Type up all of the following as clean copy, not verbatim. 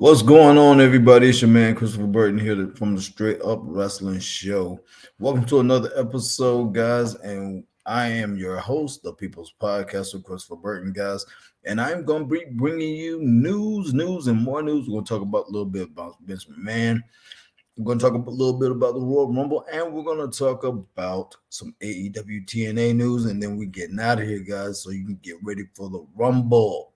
What's going on, everybody? It's your man Christopher Burton here from the Straight Up Wrestling Show. Welcome to another episode, guys. And I am your host, the People's Podcaster, Christopher Burton, guys. And I'm going to be bringing you news, and more news. We're going to talk about a little bit about Vince McMahon. We're going to talk a little bit about the Royal Rumble, and we're going to talk about some AEW TNA news. And then we're getting out of here, guys, so you can get ready for the Rumble.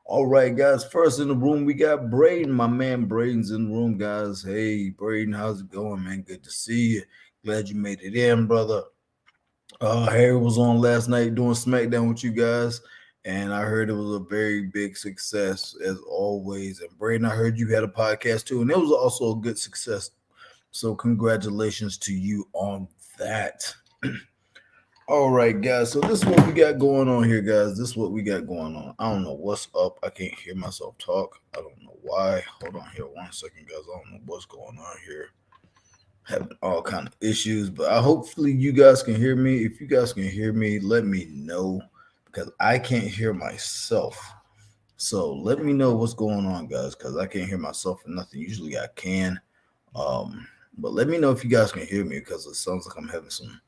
All right, guys. First in the room, we got Braden. My man Braden's in the room, guys. Hey, Braden, how's it going, man? Good to see you. Glad you made it in, brother. Harry was on last night doing SmackDown with you guys, and I heard it was a very big success as always. And Braden, I heard you had a podcast too, and it was also a good success. So congratulations to you on that. All right, guys. So this is what we got going on here, guys. This is what we got going on. I don't know what's up. I can't hear myself talk. I don't know why. Hold on here 1 second, guys. I don't know what's going on here. Having all kind of issues, but hopefully you guys can hear me. If you guys can hear me, let me know because I can't hear myself. So let me know what's going on, guys, because I can't hear myself or nothing. Usually I can. But let me know if you guys can hear me because it sounds like I'm having some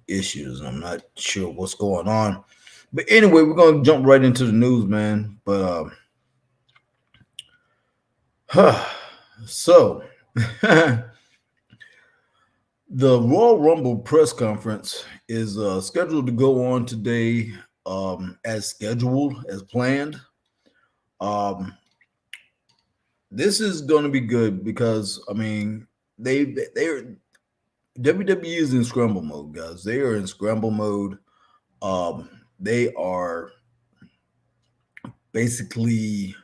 issues. I'm not sure what's going on. But anyway, we're going to jump right into the news, man. But so the Royal Rumble press conference is scheduled to go on today as scheduled, as planned. This is going to be good because, I mean, they're WWE is in scramble mode, guys. They are in scramble mode. They are basically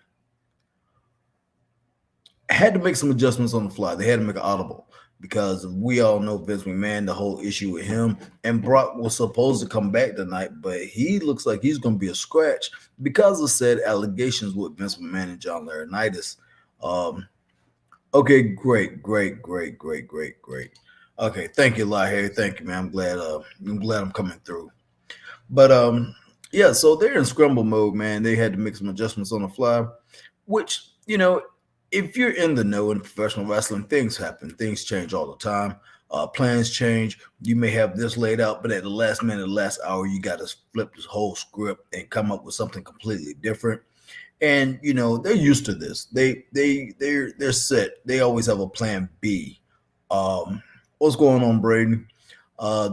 had to make some adjustments on the fly. They had to make an audible because we all know Vince McMahon, the whole issue with him. And Brock was supposed to come back tonight, but he looks like he's going to be a scratch because of said allegations with Vince McMahon and John Laurinaitis. Okay, great. Okay, thank you, Harry. Thank you, man. I'm glad I'm coming through. But yeah, so they're in scramble mode, man. They had to make some adjustments on the fly, which, you know, if you're in the know in professional wrestling, things happen. Things change all the time. Plans change. You may have this laid out, but at the last minute, the last hour, you got to flip this whole script and come up with something completely different. And you know, they're used to this. They're set. They always have a plan B. What's going on, Braden?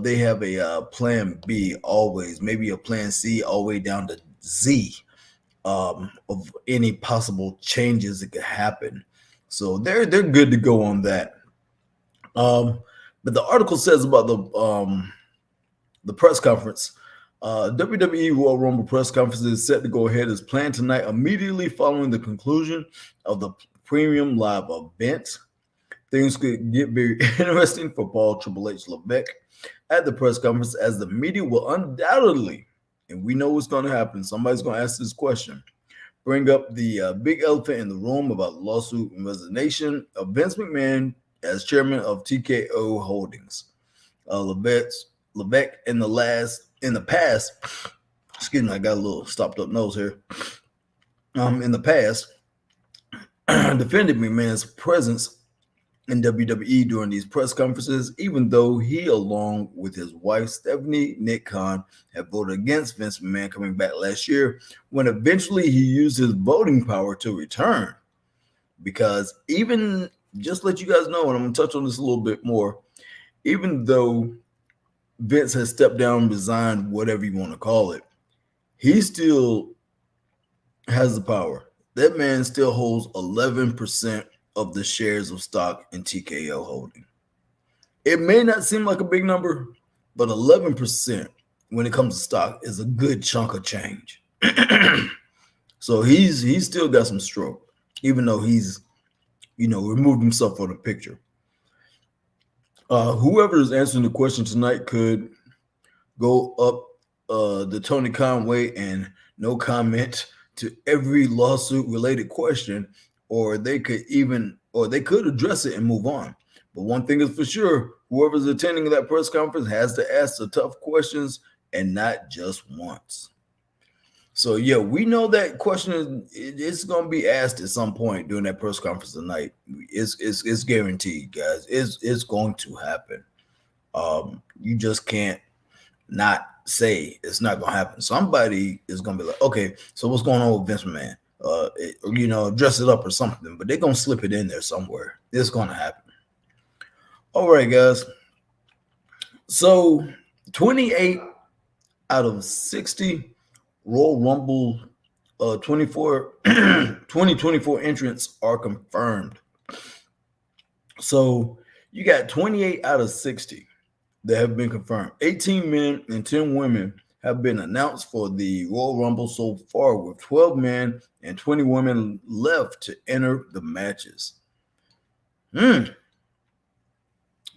They have a plan B always, maybe a plan C all the way down to Z of any possible changes that could happen. So they're good to go on that. But the article says about the press conference. WWE Royal Rumble press conference is set to go ahead as planned tonight, immediately following the conclusion of the premium live event. Things could get very interesting for Paul Triple H Levesque at the press conference, as the media will undoubtedly, and we know what's going to happen, somebody's going to ask this question, bring up the big elephant in the room about the lawsuit and resignation of Vince McMahon as chairman of TKO Holdings. Levesque in the past, excuse me, I got a little stopped up nose here. In the past, defended McMahon's presence in WWE during these press conferences, even though he, along with his wife Stephanie Nick Khan, had voted against Vince McMahon coming back last year, when eventually he used his voting power to return. Because even, just let you guys know, and I'm going to touch on this a little bit more, even though Vince has stepped down, resigned, whatever you want to call it, he still has the power. That man still holds 11% of the shares of stock in TKO Holding. It may not seem like a big number, but 11% when it comes to stock is a good chunk of change. So he's still got some stroke, even though he's, you know, removed himself from the picture. Whoever is answering the question tonight could go up the Tony Conway and no comment to every lawsuit related question, or they could address it and move on. But one thing is for sure, whoever's attending that press conference has to ask the tough questions, and not just once. So yeah, we know that question it's going to be asked at some point during that press conference tonight. It's guaranteed, guys. It's going to happen. You just can't not say it's not going to happen. Somebody is going to be like, okay, so what's going on with Vince McMahon? Dress it up or something, but they're going to slip it in there somewhere. It's going to happen. All right, guys. So 28 out of 60 Royal Rumble 2024 entrants are confirmed. So you got 28 out of 60 that have been confirmed. 18 men and 10 women have been announced for the Royal Rumble so far, with 12 men and 20 women left to enter the matches.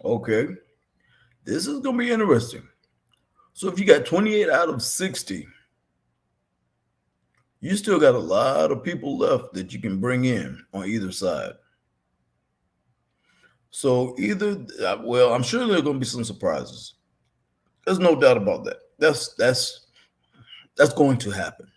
Okay. This is going to be interesting. So if you got 28 out of 60, you still got a lot of people left that you can bring in on either side. So I'm sure there are going to be some surprises. There's no doubt about that. That's going to happen.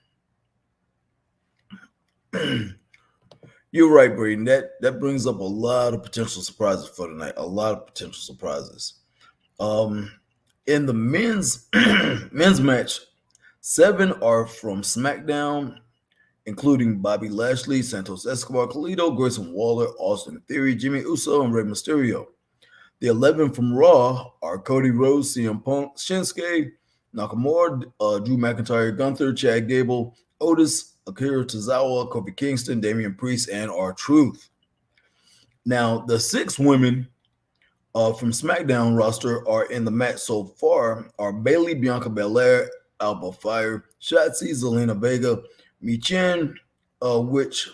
You're right, Braden. That brings up a lot of potential surprises for tonight. A lot of potential surprises. In the men's match, 7 are from SmackDown, including Bobby Lashley, Santos Escobar, Kalisto, Grayson Waller, Austin Theory, Jimmy Uso, and Rey Mysterio. The 11 from Raw are Cody Rhodes, CM Punk, Shinsuke Nakamura, Drew McIntyre, Gunther, Chad Gable, Otis, Akira Tozawa, Kofi Kingston, Damian Priest, and R-Truth. Now, the 6 women from SmackDown roster are in the match so far are Bayley, Bianca Belair, Alba Fire, Shotzi, Zelina Vega, Michin, which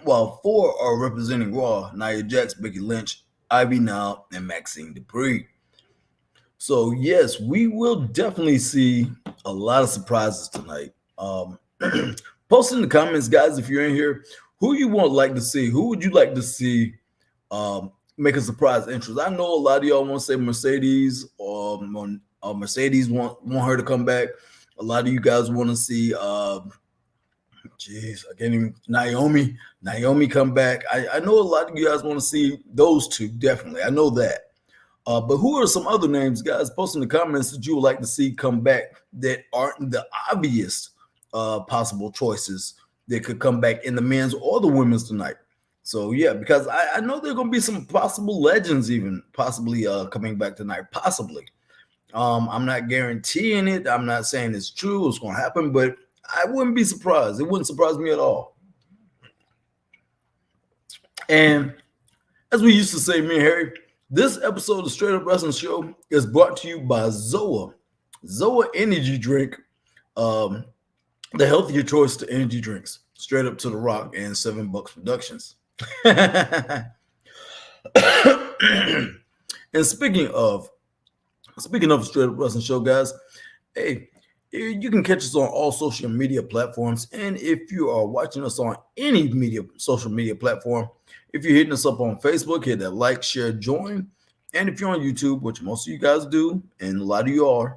while 4 are representing Raw, Nia Jax, Becky Lynch, Ivy Nile, and Maxine Dupree. So yes, we will definitely see a lot of surprises tonight. Post in the comments, guys, if you're in here, who you would like to see? Who would you like to see make a surprise entrance? I know a lot of y'all want to say Mercedes, or Mercedes want her to come back. A lot of you guys want to see I can't even Naomi come back. I know a lot of you guys want to see those two, definitely. I know that. But who are some other names, guys? Post in the comments that you would like to see come back that aren't the obvious possible choices that could come back in the men's or the women's tonight. So yeah, because I know there are going to be some possible legends even possibly coming back tonight, possibly. I'm not guaranteeing it. I'm not saying it's true, it's going to happen, but I wouldn't be surprised. It wouldn't surprise me at all. And as we used to say, me and Harry, this episode of the Straight Up Wrestling Show is brought to you by Zoa. Zoa Energy Drink, the healthier choice to energy drinks. Straight up to the rock and $7 Productions. And speaking of Straight Up Wrestling Show, guys, hey, you can catch us on all social media platforms. And if you are watching us on any social media platform, if you're hitting us up on Facebook, hit that like, share, join. And if you're on YouTube, which most of you guys do, and a lot of you are,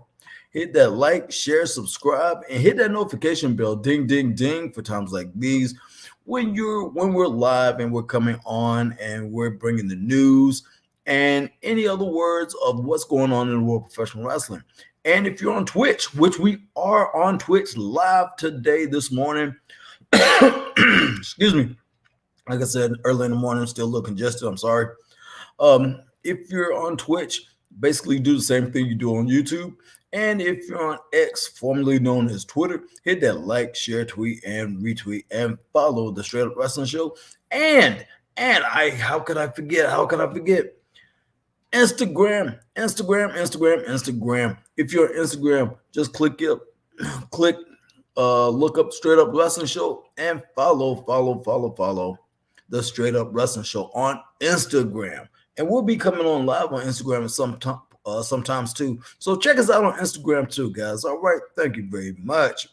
hit that like, share, subscribe, and hit that notification bell, ding, ding, ding, for times like these when we're live and we're coming on and we're bringing the news and any other words of what's going on in the world of professional wrestling. And if you're on Twitch, which we are on Twitch live today, this morning, excuse me, like I said, early in the morning, still a little congested, I'm sorry. If you're on Twitch, basically do the same thing you do on YouTube. And if you're on X, formerly known as Twitter, hit that like, share, tweet, and retweet, and follow the Straight Up Wrestling Show. And how could I forget? Instagram. If you're on Instagram, just look up Straight Up Wrestling Show and follow the Straight Up Wrestling Show on Instagram. And we'll be coming on live on Instagram sometimes too. So check us out on Instagram too, guys. All right. Thank you very much.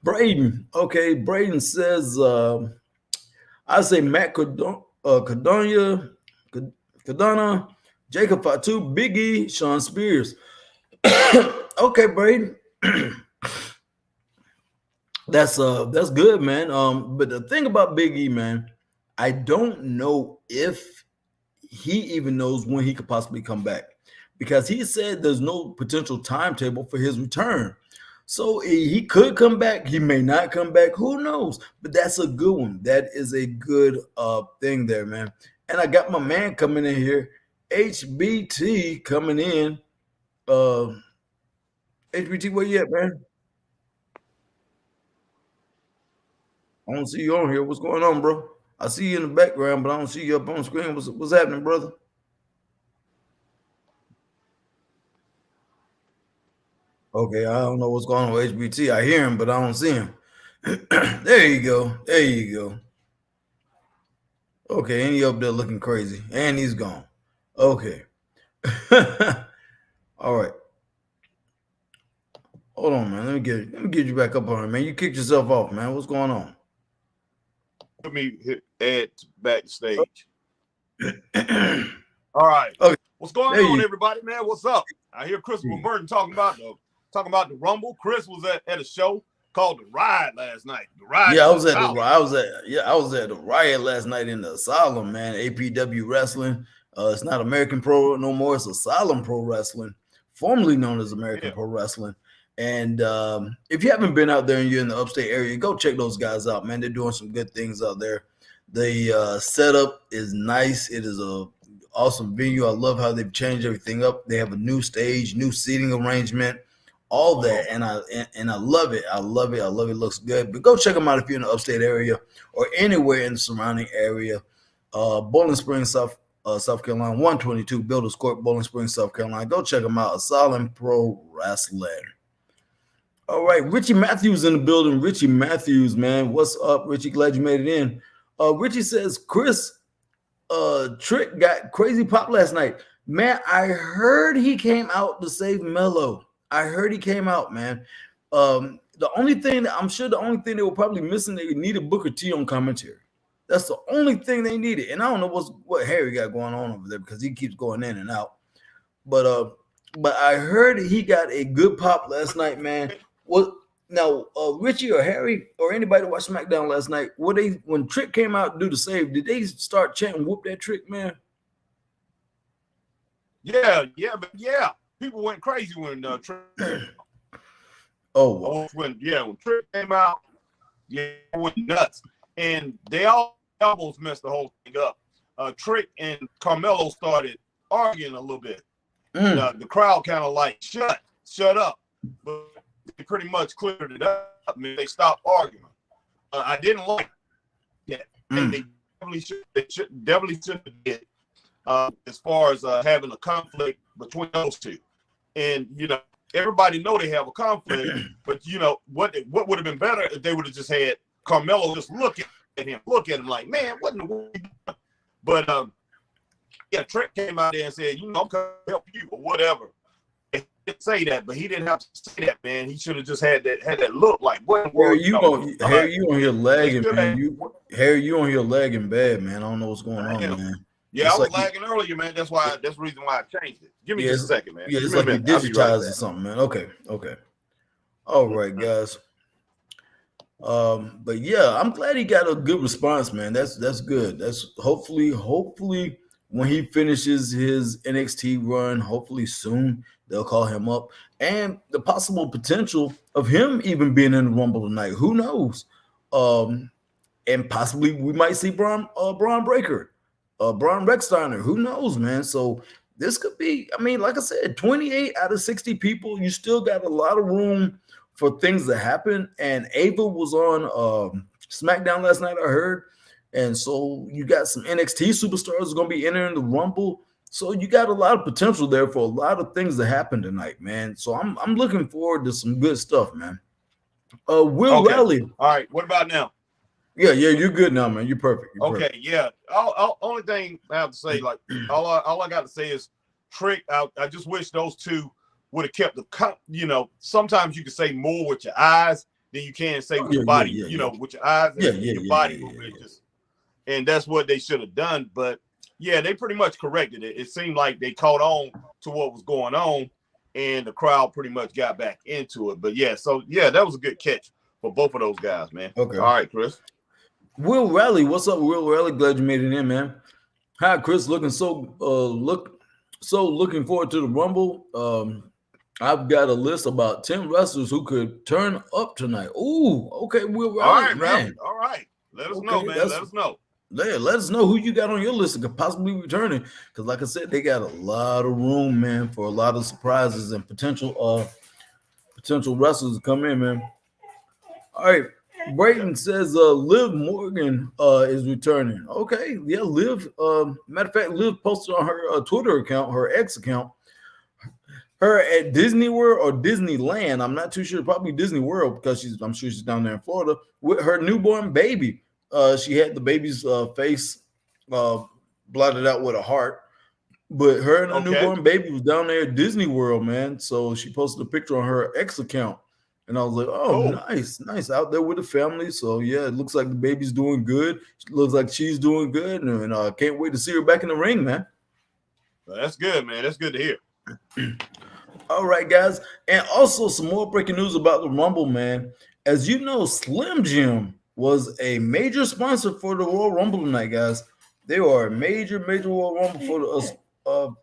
Braden. Okay. Braden says, I say Matt Cardona, Jacob Fatu, Big E, Sean Spears. Okay, Braden. That's good, man. But the thing about Big E, man, I don't know if he even knows when he could possibly come back because he said there's no potential timetable for his return. So he could come back, he may not come back, who knows? But that's a good one. That is a good thing there, man. And I got my man coming in here, HBT coming in. Uh HBT, where you at, man? I don't see you on here. What's going on, bro? I see you in the background, but I don't see you up on screen. What's happening, brother? Okay, I don't know what's going on with HBT. I hear him, but I don't see him. There you go. There you go. Okay, and he up there looking crazy, and he's gone. Okay. All right. Hold on, man. Let me get you back up on here, man. You kicked yourself off, man. What's going on? Let me add backstage. All right. Okay. What's going on, everybody, man? What's up? I hear Christopher Burton talking about the Rumble. Chris was at a show called The Ride last night. The Ride. Yeah, I was at the Riot last night in the Asylum, man. APW Wrestling. It's not American Pro no more. It's Asylum Pro Wrestling, formerly known as American Pro Wrestling. And if you haven't been out there and you're in the upstate area, go check those guys out, man. They're doing some good things out there. The setup is nice. It is a awesome venue. I love how they've changed everything up. They have a new stage, new seating arrangement, all that, and I love it. I love it. I love it. It looks good. But go check them out if you're in the upstate area or anywhere in the surrounding area. Bowling Springs, South Carolina, 122 Builders Court, Bowling Springs, South Carolina. Go check them out. Asylum Pro Wrestling. All right, Richie Matthews in the building. Richie Matthews, man, what's up, Richie? Glad you made it in. Richie says Chris Trick got crazy pop last night. Man, I heard he came out to save Mello. I heard he came out, man. The only thing they were probably missing, they needed Booker T on commentary. That's the only thing they needed. And I don't know what Harry got going on over there because he keeps going in and out. But I heard he got a good pop last night, man. What now, Richie or Harry or anybody that watched SmackDown last night, when Trick came out to do the save, did they start chanting "Whoop that Trick, man"? Yeah, people went crazy when Trick. When Trick came out, it went nuts, and they all almost messed the whole thing up. Trick and Carmelo started arguing a little bit. The crowd kind of like shut up, but they pretty much cleared it up. I mean, they stopped arguing. I didn't like that. They definitely should have did as far as having a conflict between those two. And everybody know they have a conflict, but what would have been better if they would have just had Carmelo just look at him like, man, what in the world? But Trent came out there and said, I'm gonna help you or whatever. He didn't say that, but he didn't have to say that, man. He should have just had that look like, what in the world? Harry, you on here lagging, man. Harry, you on here lagging bad, man. I don't know what's going on, man. Yeah, I was lagging earlier, man. That's the reason why I changed it. Give me just a second, man. Yeah, it's like you digitized or something, man. Okay. All right, guys. But yeah, I'm glad he got a good response, man. That's good. That's hopefully when he finishes his NXT run, hopefully soon they'll call him up, and the possible potential of him even being in the Rumble tonight. Who knows? And possibly we might see Braun Breaker, Braun Rexsteiner. Who knows, man? So this could be. I mean, like I said, 28 out of 60 people. You still got a lot of room for things to happen. And Ava was on SmackDown last night, I heard. And so you got some NXT superstars going to be entering the Rumble. So you got a lot of potential there for a lot of things to happen tonight, man. So I'm looking forward to some good stuff, man. Will Raleigh. All right. What about now? Yeah, you're good now, man. You're perfect. Perfect. Yeah. Only thing I have to say, like, all I got to say is, Trick. I just wish those two would have kept the. Sometimes you can say more with your eyes than you can say with your body. With your eyes and your body. And that's what they should have done. But yeah, they pretty much corrected it. It seemed like they caught on to what was going on, and the crowd pretty much got back into it. But yeah, that was a good catch for both of those guys, man. Okay. All right, Chris. Will Raleigh, what's up, Will Raleigh? Glad you made it in, man. Hi, Chris. Looking forward to the Rumble. I've got a list about 10 wrestlers who could turn up tonight. Ooh, okay, Will All Raleigh, right, man. All right. Let us know, Okay, man. Let us know. let us know who you got on your list that could possibly be returning. Because, like I said, they got a lot of room, man, for a lot of surprises and potential wrestlers to come in, man. All right. Brayton says Liv Morgan is returning. Okay, yeah, Liv. Matter of fact, Liv posted on her Twitter account, her X account, her at Disney World or Disneyland. I'm not too sure. Probably Disney World because I'm sure she's down there in Florida with her newborn baby. She had the baby's face blotted out with a heart, but her and her Okay. newborn baby was down there at Disney World, man. So she posted a picture on her X account. And I was like, oh, Cool. nice out there with the family. So, yeah, it looks like the baby's doing good. It looks like she's doing good. And I can't wait to see her back in the ring, man. Well, that's good, man. That's good to hear. All right, guys. And also some more breaking news about the Rumble, man. As you know, Slim Jim was a major sponsor for the Royal Rumble tonight, guys. They are a major Royal Rumble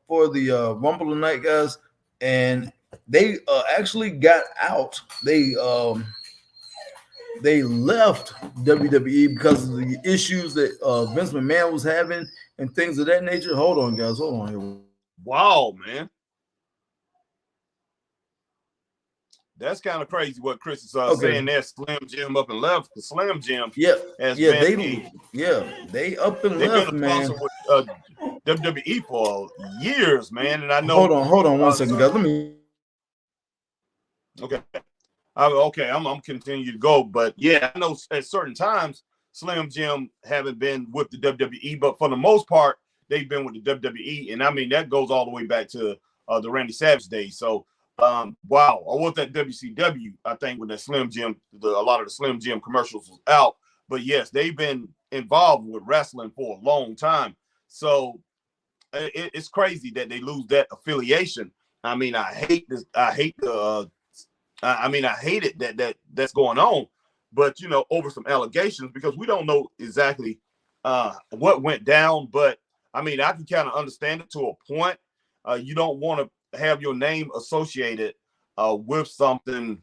for the Rumble tonight, guys. And they actually got out. They left WWE because of the issues that Vince McMahon was having and things of that nature. Hold on, guys. Hold on here. Wow, man. That's kind of crazy what Chris is saying there. Slim Jim up and left. The Slim Jim they up and they've left, been a man. sponsor with WWE for years, man. And I know. Hold on 1 second, guys. Let me. Okay. I'm continuing to go, but yeah, I know at certain times Slim Jim haven't been with the WWE, but for the most part, they've been with the WWE, and I mean that goes all the way back to the Randy Savage days. So, wow, I was at WCW, I think, when the Slim Jim, a lot of the Slim Jim commercials was out. But yes, they've been involved with wrestling for a long time. So it's crazy that they lose that affiliation. I mean, I hate this. I hate it that's going on, but over some allegations because we don't know exactly what went down. But I mean, I can kind of understand it to a point. You don't want to have your name associated with something,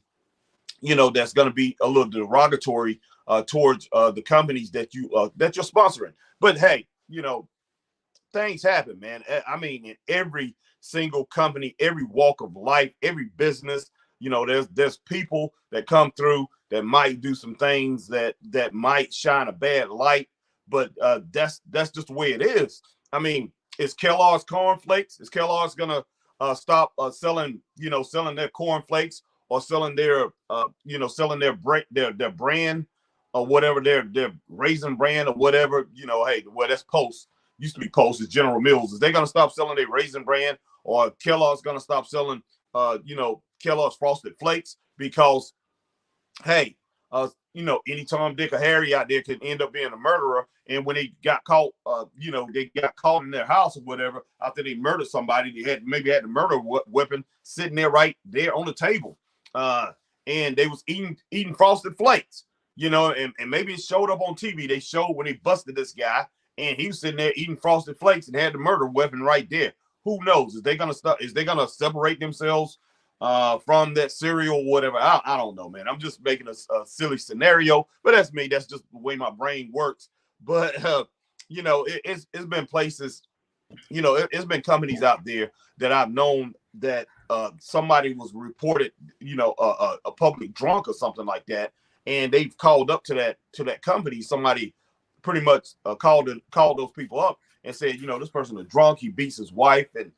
that's going to be a little derogatory towards the companies that you're sponsoring. But hey, things happen, man. I mean, in every single company, every walk of life, every business. There's people that come through that might do some things that might shine a bad light, but that's just the way it is. I mean, is Kellogg's cornflakes? Is Kellogg's gonna stop selling their cornflakes or selling their brand or whatever their raisin brand or whatever? Hey, well, that's Post. Used to be Post. It's General Mills. Is they gonna stop selling their raisin brand, or Kellogg's gonna stop selling Kellogg's Frosted Flakes? Because hey, any Tom, Dick, or Harry out there can end up being a murderer. And when they got caught, they got caught in their house or whatever after they murdered somebody. They had the murder weapon sitting there right there on the table, and they was eating Frosted Flakes. And maybe it showed up on TV. They showed when they busted this guy, and he was sitting there eating Frosted Flakes and had the murder weapon right there. Who knows? Is they gonna separate themselves from that cereal or whatever? I don't know, man. I'm just making a silly scenario, but that's me. That's just the way my brain works. But it's been places, it's been companies out there that I've known that somebody was reported, a public drunk or something like that, and they've called up to that company. Somebody pretty much called those people up and said, this person is drunk. He beats his wife and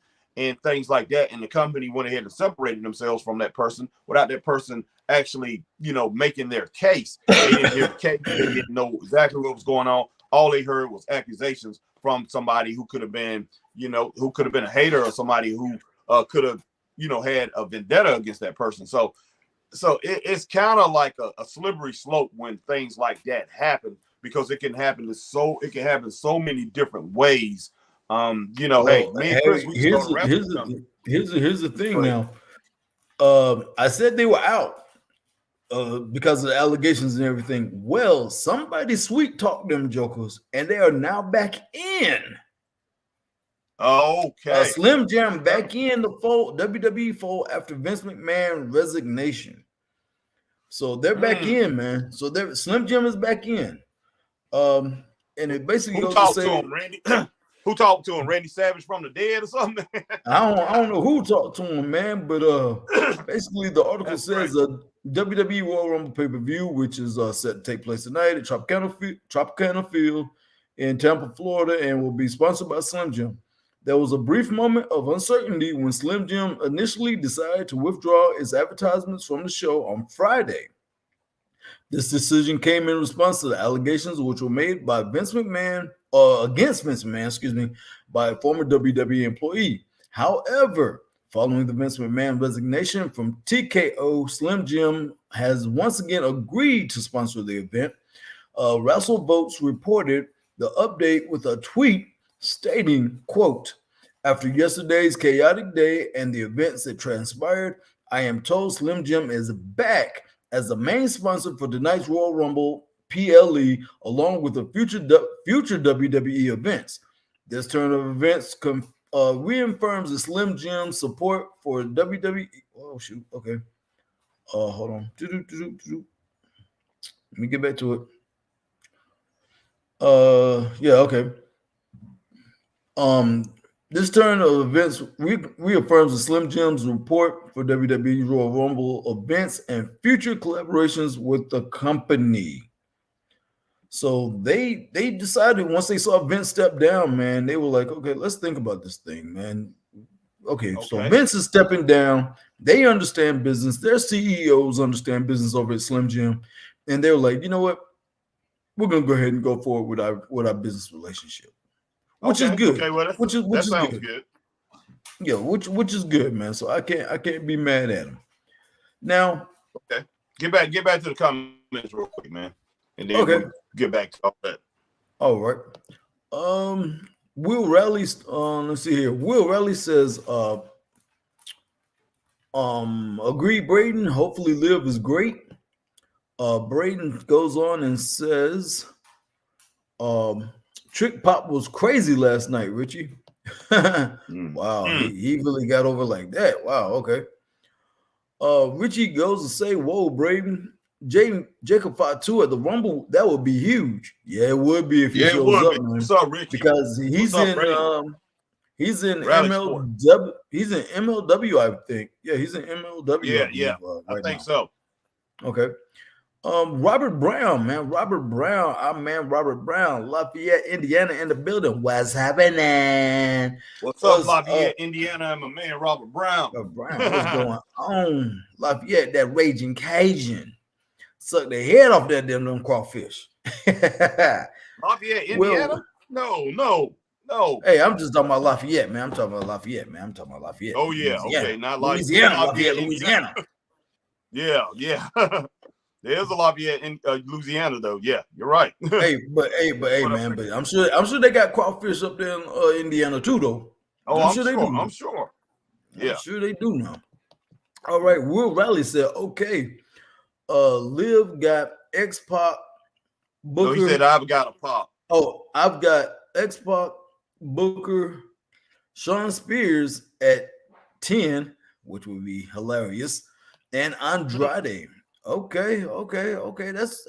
things like that. And the company went ahead and separated themselves from that person without that person actually, making their case. They didn't hear the case. They didn't know exactly what was going on. All they heard was accusations from somebody who could have been, a hater or somebody who could have, had a vendetta against that person. So it's kind of like a slippery slope when things like that happen, because it can happen so many different ways. Hey, me and Chris, we here's start the thing now. I said they were out. because of the allegations and everything. Well, somebody sweet talked them jokers, and they are now back in. Okay. Slim Jim back in the fold, WWE fold after Vince McMahon resignation. So they're back in, man. So Slim Jim is back in. And it basically Who goes to talked say, to him, Randy? Who talked to him? Randy Savage from the dead or something? I don't know who talked to him, man, but basically the article says WWE Royal Rumble pay-per-view, which is set to take place tonight at Tropicana Field in Tampa, Florida, and will be sponsored by Slim Jim. There was a brief moment of uncertainty when Slim Jim initially decided to withdraw its advertisements from the show on Friday. This decision came in response to the allegations which were made by Vince McMahon, against Vince McMahon, by a former WWE employee. However, following the Vince McMahon resignation from TKO, Slim Jim has once again agreed to sponsor the event. WrestleVotes reported the update with a tweet stating, quote, "After yesterday's chaotic day and the events that transpired, I am told Slim Jim is back as the main sponsor for tonight's Royal Rumble PLE, along with the future WWE events. This turn of events reaffirms the Slim Jim support for WWE." Oh, shoot. Okay. Hold on. Let me get back to it. Yeah, okay. This turn of events reaffirms the Slim Jim's report for WWE Royal Rumble events and future collaborations with the company. So they decided once they saw Vince step down, man, they were like, okay, let's think about this thing, man. Okay, so Vince is stepping down. They understand business. Their CEOs understand business over at Slim Jim, and they were like, you know what? We're gonna go ahead and go forward with our business relationship, which is good. Okay, well, that sounds good. Yeah, which is good, man. So I can't be mad at him. Now, okay, get back to the comments real quick, man, and then we'll get back to all that. All right. Will Raleigh. Let's see here. Will Raleigh says, agree, Braden. Hopefully, Liv is great. Braden goes on and says, Trick Pop was crazy last night, Richie. Wow, he really got over like that. Wow, okay. Richie goes to say, whoa, Braden, Jacob Fatu at the Rumble, that would be huge. Yeah, it would be if he shows up, man. What's up, Richie? Because he's in MLW. He's in MLW, I think. Yeah, he's in MLW. Yeah, I think so. Okay. Robert Brown, man. Robert Brown, Lafayette, Indiana in the building. What's happening? What's up, Lafayette, Indiana? I'm a man, Robert Brown. What's going on? Lafayette, that raging Cajun. Suck the head off that them crawfish. Lafayette, Indiana? No. Hey, I'm just talking about Lafayette, man. I'm talking about Lafayette. Oh, yeah. Louisiana. Okay, not Louisiana. Lafayette, Louisiana. Yeah. There's a Lafayette in Louisiana, though. Yeah, you're right. hey, man. But I'm sure they got crawfish up there in Indiana too, though. Oh, I'm sure they do. I'm sure. Yeah, I'm sure they do now. All right, Will Riley said, okay. Liv got X-Pac, Booker. No, he said I've got a pop. Oh, I've got X-Pac, Booker, Sean Spears at 10, which would be hilarious, and Andrade. Okay. That's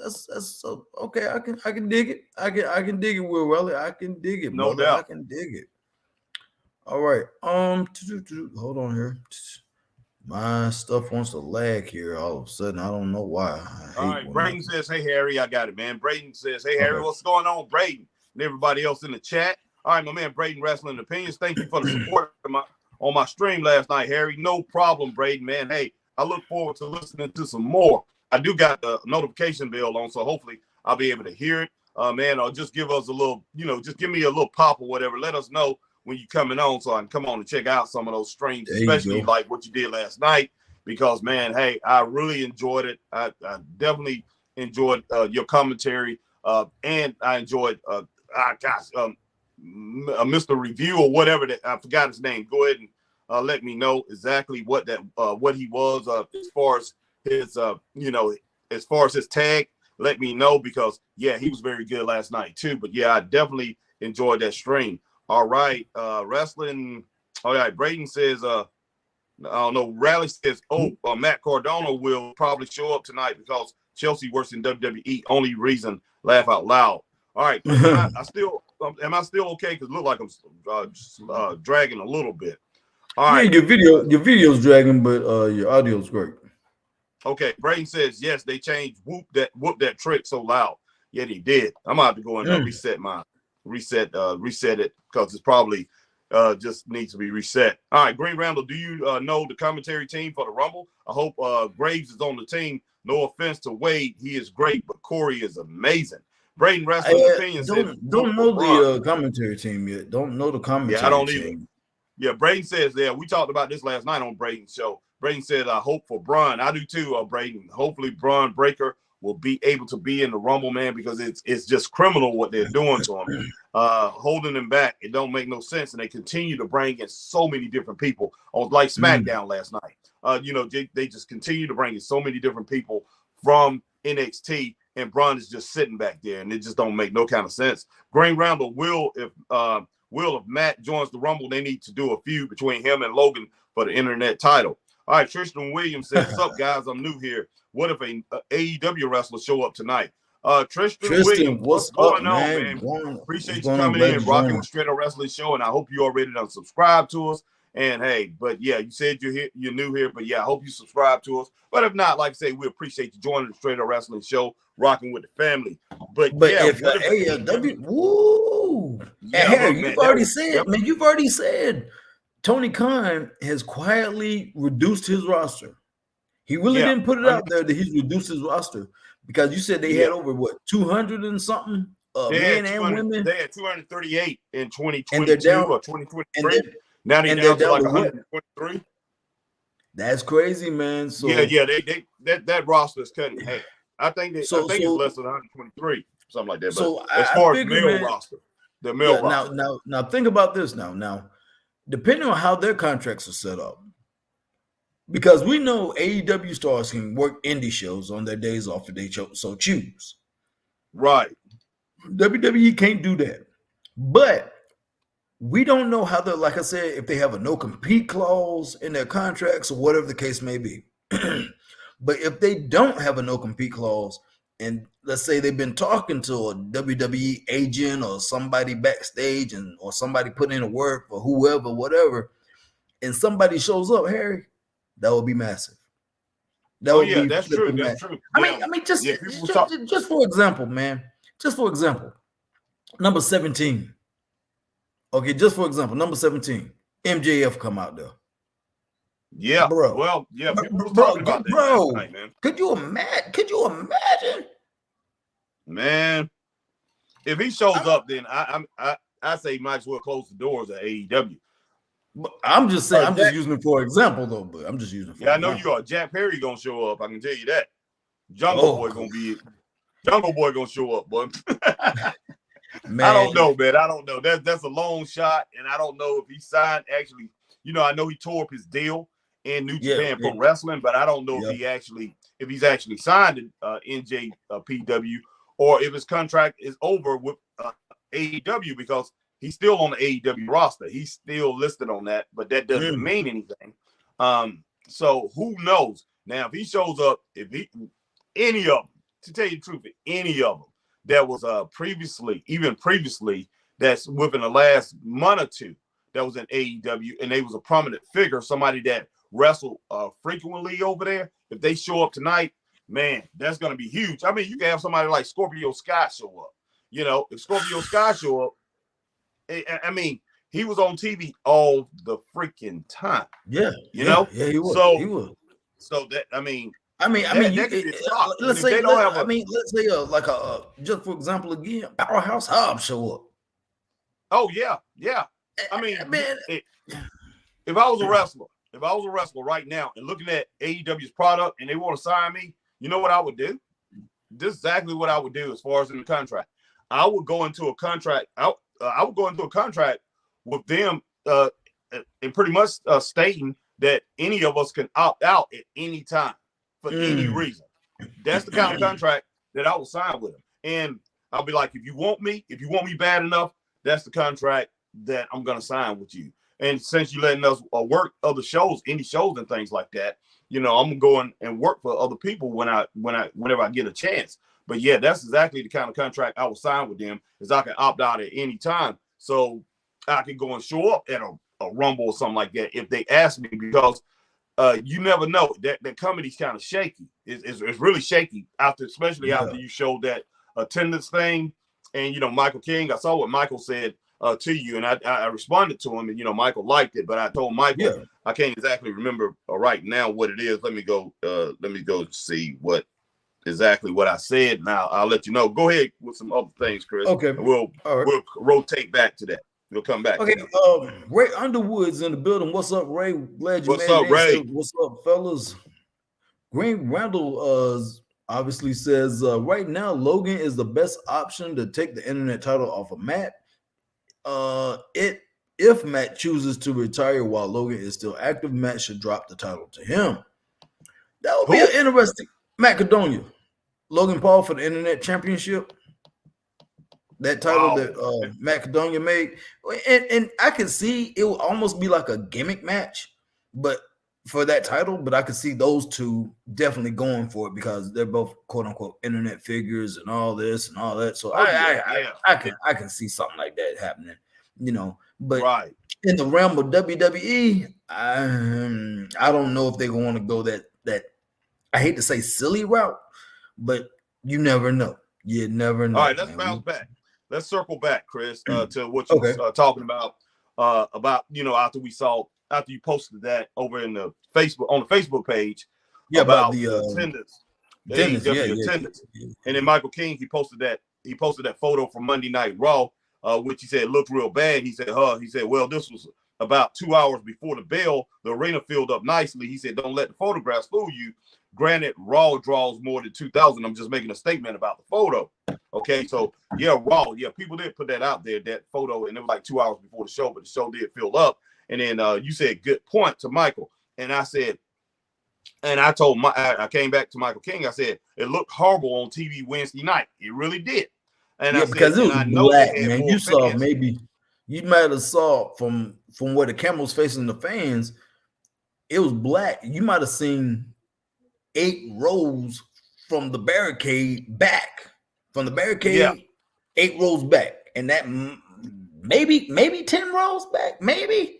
okay. I can dig it. I can dig it, Will Riley. I can dig it. No doubt. I can dig it. All right. Hold on here. My stuff wants to lag here all of a sudden. I don't know why. All right. Braden says, hey, Harry, I got it, man. Braden says, hey, Harry, what's going on, Braden? And everybody else in the chat. All right, my man, Braden Wrestling Opinions. Thank you for the support on my stream last night, Harry. No problem, Braden, man. Hey, I look forward to listening to some more. I do got the notification bell on, so hopefully I'll be able to hear it. Man, or just give us a little, just give me a little pop or whatever. Let us know when you're coming on so I can come on and check out some of those streams, especially like what you did last night. Because, man, hey, I really enjoyed it. I definitely enjoyed your commentary, and I enjoyed, Mr. Review or whatever that I forgot his name. Go ahead and let me know exactly what he was as far as his as far as his tag, let me know because yeah, he was very good last night too. But yeah, I definitely enjoyed that stream. All right, wrestling. All right, Braden says, I don't know. Raleigh says, Matt Cardona will probably show up tonight because Chelsea works in WWE. Only reason, laugh out loud. All right, am I still okay? Because it look like I'm dragging a little bit. All right. Your video's dragging, but your audio's great. Okay, Braden says yes. They changed whoop that trick so loud. Yeah, they did. I'm gonna have to go and reset it because it's probably just needs to be reset. All right, Green Randall, do you know the commentary team for the Rumble? I hope Graves is on the team. No offense to Wade, he is great, but Corey is amazing. Braden Wrestling Opinion says don't know the commentary team yet. Don't know the commentary I don't team. either. Yeah, Braden says we talked about this last night on Braden's show. Braden said, I hope for Braun. I do too, Braden. Hopefully Braun Breaker will be able to be in the Rumble, man, because it's just criminal what they're doing to him. Holding him back. It don't make no sense. And they continue to bring in so many different people on like SmackDown last night. They just continue to bring in so many different people from NXT, and Braun is just sitting back there, and it just don't make no kind of sense. Green Randall if Matt joins the Rumble, they need to do a feud between him and Logan for the internet title. All right, Tristan Williams says, what's up, guys? I'm new here. What if a AEW wrestler show up tonight? Tristan Williams, what's going on, man? Appreciate you coming in, rocking with Straight Up Wrestling Show, and I hope you already done subscribe to us. And hey, but yeah, you said you're new here, but yeah, I hope you subscribe to us. But if not, like I say, we appreciate you joining the Straight Up Wrestling Show, rocking with the family. But yeah, if AEW, woo, yeah, you've already said Tony Khan has quietly reduced his roster. He really didn't put it out there that he's reduced his roster because you said they had over 200 and something men and women. They had 238 in 2022 and they're down, or 2023. Now they're down to like 123. That's crazy, man. So yeah, that roster is cutting. Hey, I think it's less than 123, something like that. But so as far as male roster, the male roster. Now think about this now. Depending on how their contracts are set up, because we know AEW stars can work indie shows on their days off if they so choose. Right. WWE can't do that. But we don't know how like I said, if they have a no-compete clause in their contracts or whatever the case may be. But if they don't have a no-compete clause, and let's say they've been talking to a WWE agent or somebody backstage or somebody put in a word for whoever, whatever, and somebody shows up, Harry, that would be massive. That's true. That's true. I mean, just for example, man. Just for example, number 17. Okay, just for example, number 17, MJF come out there. Yeah, bro. Well, yeah, people were talking about that last night, man. Could you imagine? Man, if he shows up, then I say might as well close the doors at AEW. But I'm just saying, I'm just using it for example, though. But I'm just using it for I know you are. Jack Perry gonna show up. I can tell you that. Jungle Boy gonna show up, boy. Man. I don't know, man. I don't know. That's a long shot, and I don't know if he signed. Actually, I know he tore up his deal in New Japan Pro Wrestling, but I don't know if he's actually signed in NJPW or if his contract is over with AEW because he's still on the AEW roster. He's still listed on that, but that doesn't mean anything. So who knows? Now, if he shows up, any of them, to tell you the truth, any of them that was previously, that's within the last month or two, that was in AEW, and they was a prominent figure, somebody that wrestled frequently over there. If they show up tonight, man, that's going to be huge. I mean, you can have somebody like Scorpio Sky show up. If Scorpio Sky show up, I mean, he was on TV all the freaking time. Yeah, he was. So that let's say just for example again, Powerhouse Hobbs show up. Oh yeah. I mean, man, if I was a wrestler right now and looking at AEW's product and they want to sign me, you know what I would do? This is exactly what I would do as far as in the contract. I would go into a contract. I would go into a contract with them and pretty much stating that any of us can opt out at any time for any reason. That's the kind of contract that I will sign with him. And I'll be like, if you want me bad enough, that's the contract that I'm gonna sign with you. And since you're letting us work other shows, indie shows and things like that, I'm gonna go and work for other people whenever I get a chance. But yeah, that's exactly the kind of contract I will sign with them, is I can opt out at any time. So I can go and show up at a Rumble or something like that if they ask me, because you never know. That comedy's kind of shaky. It's really shaky especially after you showed that attendance thing. And Michael King, I saw what Michael said to you, and I responded to him, and Michael liked it. But I told Michael, I can't exactly remember right now what it is. Let me go see what I said. Now I'll let you know. Go ahead with some other things, Chris. Okay, and we'll rotate back to that. We'll come back. Okay, Ray Underwood's in the building. What's up, Ray? Glad you made it. Ray? What's up, fellas? Green Randall obviously says right now Logan is the best option to take the internet title off of Matt. If Matt chooses to retire while Logan is still active, Matt should drop the title to him. That would be an interesting Macedonia. Logan Paul for the internet championship. That title that Macedonia made, and I could see it would almost be like a gimmick match, but for that title. But I could see those two definitely going for it because they're both quote unquote internet figures and all this and all that. So I can see something like that happening, But in the realm of WWE, I don't know if they want to go that I hate to say silly route, but you never know. You never know. All right, let's bounce back. Let's circle back, Chris, to what you were talking about after you posted that over on the Facebook page about the attendance. Attendance. And then Michael King, he posted that photo from Monday Night Raw, which he said looked real bad. He said, well, this was about 2 hours before the bell. The arena filled up nicely. He said, don't let the photographs fool you. Granted, Raw draws more than 2,000. I'm just making a statement about the photo. Okay, so Raw, people did put that out there, that photo, and it was like 2 hours before the show, but the show did fill up. And then you said good point to Michael, and I said, and I told I came back to Michael King. I said it looked horrible on TV Wednesday night. It really did. And I said, because it was black, man. You saw you might have saw from where the camera was facing the fans, it was black. You might have seen 8 rows from the barricade back. From the barricade, 8 rows back, and that maybe 10 rows back, maybe.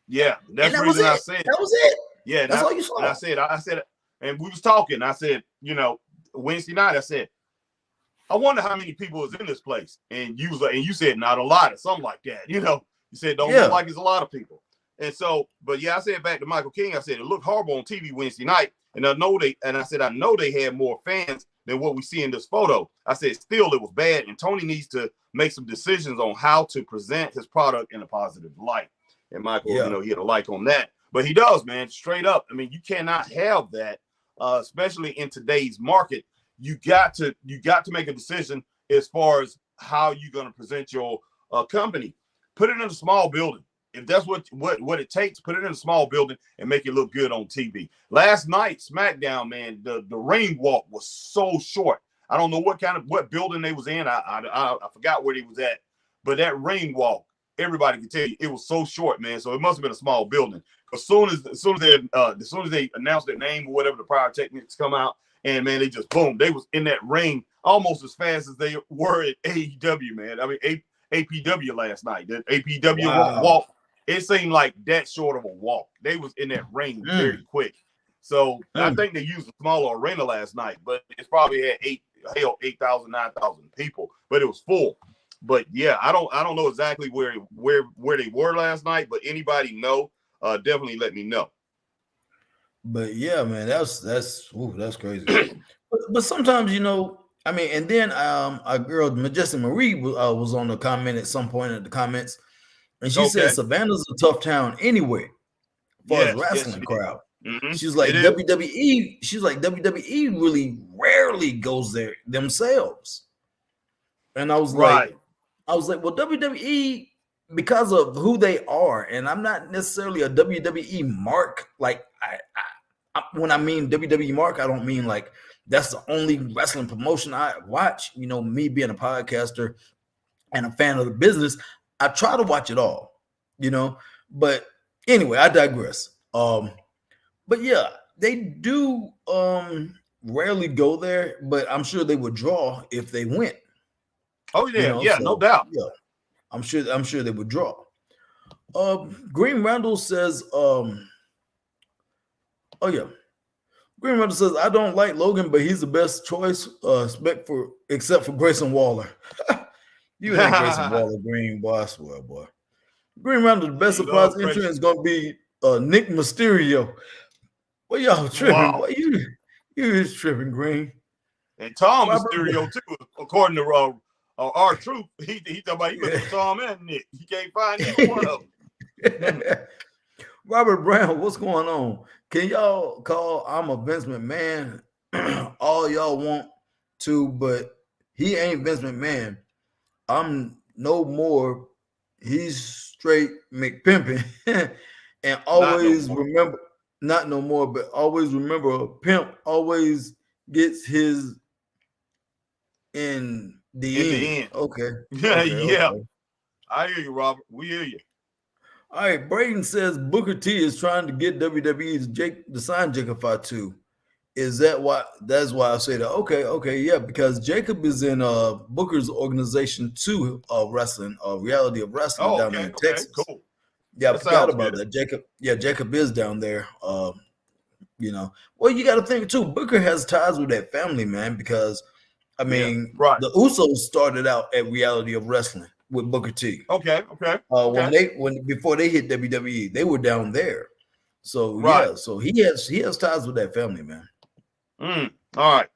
Yeah, that's the reason I said that was it. Yeah, that's all you saw. And I said, and we was talking. I said, Wednesday night, I said, I wonder how many people is in this place, and you said not a lot or something like that. You said don't look like it's a lot of people, and so, but I said back to Michael King, I said it looked horrible on TV Wednesday night, and I know they had more fans than what we see in this photo. I said, still, it was bad, and Tony needs to make some decisions on how to present his product in a positive light. And Michael, he had a like on that, but he does, man, straight up. I mean, you cannot have that, especially in today's market. You got to make a decision as far as how you're going to present your company. Put it in a small building. If that's what it takes, put it in a small building and make it look good on TV. Last night, SmackDown, man, the ring walk was so short. I don't know what building they was in. I forgot where they was at, but that ring walk, everybody can tell you it was so short, man. So it must have been a small building. As soon as they announced their name or whatever, the pyrotechnics come out, and man, they just boom, they was in that ring almost as fast as they were at AEW, man. I mean, APW last night. The APW walk. It seemed like that short of a walk. They was in that ring very quick. So I think they used a smaller arena last night, but it's probably had 8,000, 9,000 people, but it was full. But I don't know exactly where they were last night, but anybody know, definitely let me know. But man, that's crazy. but sometimes, I mean, and then our girl Majestic Marie was on the comment at some point in the comments. And she said Savannah's a tough town anyway, for the wrestling crowd. Mm-hmm. She's like WWE. She's like WWE really rarely goes there themselves. And I was like, well, WWE, because of who they are, and I'm not necessarily a WWE mark. Like when I mean WWE mark, I don't mean like That's the only wrestling promotion I watch. You know, me being a podcaster and a fan of the business, I try to watch it all, you know. But anyway, I digress. But yeah, they do rarely go there, but I'm sure they would draw if they went, Oh you yeah, know. yeah, no So doubt. yeah, I'm sure they would draw. Green Randall says, oh yeah. Green Randall says, I don't like Logan, but he's the best choice, except for Grayson Waller. You and that Grayson Waller, Green, boy, I swear, boy. Green Randall, the best He surprise love entrant Grayson. is gonna be Nick Mysterio. Well, y'all tripping, Wow. boy. You is tripping, Green. And Tom Robert, Mysterio too, according to our truth. He talking about he looking for Tom and Nick. He can't find either one of them. Robert Brown, what's going on? Can y'all call I'm a Vince McMahon all y'all want to, but he ain't Vince McMahon. I'm no more. He's straight McPimpin'. And Not no always more. remember, not no more, but always remember a pimp always gets his in In the the end. end. Okay. Yeah, Okay. yeah. Okay. I hear you, Robert. We hear you. All right. Braden says Booker T is trying to get WWE to sign Jacob Fatu. Is that why? That's why I say that. Okay. Okay. Yeah. Because Jacob is in Booker's organization too, wrestling, reality of wrestling Oh, down there okay, in okay, Texas. cool. Yeah, I That forgot sounds about good. that. Jacob, yeah, Jacob is down there. You know, well, you got to think too. Booker has ties with that family, man. Because I Yeah, mean, right. the Usos started out at Reality of Wrestling with Booker T. Okay, okay, When okay. when before they hit WWE, they were down there. So Right. yeah, so he has ties with that family, man. All right.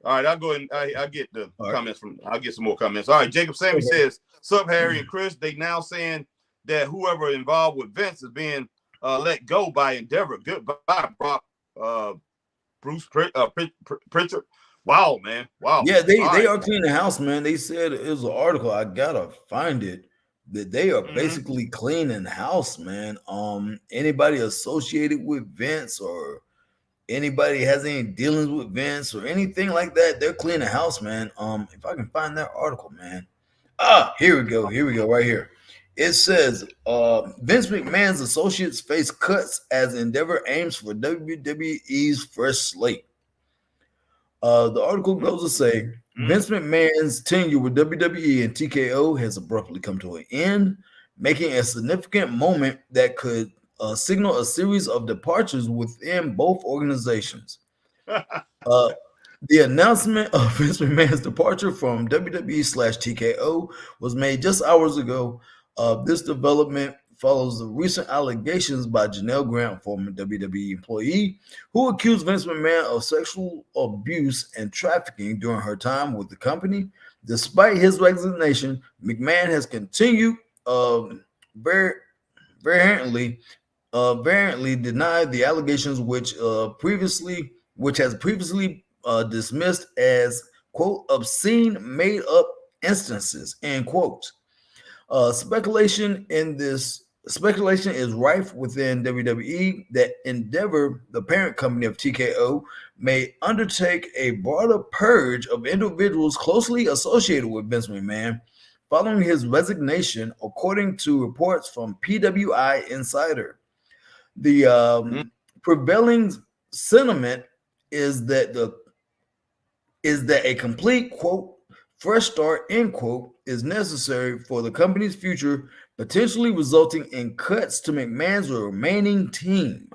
All right, I'll go ahead and I get the All right. comments from. I'll get some more comments. All right, Jacob Sammy Okay. says, "Sup, Harry and Chris? They now saying that whoever involved with Vince is being let go by Endeavor. Goodbye, Brock. Bruce Pritchard. Wow, man. Wow. Yeah, they All they right. are cleaning the house, man. They said it was an article. I gotta find it. That they are Mm-hmm. basically cleaning house, man. Anybody associated with Vince or anybody has any dealings with Vince or anything like that, they're cleaning house, man. If I can find that article, man. Here we go. Here we go. Right here. It says Vince McMahon's associates face cuts as Endeavor aims for WWE's first slate. The article goes to say Mm-hmm. Vince McMahon's tenure with WWE and TKO has abruptly come to an end, making a significant moment that could signal a series of departures within both organizations. Uh, the announcement of Vince McMahon's departure from WWE/TKO was made just hours ago. This development follows the recent allegations by Janelle Grant, former WWE employee, who accused Vince McMahon of sexual abuse and trafficking during her time with the company. Despite his resignation, McMahon has continued very variantly denied the allegations which has previously dismissed as quote obscene made up instances end quote. Speculation is rife within WWE that Endeavor, the parent company of TKO, may undertake a broader purge of individuals closely associated with Vince McMahon following his resignation, according to reports from PWI Insider. The prevailing sentiment is that a complete quote fresh start end quote is necessary for the company's future, potentially resulting in cuts to McMahon's remaining team.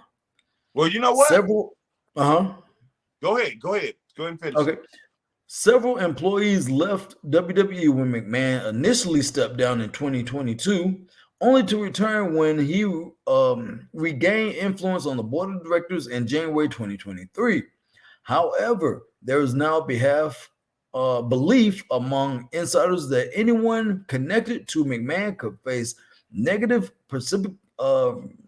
Well, you know what? Several, uh-huh. Go ahead. Go ahead. Go ahead and finish. Okay. Several employees left WWE when McMahon initially stepped down in 2022, only to return when he regained influence on the board of directors in January 2023. However, there is now belief among insiders that anyone connected to McMahon could face negative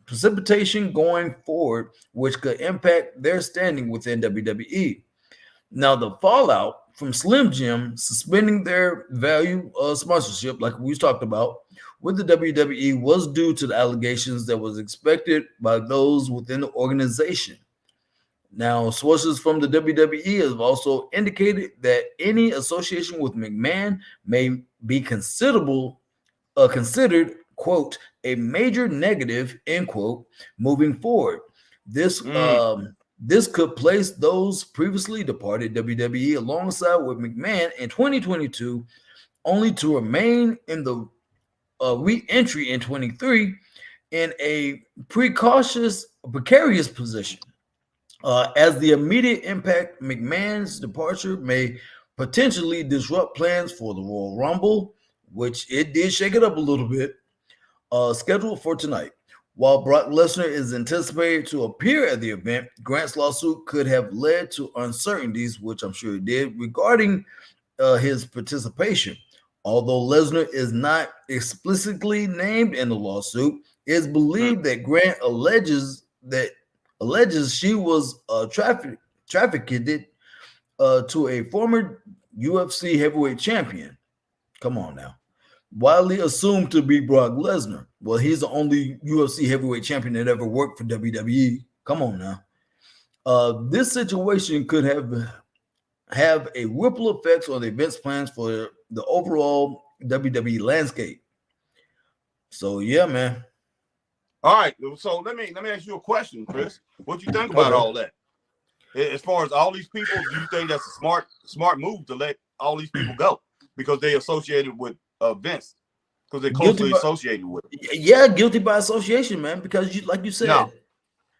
precipitation going forward, which could impact their standing within WWE. Now, the fallout from Slim Jim suspending their value sponsorship, like we talked about, with the WWE was due to the allegations that was expected by those within the organization. Now, sources from the WWE have also indicated that any association with McMahon may be considered, quote, a major negative, end quote, moving forward. This this could place those previously departed WWE alongside with McMahon in 2022, only to remain in the re-entry in 23 in a precarious position. As the immediate impact, McMahon's departure may potentially disrupt plans for the Royal Rumble, which it did shake it up a little bit, scheduled for tonight. While Brock Lesnar is anticipated to appear at the event, Grant's lawsuit could have led to uncertainties, which I'm sure it did, regarding his participation. Although Lesnar is not explicitly named in the lawsuit, it is believed that Grant alleges she was trafficked to a former UFC heavyweight champion. Come on now. Widely assumed to be Brock Lesnar. Well, he's the only UFC heavyweight champion that ever worked for WWE. Come on now. This situation could have a ripple effects on the events plans for the overall WWE landscape. So yeah, man. All right. So let me ask you a question, Chris. What do you think about all that? As far as all these people, do you think that's a smart move to let all these people go because they associated with Vince? Because they're closely associated with it. Yeah, guilty by association, man. Because like you said,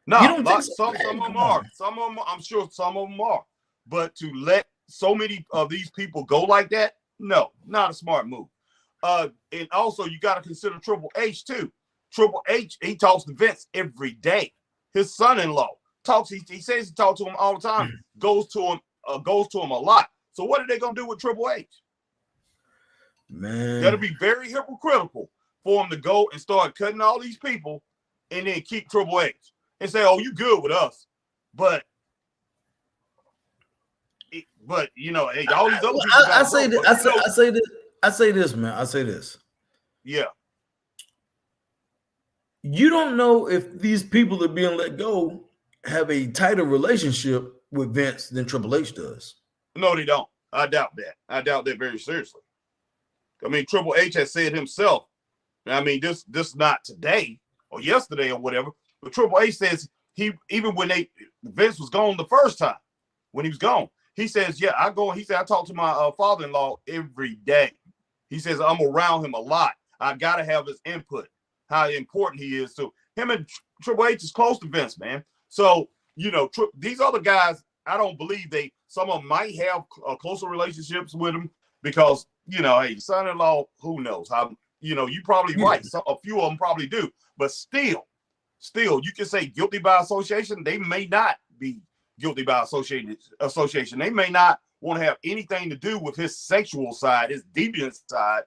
no, you don't think so? Some of them are. Some of them, I'm sure, some of them are. But to let so many of these people go like that, no, not a smart move. And also, you got to consider Triple H too. Triple H, he talks to Vince every day. His son-in-law talks. He says he talks to him all the time. Goes to him a lot. So what are they gonna do with Triple H? Man, that'll be very hypocritical for him to go and start cutting all these people and then keep Triple H and say, "Oh, you good with us," but you know, hey, all these other people. I say this, man. I say this. Yeah. You don't know if these people that are being let go have a tighter relationship with Vince than Triple H does. No, they don't. I doubt that. I doubt that very seriously. I mean, Triple H has said himself. I mean, this not today or yesterday or whatever, but Triple H says even when Vince was gone the first time, when he was gone, he says, "Yeah, I go." He said, "I talk to my father-in-law every day." He says, "I'm around him a lot. I gotta have his input. How important he is to him." And Triple H is close to Vince, man. So you know, these other guys, I don't believe some of them might have closer relationships with him because, you know, hey, son-in-law, who knows how, you know, you probably right. A few of them probably do, but still, you can say guilty by association. They may not be guilty by association. They may not want to have anything to do with his sexual side, his deviant side.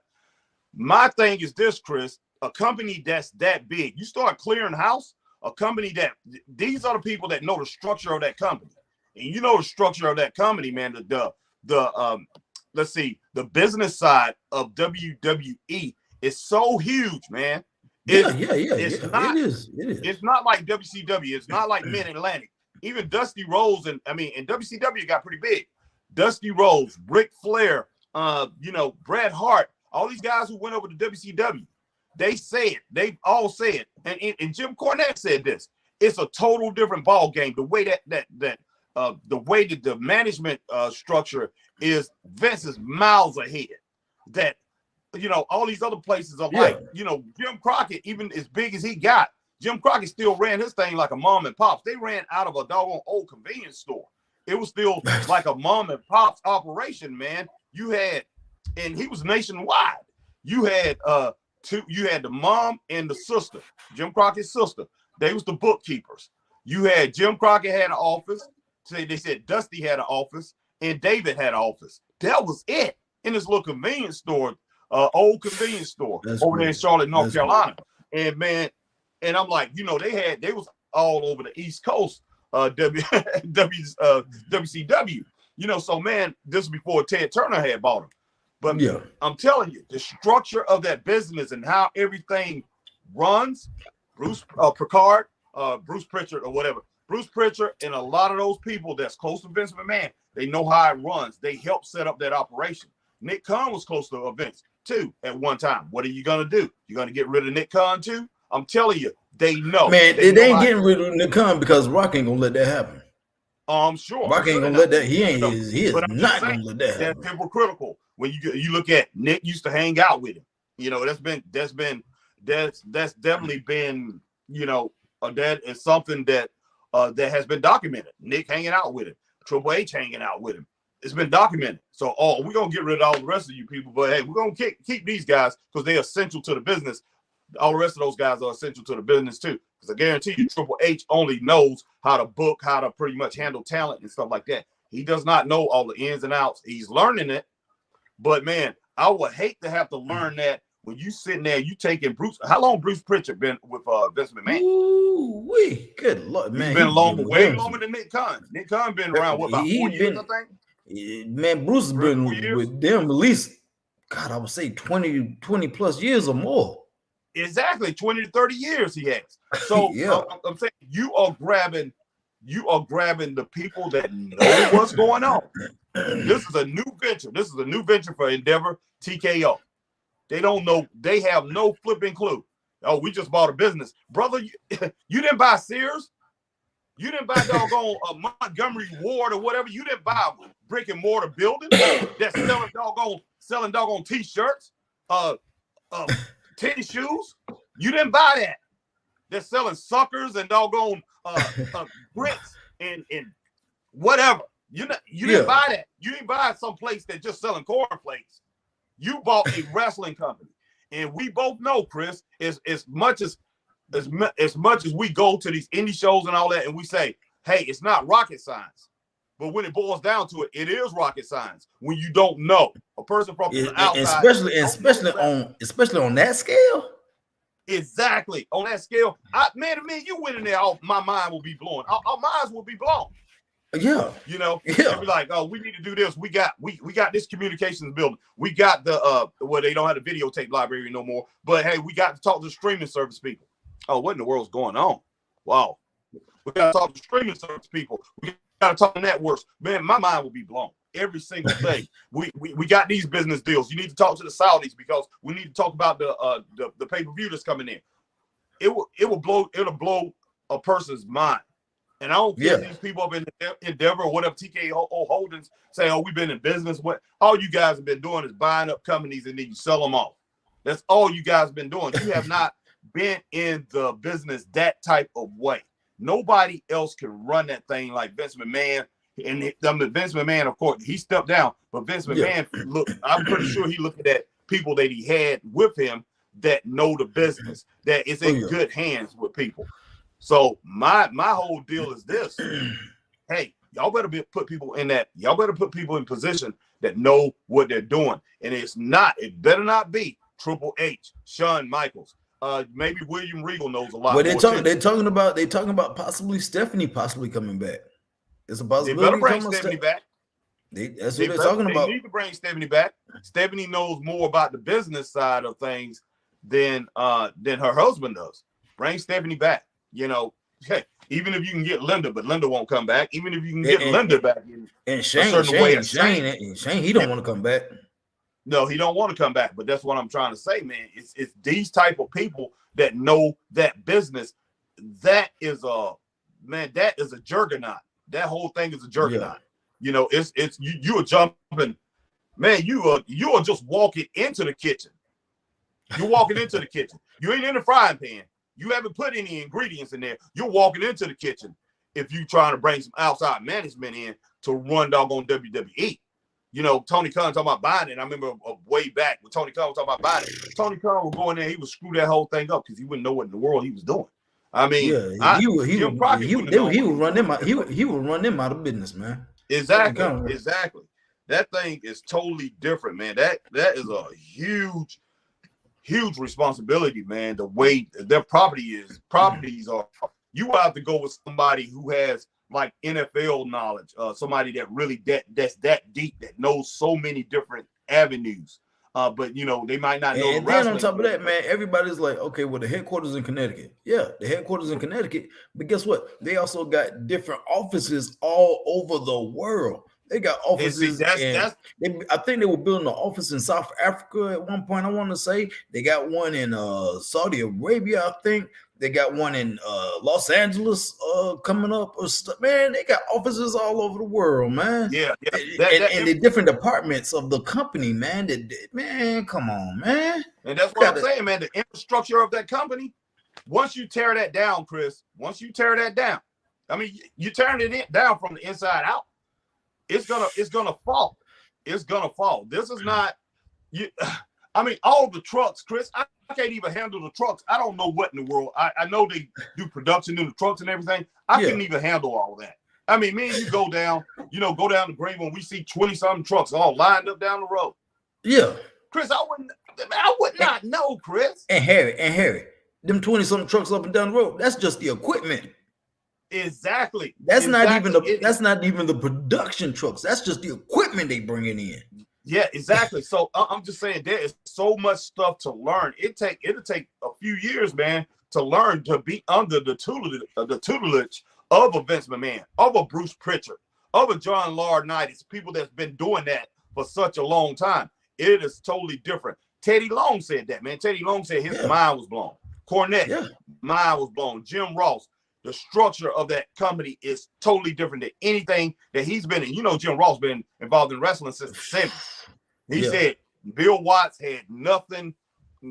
My thing is this, Chris, a company that's that big, you start clearing house, a company that these are the people that know the structure of that company. And you know the structure of that company, man, let's see, the business side of WWE is so huge, man. It is. It's not like WCW. It's not like Mid-Atlantic. Even Dusty Rhodes and WCW got pretty big. Dusty Rhodes, Ric Flair, Bret Hart, all these guys who went over to WCW, they've all said, and Jim Cornette said this, it's a total different ball game. The way the way that the management structure is, Vince is miles ahead. That, you know, all these other places are like, you know, Jim Crockett, even as big as he got, Jim Crockett still ran his thing like a mom and pops. They ran out of a doggone old convenience store. It was still like a mom and pops operation, man. And he was nationwide. You had the mom and the sister, Jim Crockett's sister. They was the bookkeepers. You had Jim Crockett had an office. They said Dusty had an office and David had an office. That was it in this little convenience store, old convenience store over there in Charlotte, North Carolina. And man, and I'm like, you know, they was all over the East Coast, WCW. You know, so man, this was before Ted Turner had bought them. But I'm telling you, the structure of that business and how everything runs, Bruce Pritchard or whatever, Bruce Pritchard and a lot of those people that's close to Vince McMahon, they know how it runs. They help set up that operation. Nick Khan was close to Vince too at one time. What are you gonna do? You gonna get rid of Nick Khan too? I'm telling you, they know. Man, they ain't getting rid of Nick Khan because Rock ain't gonna let that happen. I'm sure. Rock ain't gonna let that. He is but not gonna let that happen. That's hypocritical. When you look at Nick used to hang out with him. You know, that's definitely been, you know, that is something that that has been documented. Nick hanging out with him, Triple H hanging out with him. It's been documented. So, we're gonna get rid of all the rest of you people, but hey, we're gonna keep these guys because they're essential to the business. All the rest of those guys are essential to the business too. Because I guarantee you, Triple H only knows how to book, how to pretty much handle talent and stuff like that. He does not know all the ins and outs. He's learning it, but man, I would hate to have to learn that. When you sitting there, you taking Bruce. How long Bruce Pritchard been with Vince McMahon? Ooh, good Lord, man. He's been way longer than Nick Khan. Nick Khan been around what, about 4 years, I think. Man, Bruce has been with them at least, God, I would say 20 plus years or more. Exactly, 20 to 30 years he has. So yeah. I'm saying you are grabbing the people that know what's going on. This is a new venture. This is a new venture for Endeavor TKO. They don't know. They have no flipping clue. Oh, we just bought a business. Brother, you didn't buy Sears. You didn't buy doggone Montgomery Ward or whatever. You didn't buy a brick and mortar building that's selling doggone t-shirts, tennis shoes. You didn't buy that. They're selling suckers and doggone bricks and whatever. You didn't buy that. You didn't buy some place that just selling cornflakes. You bought a wrestling company, and we both know, Chris, as much as we go to these indie shows and all that, and we say, hey, it's not rocket science. But when it boils down to it, it is rocket science. When you don't know a person from the outside, especially on that scale. Exactly on that scale, man, you went in there, my mind will be blown. Our minds will be blown. Yeah, you know, yeah. Be like, oh, we need to do this. We got this communications building. We got the well, they don't have the videotape library no more. But hey, we got to talk to the streaming service people. Oh, what in the world's going on? Wow, we got to talk to streaming service people. We got to talk to networks. Man, my mind will be blown. Every single thing. we got these business deals. You need to talk to the Saudis because we need to talk about the pay-per-view that's coming in. It'll blow a person's mind. And I don't care if these people up in Endeavor or whatever TKO Holdings say, oh, we've been in business. What all you guys have been doing is buying up companies and then you sell them off. That's all you guys have been doing. You have not been in the business that type of way. Nobody else can run that thing like Vince McMahon. And Vince McMahon, of course, he stepped down. But Vince McMahon, look, I'm pretty sure he looked at people that he had with him that know the business, that is in good hands with people. So my whole deal is this. Hey, y'all better put people in that. Y'all better put people in position that know what they're doing. And it better not be Triple H, Shawn Michaels. Maybe William Regal knows a lot. Well, they're talking about possibly Stephanie coming back. It's a possibility. They better bring Stephanie back. That's what they're talking about. They need to bring Stephanie back. Stephanie knows more about the business side of things than her husband does. Bring Stephanie back. You know, hey, even if you can get Linda, but Linda won't come back. Even if you can get Linda back in Shane, he don't want to come back. No, he don't want to come back. But that's what I'm trying to say, man. It's these type of people that know that business. That is a juggernaut. That whole thing is a juggernaut. Yeah. You know, it's you are jumping, man. You are just walking into the kitchen. You're walking into the kitchen. You ain't in the frying pan. You haven't put any ingredients in there. You're walking into the kitchen if you're trying to bring some outside management in to run doggone WWE. You know, Tony Khan talking about buying it. I remember way back when Tony Khan was talking about buying it. Tony Khan would go in there, he would screw that whole thing up because he wouldn't know what in the world he was doing. I mean, he would run them out. He would run them out of business, man. Exactly. That thing is totally different, man. That is a huge responsibility, man. The way their properties are. You have to go with somebody who has like NFL knowledge, somebody that really that's that deep, that knows so many different avenues. But they might not know the And then on wrestling. top of that, man, everybody's like, okay, well, the headquarters in Connecticut. Yeah, the headquarters in Connecticut. But guess what? They also got different offices all over the world. They got And see, offices, and that's I think they were building an office in South Africa at one point. I want to say they got one in Saudi Arabia. I think they got one in Los Angeles coming up or stuff. Man, they got offices all over the world, man. yeah. And the different departments of the company, man. Man, come on, man. And that's what I'm saying, man. The infrastructure of that company. Once you tear that down, Chris. Once you tear that down, I mean, you tearing it down from the inside out. It's gonna fall. It's gonna fall. This is not you. I mean, all the trucks, Chris. I can't even handle the trucks. I don't know what in the world. I know they do production in the trucks and everything. I couldn't even handle all that. I mean, me and you go down the green when we see 20-something trucks all lined up down the road. Yeah, Chris, I would not know, Chris. And Harry, them 20-something trucks up and down the road. That's just the equipment. Exactly. That's not even the production trucks. That's just the equipment they bringing in. Yeah, exactly. So I'm just saying there is so much stuff to learn. It'll take a few years, man, to learn to be under the tutelage of a Vince McMahon, of a Bruce Pritchard, of a John Laurinaitis, people that's been doing that for such a long time. It is totally different. Teddy Long said that, man. Teddy Long said his mind was blown. Cornette, mind was blown. Jim Ross, the structure of that company is totally different than anything that he's been in. Jim Ross been involved in wrestling since the 70s. He said Bill Watts had nothing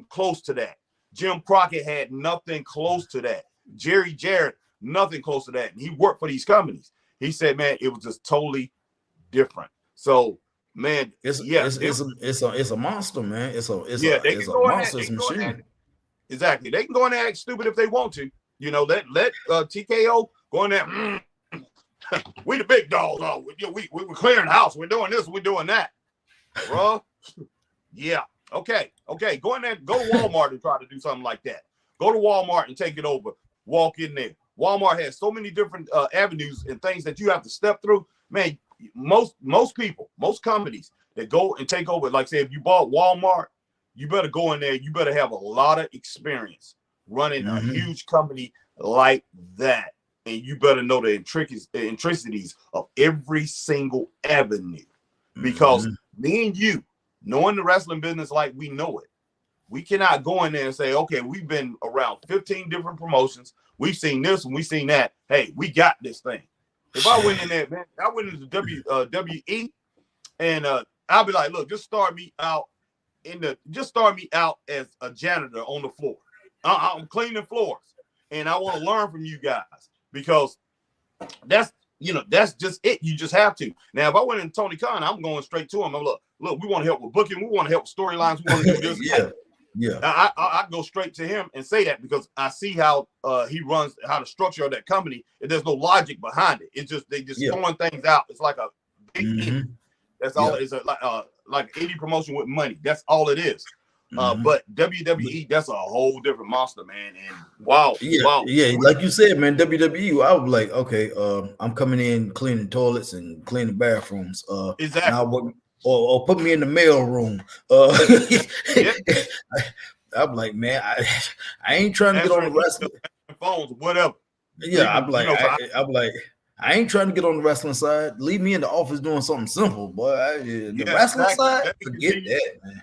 close to that. Jim Crockett had nothing close to that. Jerry Jarrett, nothing close to that. And he worked for these companies. He said, man, it was just totally different. So, man, it's a monster, man. It's a monstrous machine. Exactly. They can go in there and act stupid if they want to. Let TKO go in there. We the big dogs. Oh, we're clearing the house. We're doing this. We're doing that. Bro. Yeah. Okay. Go in there. Go to Walmart and try to do something like that. Go to Walmart and take it over. Walk in there. Walmart has so many different avenues and things that you have to step through. Man, most people, most companies that go and take over, like say if you bought Walmart, you better go in there. You better have a lot of experience running a huge company like that. And you better know the intricacies of every single avenue. Because me and you, knowing the wrestling business like we know it, we cannot go in there and say, okay, we've been around 15 different promotions. We've seen this and we've seen that. Hey, we got this thing. If I went in there, man, I went into WWE and I'll be like, look, just start me out as a janitor on the floor. I'm cleaning floors and I want to learn from you guys because that's just it. You just have to. Now, if I went in Tony Khan, I'm going straight to him. I'm look, we want to help with booking. We want to help with storylines. We want to do this. Yeah. I go straight to him and say that because I see how he runs, how the structure of that company. There's no logic behind it. It's just they just throwing things out. It's like a big that's all it is. Like 80 promotion with money. That's all it is. But WWE, that's a whole different monster, man. And wow. Like you said, man, WWE, I was like, okay, I'm coming in cleaning toilets and cleaning bathrooms. Exactly. Or put me in the mail room. I'm like, man, I ain't trying to get on the wrestling phones, whatever. Yeah, I'm like, I ain't trying to get on the wrestling side. Leave me in the office doing something simple, boy. The wrestling side, forget that, man.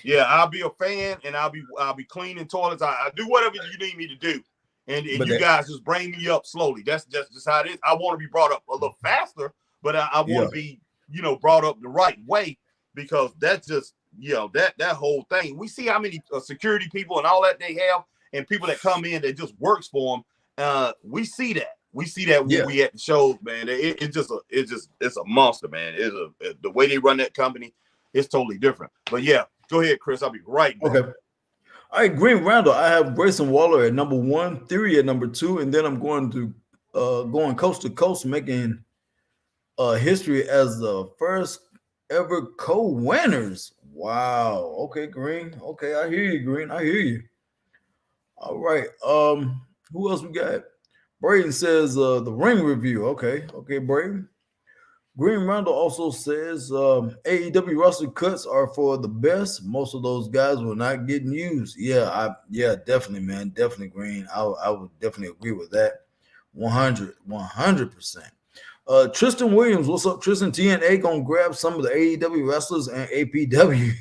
Yeah, I'll be a fan and I'll be cleaning toilets. I do whatever you need me to do. And you guys just bring me up slowly. That's just how it is. I want to be brought up a little faster, but I want to be, brought up the right way because that's just, that whole thing. We see how many security people and all that they have and people that come in that just works for them. We see that. We see that when we at the shows, man. It's a monster, man. The way they run that company is totally different. But yeah, go ahead, Chris. I'll be right back. Okay. All right, Green Roundup. I have Grayson Waller at number 1, Theory at number 2, and then I'm going to going coast to coast, making history as the first ever co-winners. Wow. Okay, Green. Okay, I hear you, Green. I hear you. All right. Who else we got? Braden says the ring review. Okay, Braden. Green Rondo also says AEW roster cuts are for the best. Most of those guys were not getting used. Yeah, definitely, man. Definitely, Green. I would definitely agree with that. 100%. Tristan Williams, what's up, Tristan? TNA gonna grab some of the AEW wrestlers and APW.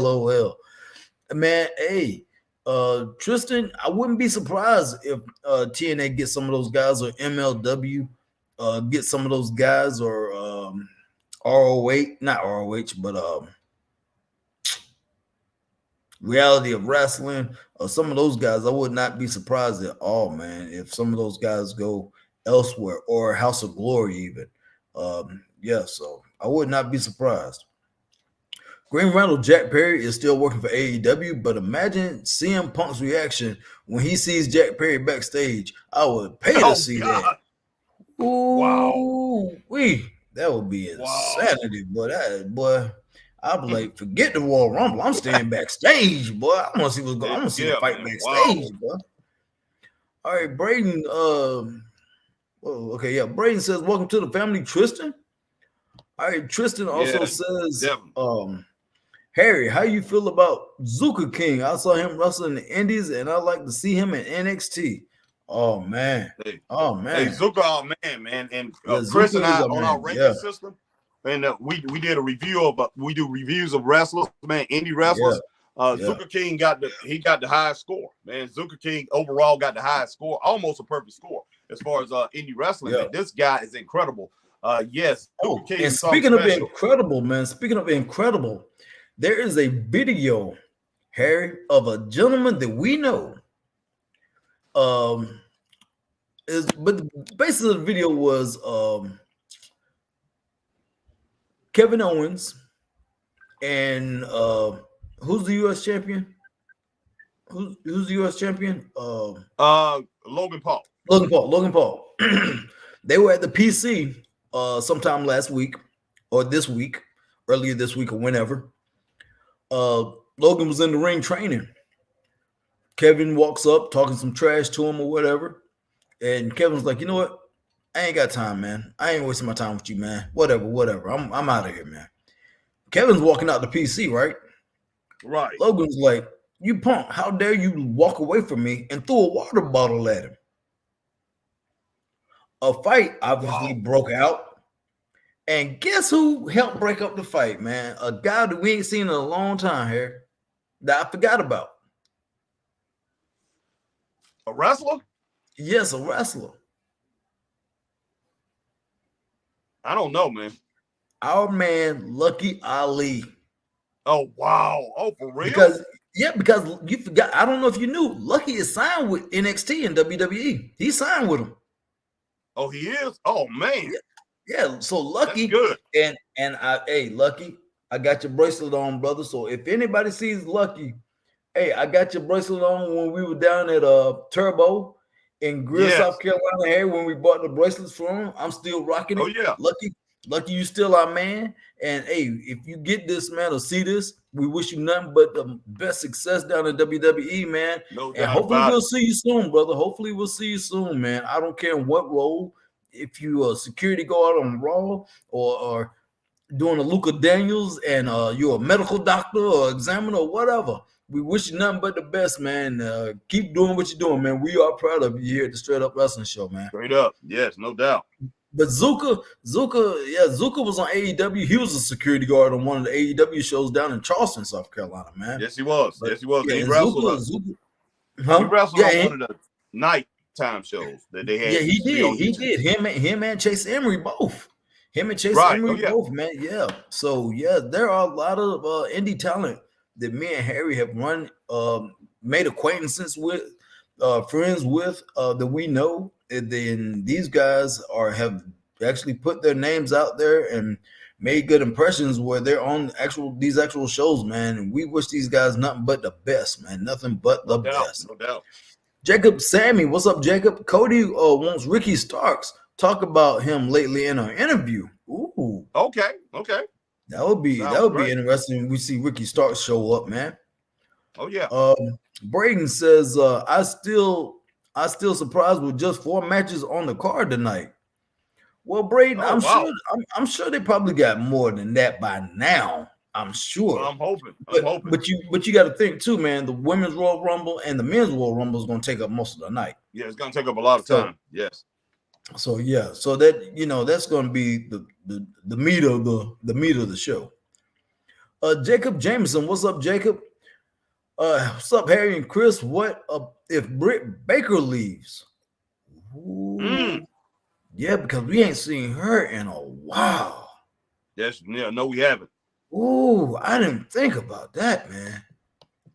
LOL. Man, hey, Tristan, I wouldn't be surprised if TNA gets some of those guys or MLW get some of those guys or ROH, not ROH, but Reality of Wrestling or some of those guys. I would not be surprised at all, man, if some of those guys go elsewhere or House of Glory even. Yeah, so I would not be surprised. Green Randall Jack Perry is still working for AEW, but imagine CM Punk's reaction when he sees Jack Perry backstage. I would pay to Oh see that. God! Wow! Ooh, that would be Wow! insanity, boy. Boy, I'd be like, forget the Royal Rumble. I'm staying backstage, boy. I want to see what's going. I want to see the Yeah, fight man. backstage, Wow! boy. All right, Braden. Okay, yeah. Braden says, "Welcome to the family, Tristan." All right, Tristan also Yeah, says, definitely. Harry, how you feel about Zuka King? I saw him wrestling in the Indies, and I like to see him in NXT. Oh man, Hey, oh hey, man, Zuko, our man, and yeah, Chris Zuka and is I a on our man. Yeah, ranking system, and we did a review of we do reviews of wrestlers, man, indie yeah, wrestlers. yeah, Zuka King got the highest score, man. Zuka King overall got the highest score, almost a perfect score as far as indie wrestling, yeah. man. This guy is incredible. Yes, Zuka Oh, and King, something speaking of special. incredible, man, speaking of incredible, there is a video, Harry, of a gentleman that we know. Um, but basically the video was Kevin Owens and who's the U.S. champion? Who's the U.S. champion? Logan Paul. Logan Paul. Logan Paul. They were at the PC sometime last week or this week, earlier this week or whenever. Logan was in the ring training. Kevin walks up, talking some trash to him or whatever, and Kevin's like, "You know what? I ain't got time, man. I ain't wasting my time with you, man. Whatever. I'm out of here, man." Kevin's walking out the PC, right? Right. Logan's like, "You punk! How dare you walk away from me?" and threw a water bottle at him. A fight obviously Wow. broke out. And guess who helped break up the fight, man? A guy that we ain't seen in a long time here that I forgot about. A wrestler? Yes, a wrestler. I don't know, man. Our man, Lucky Ali. Oh wow. Oh, for real? Because you forgot. I don't know if you knew. Lucky is signed with NXT and WWE. He signed with him. Oh, he is? Oh man. Yeah. So That's Lucky good. hey, Lucky, I got your bracelet on, brother. So if anybody sees Lucky, hey, I got your bracelet on when we were down at Turbo in Greer, South Yes. Carolina. Hey, when we bought the bracelets from him, I'm still rocking Oh it. yeah. Lucky, you still our man. And hey, if you get this, man, or see this, we wish you nothing but the best success down in WWE, man. No And doubt hopefully about we'll it. see you soon, brother. Hopefully we'll see you soon, man. I don't care what role. If you a security guard on Raw or doing a Luca Daniels and you're a medical doctor or examiner or whatever. We wish you nothing but the best, man. Keep doing what you're doing, man. We are proud of you here at the Straight Up Wrestling Show, man. Straight up. Yes, no doubt. But Zuka was on AEW. He was a security guard on one of the AEW shows down in Charleston, South Carolina, man. Yes, he was. But Yes, he was. yeah, He and wrestled he huh? wrestled Yeah, on one of the nighttime shows that they yeah, had he used to be did. on He YouTube. did. Him and Chase Emery both. Him and Chase Right. Oh Emery yeah. both, man. Yeah. So yeah, there are a lot of indie talent that me and Harry have made acquaintances with, friends with, that we know. And then these guys have actually put their names out there and made good impressions where they're on these actual shows, man. And we wish these guys nothing but the best, man. Nothing but No the doubt. best. No doubt. Jacob Sammy, what's up, Jacob? Cody wants Ricky Starks talk about him lately in our interview. Ooh, Okay. Okay. that Sounds would be great. interesting when we see Ricky Starks show up, man. Oh yeah. Braden says, I still surprised with just 4 matches on the card tonight. Well, Braden, Oh wow. I'm sure they probably got more than that by now. I'm Well, sure. I'm hoping. I'm But hoping. but you got to think too, man. The women's Royal Rumble and the men's Royal Rumble is going to take up most of the night. Yeah, it's gonna take up a lot of So time. Yes. so yeah, so that that's going to be the meat of the show. Jacob Jameson, what's up, Jacob? What's up, Harry and Chris? What if Britt Baker leaves? Mm. Ooh, yeah, because we ain't seen her in a while. Yes. Yeah. No, we haven't. Ooh, I didn't think about that, man.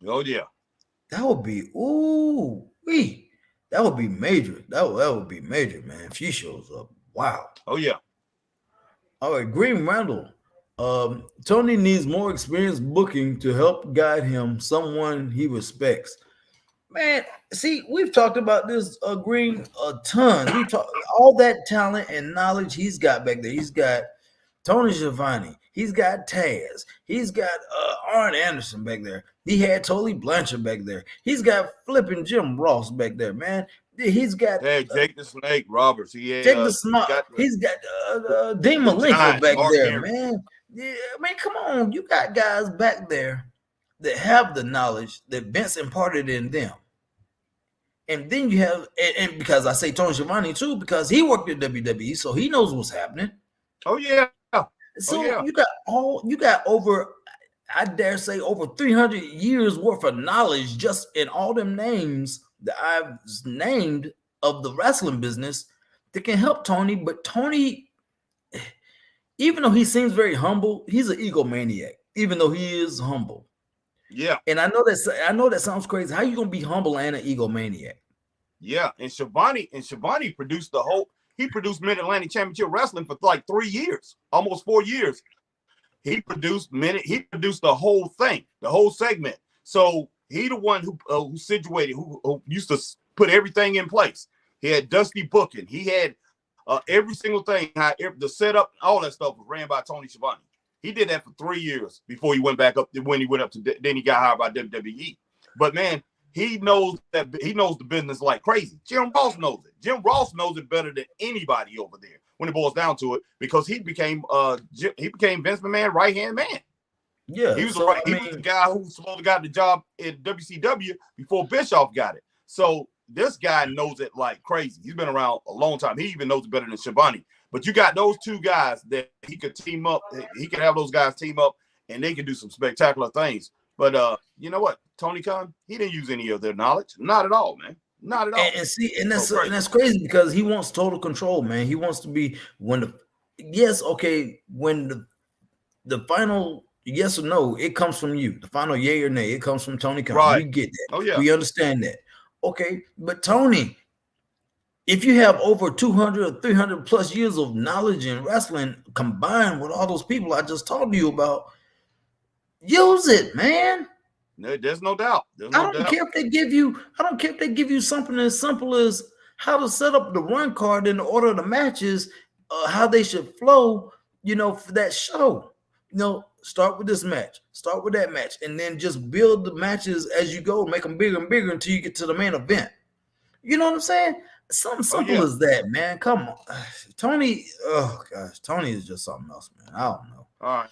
Oh yeah. That would be that would be major. That would be major, man. If she shows up, wow. Oh yeah. All right, Green Randall. Tony needs more experience booking to help guide him, someone he respects. Man, see, we've talked about this Green a ton. We talked all that talent and knowledge he's got back there. He's got Tony Schiavone. He's got Taz. He's got Arn Anderson back there. He had Tully Blanchard back there. He's got flipping Jim Ross back there, man. He's got Hey, Jake the Snake Roberts. He had. Jake the Smart. He's got Dean Malenko back Mark there, Henry. man. Yeah, I mean, come on. You got guys back there that have the knowledge that Vince imparted in them. And then you have, and because I say Tony Schiavone too, because he worked at WWE, so he knows what's happening. Oh yeah. So yeah. you got over, I dare say, over 300 years worth of knowledge just in all them names that I've named of the wrestling business that can help Tony. But Tony, even though he seems very humble, he's an egomaniac. Even though he is humble. Yeah. And I know that sounds crazy. How you gonna be humble and an egomaniac? Yeah. And Schiavone produced he produced Mid-Atlantic Championship Wrestling for like 3 years, almost 4 years. He produced the whole thing, the whole segment. So he the one who situated, who used to put everything in place. He had Dusty booking. He had every single thing, the setup, all that stuff was ran by Tony Schiavone. He did that for 3 years before he went back up. When he went up to, then he got hired by WWE. But man, he knows the business like crazy. Jim Ross knows it. Jim Ross knows it better than anybody over there when it boils down to it, because he became Vince McMahon's right-hand man. Yeah, he was the guy who supposed to got the job at WCW before Bischoff got it. So this guy knows it like crazy. He's been around a long time. He even knows it better than Schiavone. But you got those two guys that he could team up. He could have those guys team up, and they can do some spectacular things. But you know what? Tony Khan, he didn't use any of their knowledge. Not at all, man. Not at all. And that's crazy because he wants total control, man. He wants to be when the final yes or no, it comes from you. The final yay or nay, it comes from Tony Khan. Right. We get that. Oh yeah. We understand that. Okay, but Tony, if you have over 200 or 300 plus years of knowledge in wrestling combined with all those people I just talked to you about, use it, man. There's no doubt. I don't care if they give you something as simple as how to set up the run card in the order of the matches, how they should flow, for that show. Start with this match, start with that match, and then just build the matches as you go, make them bigger and bigger until you get to the main event. You know what I'm saying? Something simple as that, man. Come on. Tony, oh gosh, Tony is just something else, man. I don't know. All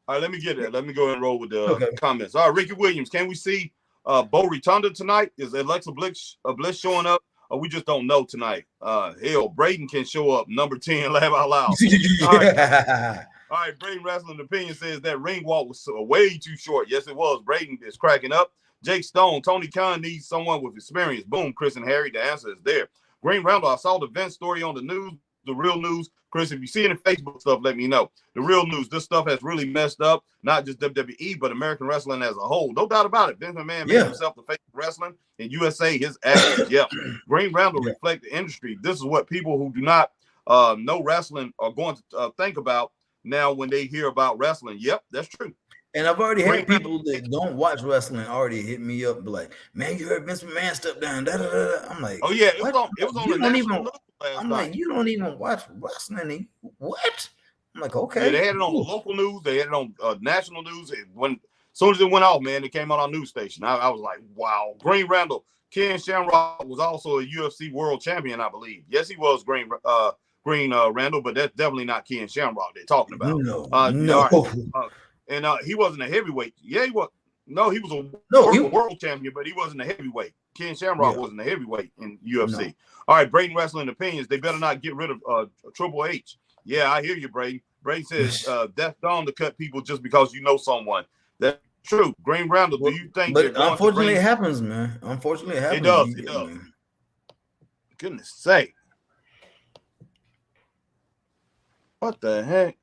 right, let me get it. Let me go ahead and roll with the comments. All right, Ricky Williams, can we see Bo Rotunda tonight? Is Alexa Bliss showing up? Or we just don't know tonight? Hell, Braden can show up. Number 10, laugh out loud. All right, Braden Wrestling Opinion says that ring walk was way too short. Yes, it was. Braden is cracking up. Jake Stone, Tony Khan needs someone with experience. Boom, Chris and Harry, the answer is there. Green Randall, I saw the Vince story on the news, the real news. Chris, if you see any Facebook stuff, let me know. The real news, this stuff has really messed up, not just WWE, but American wrestling as a whole. No doubt about it. Vince McMahon made himself the face of wrestling, and USA, his ass. Yeah. Green Randall reflect the industry. This is what people who do not know wrestling are going to think about now when they hear about wrestling. Yep, that's true. And I've already had people that don't watch wrestling already hit me up, be like, "Man, you heard Vince McMahon step down?" Da, da, da. I'm like, "Oh yeah, it was on the national news last night." Like, "You don't even watch wrestling? What?" I'm like, "Okay." Yeah, they had it on the local news. They had it on national news. As soon as it went off, man, it came on our news station. I was like, "Wow!" Green Randall, Ken Shamrock was also a UFC World Champion, I believe. Yes, he was. Green Green Randall, but that's definitely not Ken Shamrock they're talking about. No. All right. And he wasn't a heavyweight. Yeah, he was. No, he was a world champion, but he wasn't a heavyweight. Ken Shamrock wasn't a heavyweight in UFC. No. All right, Braden Wrestling Opinions. They better not get rid of Triple H. Yeah, I hear you, Braden. Braden says that's dumb to cut people just because you know someone. That's true. Green Randall, do you think? But unfortunately, it happens, man. Unfortunately, it happens. It does. Man. Goodness sake. What the heck?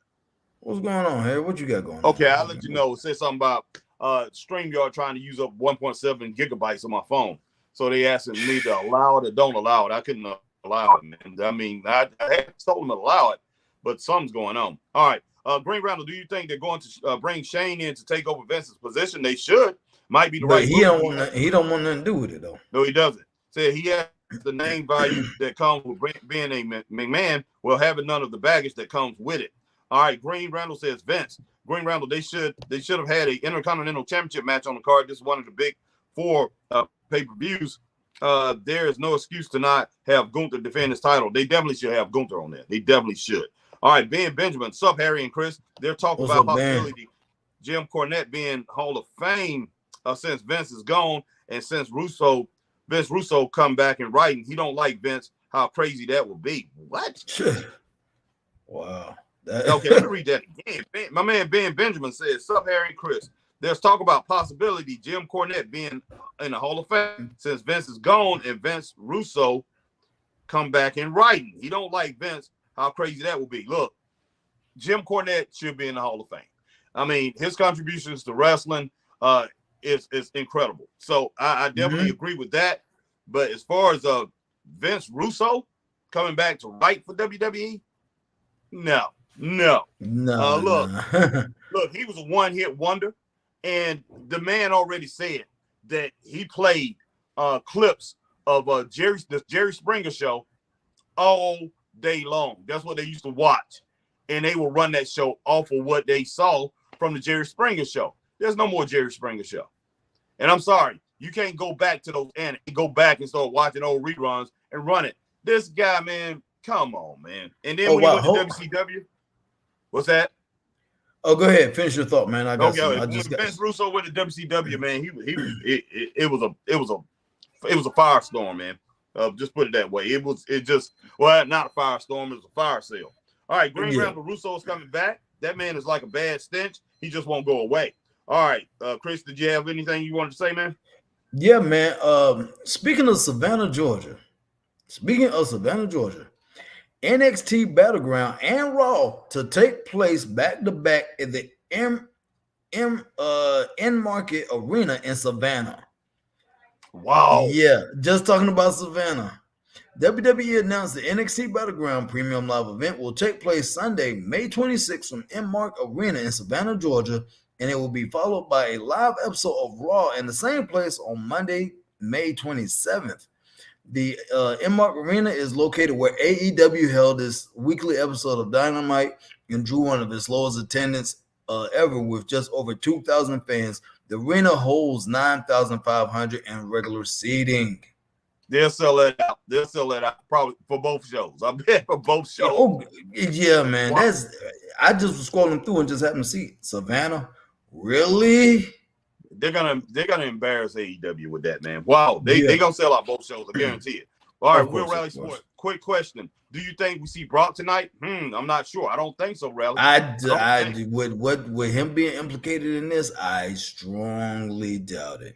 What's going on here? What you got going on? Okay, I'll let you know. It says something about StreamYard trying to use up 1.7 gigabytes on my phone. So they asking me to allow it or don't allow it. I couldn't allow it, man. I mean, I told them to allow it, but something's going on. All right. Green Randall, do you think they're going to bring Shane in to take over Vince's position? They should. Might be the right move. He don't want nothing to do with it, though. No, he doesn't. Said he has the name value that comes with being a McMahon while having none of the baggage that comes with it. All right, Green Randall says Vince. Green Randall, they should have had an Intercontinental Championship match on the card. This is one of the big 4 pay-per-views. There is no excuse to not have Gunther defend his title. They definitely should have Gunther on there. They definitely should. All right, Ben Benjamin, sup, Harry and Chris. They're talking about possibility Jim Cornette being Hall of Fame since Vince is gone and since Vince Russo come back and writing. He don't like Vince. How crazy that would be. What? Wow. Okay, let me read that again. My man Ben Benjamin says, sup, Harry and Chris. There's talk about possibility Jim Cornette being in the Hall of Fame since Vince is gone and Vince Russo come back in writing. He don't like Vince. How crazy that would be. Look, Jim Cornette should be in the Hall of Fame. I mean, his contributions to wrestling is incredible. So I definitely agree with that. But as far as Vince Russo coming back to write for WWE, no. Look, he was a one-hit wonder, and the man already said that he played clips of the Jerry Springer show all day long. That's what they used to watch, and they will run that show off of what they saw from the Jerry Springer show. There's no more Jerry Springer show, and I'm sorry, you can't go back to those and go back and start watching old reruns and run it. This guy, man, come on, man. And then when he went to WCW. What's that? Oh, go ahead. Finish your thought, man. When Vince Russo went to WCW, man, it was a firestorm, man. Just put it that way. It not a firestorm, it was a fire sale. All right, Green Randall Russo is coming back. That man is like a bad stench. He just won't go away. All right, Chris, did you have anything you wanted to say, man? Yeah, man. Speaking of Savannah, Georgia. NXT Battleground and Raw to take place back-to-back at the Market Arena in Savannah. Wow. Yeah, just talking about Savannah. WWE announced the NXT Battleground Premium Live event will take place Sunday, May 26th from M-Mark Arena in Savannah, Georgia, and it will be followed by a live episode of Raw in the same place on Monday, May 27th. The M-Mark Arena is located where AEW held this weekly episode of Dynamite and drew one of its lowest attendance ever with just over 2,000 fans. The arena holds 9,500 in regular seating. They'll sell that out probably for both shows. I bet for both shows. Oh, yeah, man. Wow. I just was scrolling through and just happened to see Savannah. Really? They're gonna embarrass AEW with that, man. Wow, they gonna sell out both shows. I guarantee it. All right, Will Rally Sport. Quick question: do you think we see Brock tonight? I'm not sure. I don't think so, Rally. With him being implicated in this, I strongly doubt it.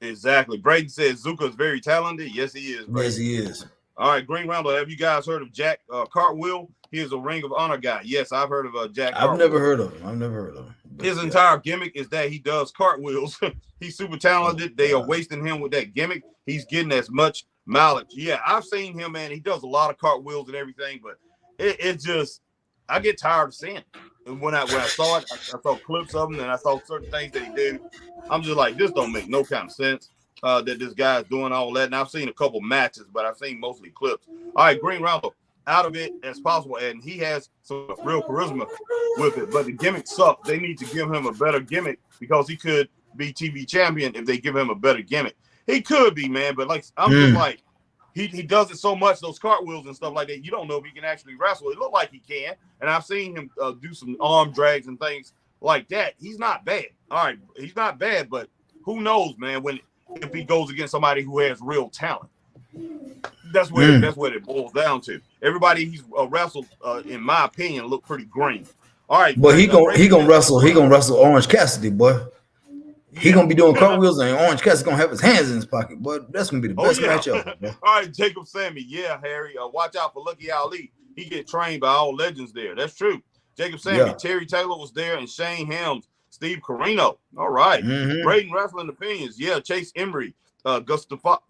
Exactly. Brayden says Zuka is very talented. Yes, he is. Brayden. Yes, he is. All right, Green Randall. Have you guys heard of Jack Cartwheel? He is a Ring of Honor guy. Yes, I've heard of Jack. I've never heard of him. His entire gimmick is that he does cartwheels. He's super talented. They are wasting him with that gimmick. He's getting as much mileage. Yeah, I've seen him, man. He does a lot of cartwheels and everything, but it just I get tired of seeing it. And when I saw it, I saw clips of him and I saw certain things that he did. I'm just like, this don't make no kind of sense. That this guy's doing all that. And I've seen a couple matches, but I've seen mostly clips. All right, Green Randall, out of it as possible, and he has some real charisma with it, but the gimmick sucks. They need to give him a better gimmick because he could be TV champion if they give him a better gimmick. He could be, man, but like I'm just like, he does it so much, those cartwheels and stuff like that. You don't know if he can actually wrestle. It looked like he can, and I've seen him do some arm drags and things like that. He's not bad. All right, he's not bad, but who knows, man? If he goes against somebody who has real talent, that's what it boils down to. Everybody he's wrestled, in my opinion, look pretty green. All right, but he gonna wrestle Orange Cassidy, boy. He gonna be doing cartwheels, and Orange Cassidy gonna have his hands in his pocket, boy. That's gonna be the best match ever. All right, Jacob Sammy, Harry, watch out for Lucky Ali. He get trained by all legends there. That's true. Jacob Sammy, Terry Taylor was there, and Shane Helms, Steve Corino. All right, Braden Wrestling Opinions. Chase Emery, Gustavo,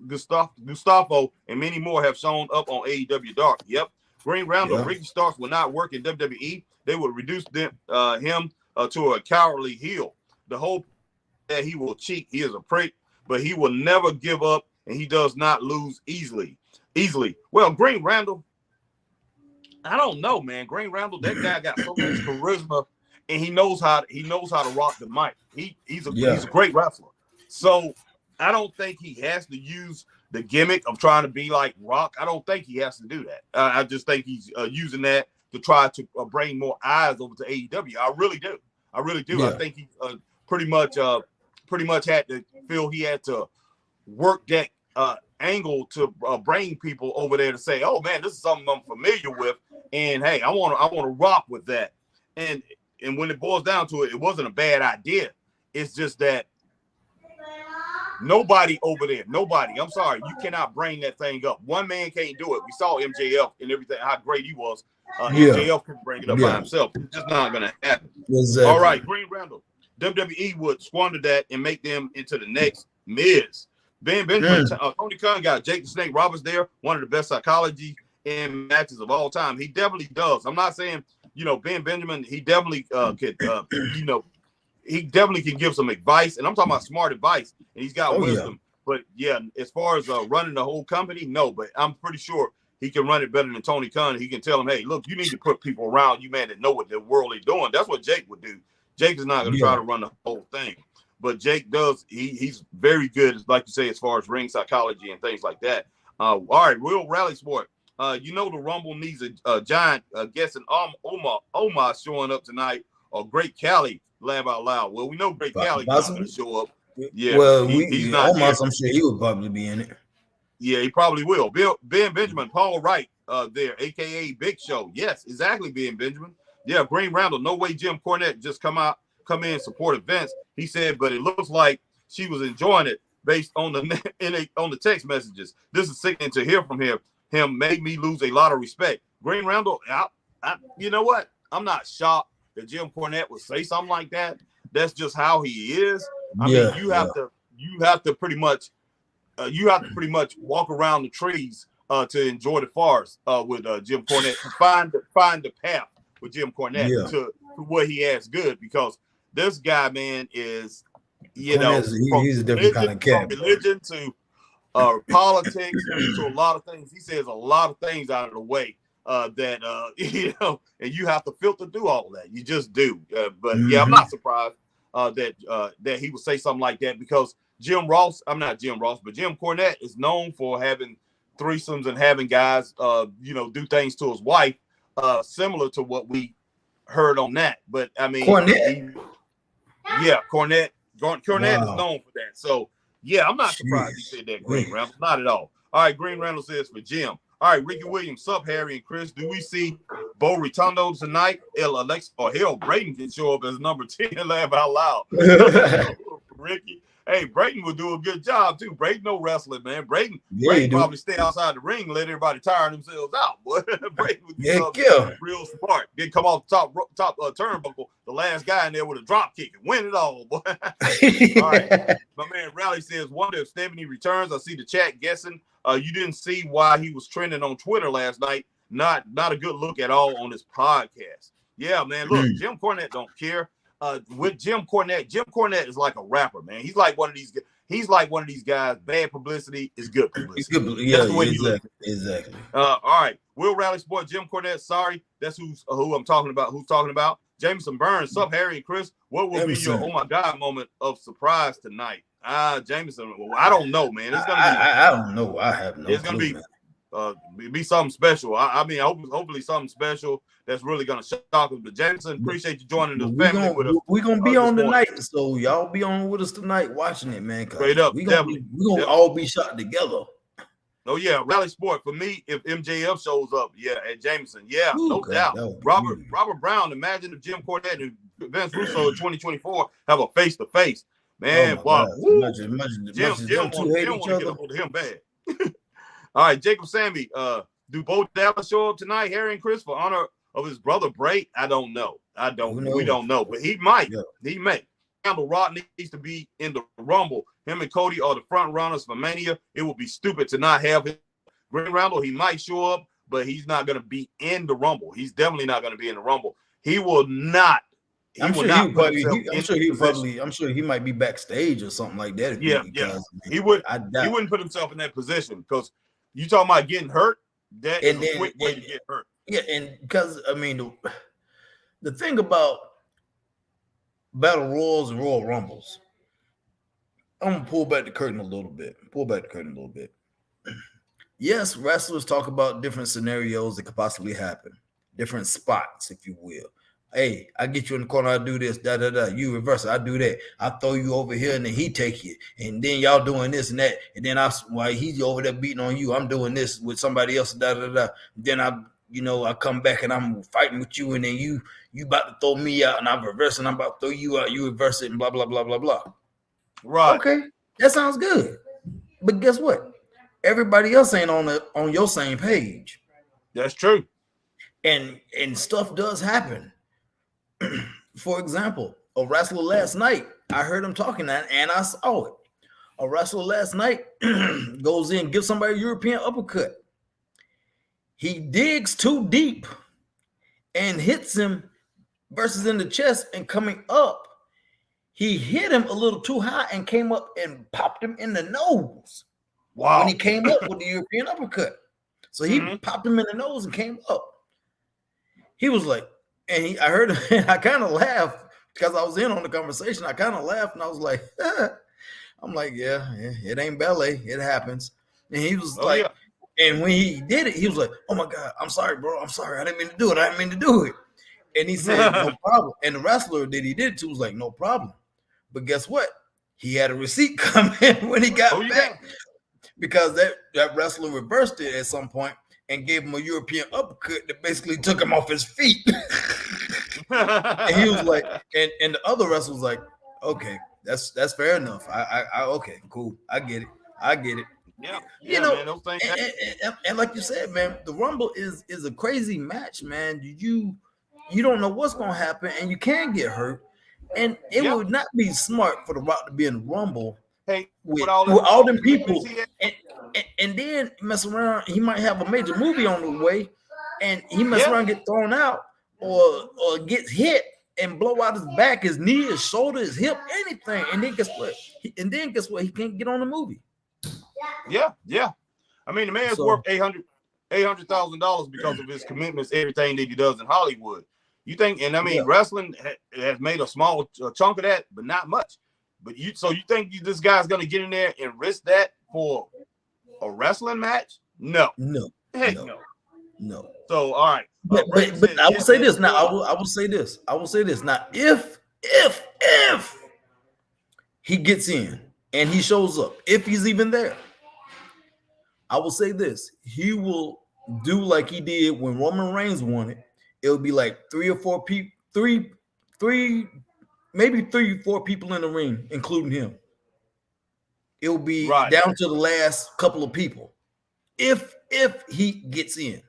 and many more have shown up on AEW Dark. Yep. Green Roundel, Ricky Starks will not work in WWE. They would reduce him to a cowardly heel. The whole that he will cheat. He is a prick, but he will never give up, and he does not lose easily. Well, Green Randall, I don't know, man. Green Randall, that guy got so much charisma, and he knows how to rock the mic. He's a great wrestler. So I don't think he has to use the gimmick of trying to be like Rock. I don't think he has to do that. I just think he's using that to try to bring more eyes over to AEW. I really do. Yeah. I think he pretty much had to feel he had to work that angle to bring people over there to say, "Oh man, this is something I'm familiar with," and hey, I want to rock with that. And when it boils down to it, it wasn't a bad idea. It's just that nobody over there, I'm sorry, you cannot bring that thing up. One man can't do it. We saw MJF and everything, how great he was. MJF couldn't bring it up by himself. It's just not going to happen. Exactly. All right, Green Randall. WWE would squander that and make them into the next Miz. Ben Benjamin, Tony Khan got Jake the Snake Roberts there, one of the best psychology in matches of all time. He definitely does. I'm not saying, Ben Benjamin, he definitely he definitely can give some advice, and I'm talking about smart advice, and he's got wisdom. But as far as running the whole company, no, but I'm pretty sure he can run it better than Tony Khan. He can tell him, hey, look, you need to put people around you, man, that know what the world is doing. That's what Jake would do. Jake is not going to try to run the whole thing, but Jake does. He's very good, like you say, as far as ring psychology and things like that. All right, Real Rally Sport. The Rumble needs a giant guessing Omar showing up tonight, or Great Cali. Laugh out loud. Well, we know Great Cali not going to show up. Yeah, well, he's not. Almost, I'm sure he would probably be in it. Yeah, he probably will. Ben Benjamin, Paul Wright, there, aka Big Show. Yes, exactly, Ben Benjamin. Yeah, Green Randall. No way Jim Cornette just come in and support events. He said, but it looks like she was enjoying it based on the text messages. This is sickening to hear from him. Him made me lose a lot of respect. Green Randall, you know what? I'm not shocked that Jim Cornette would say something like that. That's just how he is. I mean, you have to pretty much walk around the trees to enjoy the forest with Jim Cornette, to find the path with Jim Cornette to where he has good, because this guy, man, is he's a different kind of cat. From religion to politics to a lot of things. He says a lot of things out of the way that and you have to filter through all of that. You just do. But I'm not surprised that he would say something like that, because Jim Cornette is known for having threesomes and having guys do things to his wife, similar to what we heard on that. But I mean, Cornette is known for that. So I'm not surprised he said that. Green Randall, not at all. All right, Green Randall says for Jim. All right, Ricky Williams, sup, Harry and Chris. Do we see Bo Rotundo tonight? Alexa or hell, Brayden can show up as number 10. Laugh out loud. Ricky. Hey, Brayden will do a good job too. Brayden no wrestling, man. Brayden probably stay outside the ring and let everybody tire themselves out. Boy, Brayden would do real smart. Then come off the top turnbuckle, the last guy in there with a drop kick and win it all, boy. All right. My man Rally says, wonder if Stephanie returns. I see the chat guessing. You didn't see why he was trending on Twitter last night. Not a good look at all on his podcast. Yeah, man. Look, Jim Cornette don't care. With Jim Cornette is like a rapper, man. He's like one of these guys. Bad publicity is good publicity. It's good. Yeah, exactly. All right. Will Rally Sport, Jim Cornette. Sorry, that's who I'm talking about. Who's talking about? Jameson Burns. Sup, Harry and Chris. What will be your oh my god moment of surprise tonight? Jameson. Well, I don't know, man. It's gonna be. I don't know. I have no It's clue, gonna man. Be something special. I mean, hopefully something special that's really gonna shock us. But Jameson, appreciate you joining the family with us. We gonna be on morning. tonight, so y'all be on with us tonight, watching it, man. Straight up, we gonna all be shot together. Oh yeah, Rally Sport for me. If MJF shows up, at Jameson, no doubt. Robert Brown. Imagine if Jim Cornette and Vince Russo in 2024 have a face to face. Man, wow. Jim want to get a hold of him bad. All right, Jacob Sammy. Do both Dallas show up tonight, Harry and Chris, for honor of his brother Bray? I don't know. We don't know, but he might. Yeah. He may. Campbell Rock needs to be in the Rumble. Him and Cody are the front runners for Mania. It would be stupid to not have him. Green Randall, he might show up, but he's not going to be in the Rumble. He's definitely not going to be in the Rumble. He will not. I'm sure he might be backstage or something like that. He wouldn't put himself in that position because you talking about getting hurt. That is a quick way to get hurt. Yeah, and because I mean the thing about Battle Royals and Royal Rumbles, I'm gonna pull back the curtain a little bit. Yes, wrestlers talk about different scenarios that could possibly happen, different spots, if you will. Hey, I get you in the corner, I do this, you reverse it, I do that. I throw you over here and then he take it. And then y'all doing this and that. And then while he's over there beating on you, I'm doing this with somebody else, Then I come back and I'm fighting with you, and then you about to throw me out and I'm reversing, I'm about to throw you out, you reverse it, and blah, blah, blah, blah, blah. Right. Okay, that sounds good. But guess what? Everybody else ain't on your same page. That's true. And stuff does happen. For example, a wrestler last night, I heard him talking that, and I saw it. A wrestler last night goes in, gives somebody a European uppercut. He digs too deep and hits him versus in the chest, and coming up, he hit him a little too high and came up and popped him in the nose. Wow. When he came up with the European uppercut. So he popped him in the nose and came up. He was like, I heard him, and I kind of laughed because I was in on the conversation. I kind of laughed and I was like, I'm like, yeah, it ain't ballet. It happens. And he was and when he did it, he was like, oh my God, I'm sorry, bro. I'm sorry. I didn't mean to do it. And he said, no problem. And the wrestler that he did it to was like, no problem. But guess what? He had a receipt come in when he got back because that wrestler reversed it at some point and gave him a European uppercut that basically took him off his feet. And he was like, and the other wrestler was like, okay, that's fair enough. I okay, cool. I get it. Yeah, man, and like you said, man, the Rumble is a crazy match, man. You don't know what's gonna happen, and you can get hurt. And it would not be smart for The Rock to be in the Rumble with all them people, and then mess around. He might have a major movie on the way, and he mess around, get thrown out, or gets hit and blow out his back, his knee, his shoulder, his hip, anything. And then guess what? He can't get on the movie. Yeah. I mean, the man's worth $800,000 because of his commitments, everything that he does in Hollywood. You think, and I mean, wrestling has made a small chunk of that, but not much. But you think this guy's going to get in there and risk that for a wrestling match? No. Heck no. So, all right. But I will say this now. I will say this. Now, if he gets in and he shows up, if he's even there, I will say this: he will do like he did when Roman Reigns won it. It'll be like 3 or 4 people, maybe 3 or 4 people in the ring, including him. It'll be down to the last couple of people. If he gets in.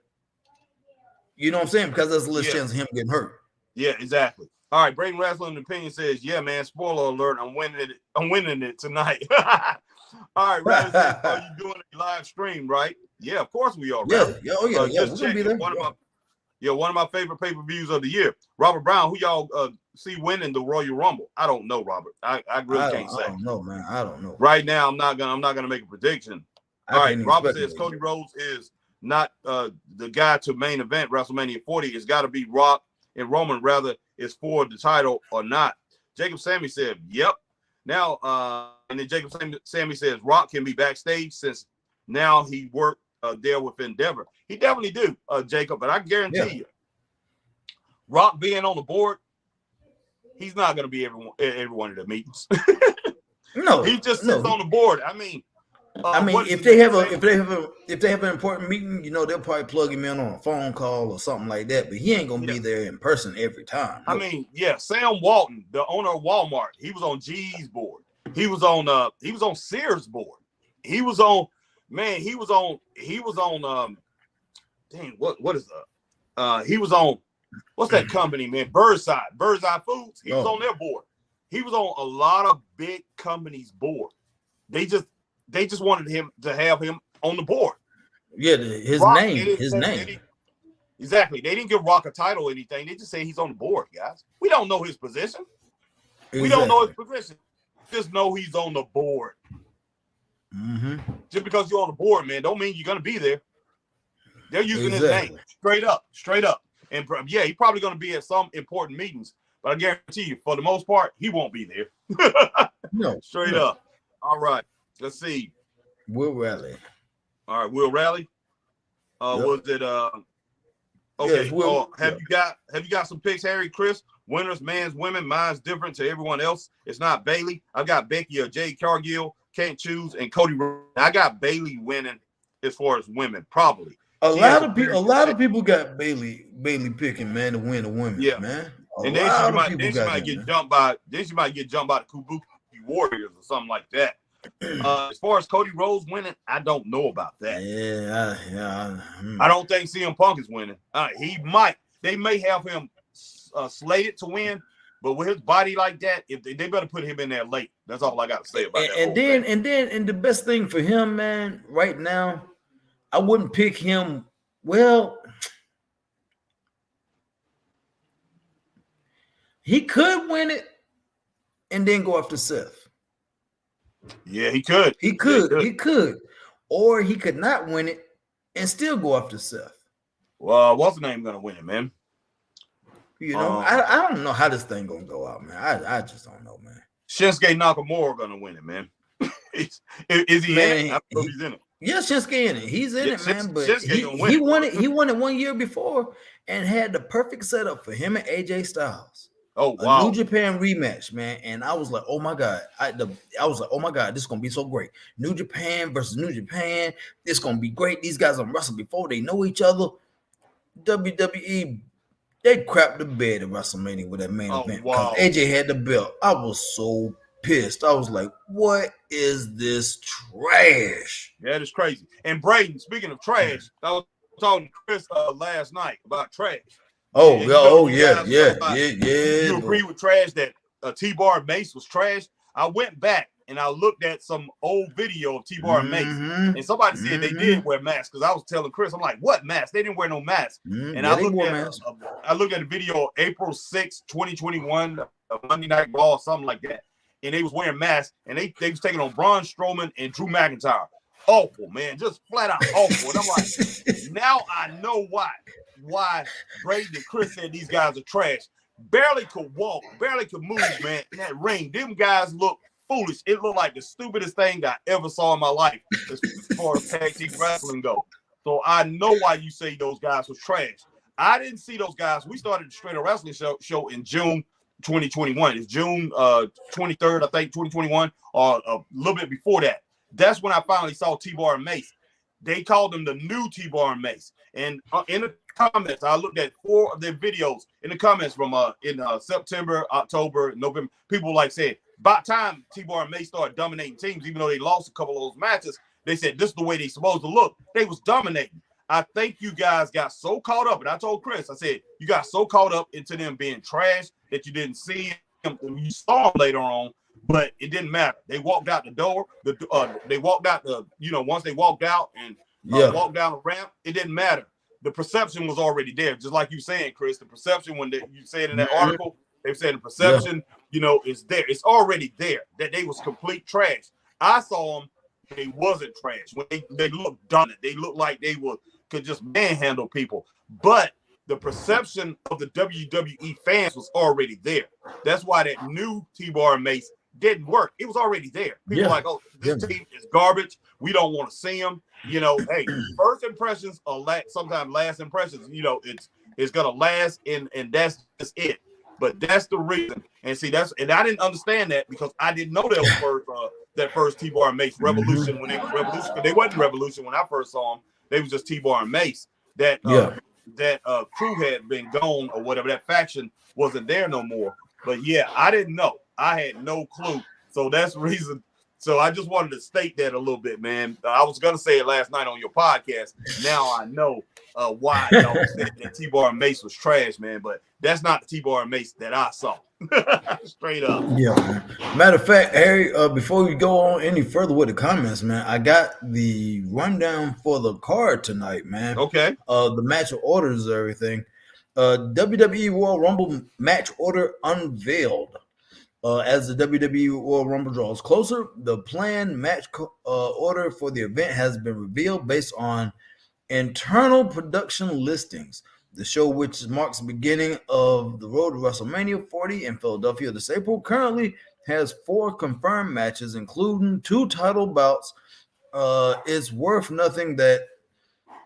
You know what I'm saying? Because there's a little chance of him getting hurt. Yeah, exactly. All right, Braden Wrestling Opinion says, yeah, man, spoiler alert, I'm winning it tonight. All right, Riley says, are you doing a live stream, right? Yeah, of course we are. Yeah, we're gonna be there. One of my favorite pay-per-views of the year. Robert Brown, who y'all see winning the Royal Rumble? I don't know, Robert. I really can't say. I don't know, man. I don't know. Right now, I'm not gonna make a prediction. All right, Robert says Cody Rhodes is not the guy to main event WrestleMania 40. It's got to be Rock and Roman, rather it's for the title or not. Jacob Sammy said, yep. Now, and then Jacob Sammy says Rock can be backstage since now he worked there with Endeavor. He definitely do, Jacob. But I guarantee you, Rock being on the board, he's not going to be every one of the meetings. No, he just sits on the board. I mean, if they have an important meeting, you know, they'll probably plug him in on a phone call or something like that. But he ain't gonna be there in person every time. No. I mean, Sam Walton, the owner of Walmart, he was on G's board. He was on Sears board. He was on dang, what is that? He was on what's that company, man? Birdside Foods. He was on their board. He was on a lot of big companies' board. They just wanted him to have him on the board. Yeah, his name. Exactly. They didn't give Rock a title or anything. They just say he's on the board, guys. We don't know his position. Exactly. We don't know his position. Just know he's on the board. Mm-hmm. Just because you're on the board, man, don't mean you're going to be there. They're using his name. Straight up. And yeah, he's probably going to be at some important meetings. But I guarantee you, for the most part, he won't be there. Straight up. All right. Let's see. Will Raleigh. All right, Will Raleigh. Was it okay? Yes, have you got some picks, Harry, Chris? Winners, man's, women. Mine's different to everyone else. It's not Bailey. I got Becky or Jade Cargill. Can't choose, and Cody. I got Bailey winning as far as women, probably. A lot of people got Bailey picking, man, to win the women's, man. And then she might get jumped by the Kabuki Warriors or something like that. As far as Cody Rhodes winning, I don't know about that. I don't think CM Punk is winning. He might. They may have him slated to win, but with his body like that, if they better put him in there late. That's all I got to say about that. And the best thing for him, man, right now, I wouldn't pick him. Well, he could win it and then go after Seth. Yeah, he could. He could. Or he could not win it and still go after Seth. Well, what's the name gonna win it, man? You know, I don't know how this thing gonna go out, man. I just don't know, man. Shinsuke Nakamura gonna win it, man. is he in it? I don't know if he's in it. Yeah, Shinsuke in it. He's in it, man. But he won it. He won it 1 year before and had the perfect setup for him and AJ Styles. Oh wow! A New Japan rematch, man, and I was like, "Oh my god!" I was like, "Oh my god, this is gonna be so great." New Japan versus New Japan. It's gonna be great. These guys are wrestling before they know each other. WWE, they crapped the bed at WrestleMania with that main event because AJ had the belt. I was so pissed. I was like, "What is this trash?" That is crazy. And Braden, speaking of trash, I was talking to Chris last night about trash. Yeah. You agree with trash that T-Bar Mace was trash? I went back and I looked at some old video of T-Bar and Mace, and somebody said they did wear masks. Because I was telling Chris, I'm like, "What mask? They didn't wear no mask." And I looked at a video April 6, 2021, a Monday Night Raw, something like that, and they was wearing masks, and they was taking on Braun Strowman and Drew McIntyre. Awful, man, just flat out awful. And I'm like, now I know why Brady and Chris said these guys are trash. Barely could walk, barely could move, man. In that ring, them guys look foolish. It looked like the stupidest thing I ever saw in my life as far as tag team wrestling go. So I know why you say those guys were trash. I didn't see those guys. We started the Straight Up Wrestling show in June 2021. It's June 23rd, I think, 2021, or a little bit before that. That's when I finally saw T-Bar and Mace. They called them the new T-Bar and Mace. And in the comments, I looked at 4 of their videos in the comments from September, October, November. People like said, about time T-Bar and Mace started dominating teams, even though they lost a couple of those matches. They said this is the way they supposed to look. They was dominating. I think you guys got so caught up, and I told Chris, I said, you got so caught up into them being trash that you didn't see them. You saw them later on, but it didn't matter. They walked out the door. They walked out once they walked out and walked down the ramp, it didn't matter. The perception was already there, just like you saying, Chris. The perception, when you said in that article, they said the perception, is there. It's already there that they was complete trash. I saw them; they wasn't trash. When they looked dominant, they looked like they could just manhandle people. But the perception of the WWE fans was already there. That's why that new T-Bar and Mace didn't work. It was already there. People were like, oh, this team is garbage. We don't want to see them. You know, hey, first impressions are sometimes last impressions. You know, it's gonna last, and that's just it. But that's the reason. And see, and I didn't understand that because I didn't know that first T-Bar and Mace Revolution when they was Revolution, because they wasn't Revolution when I first saw them. They was just T-Bar and Mace. That crew had been gone or whatever. That faction wasn't there no more. But yeah, I didn't know. I had no clue. So that's the reason. So I just wanted to state that a little bit, man. I was gonna say it last night on your podcast. Now I know why y'all said that T-Bar and Mace was trash, man. But that's not the T-Bar and Mace that I saw. Straight up. Yeah, man. Matter of fact, Harry, before we go on any further with the comments, man, I got the rundown for the card tonight, man. Okay. The match orders, everything. WWE Royal Rumble match order unveiled. As the WWE Royal Rumble draws closer, the planned match order for the event has been revealed based on internal production listings. The show, which marks the beginning of the road to WrestleMania 40 in Philadelphia this April, currently has 4 confirmed matches, including 2 title bouts. It's worth noting that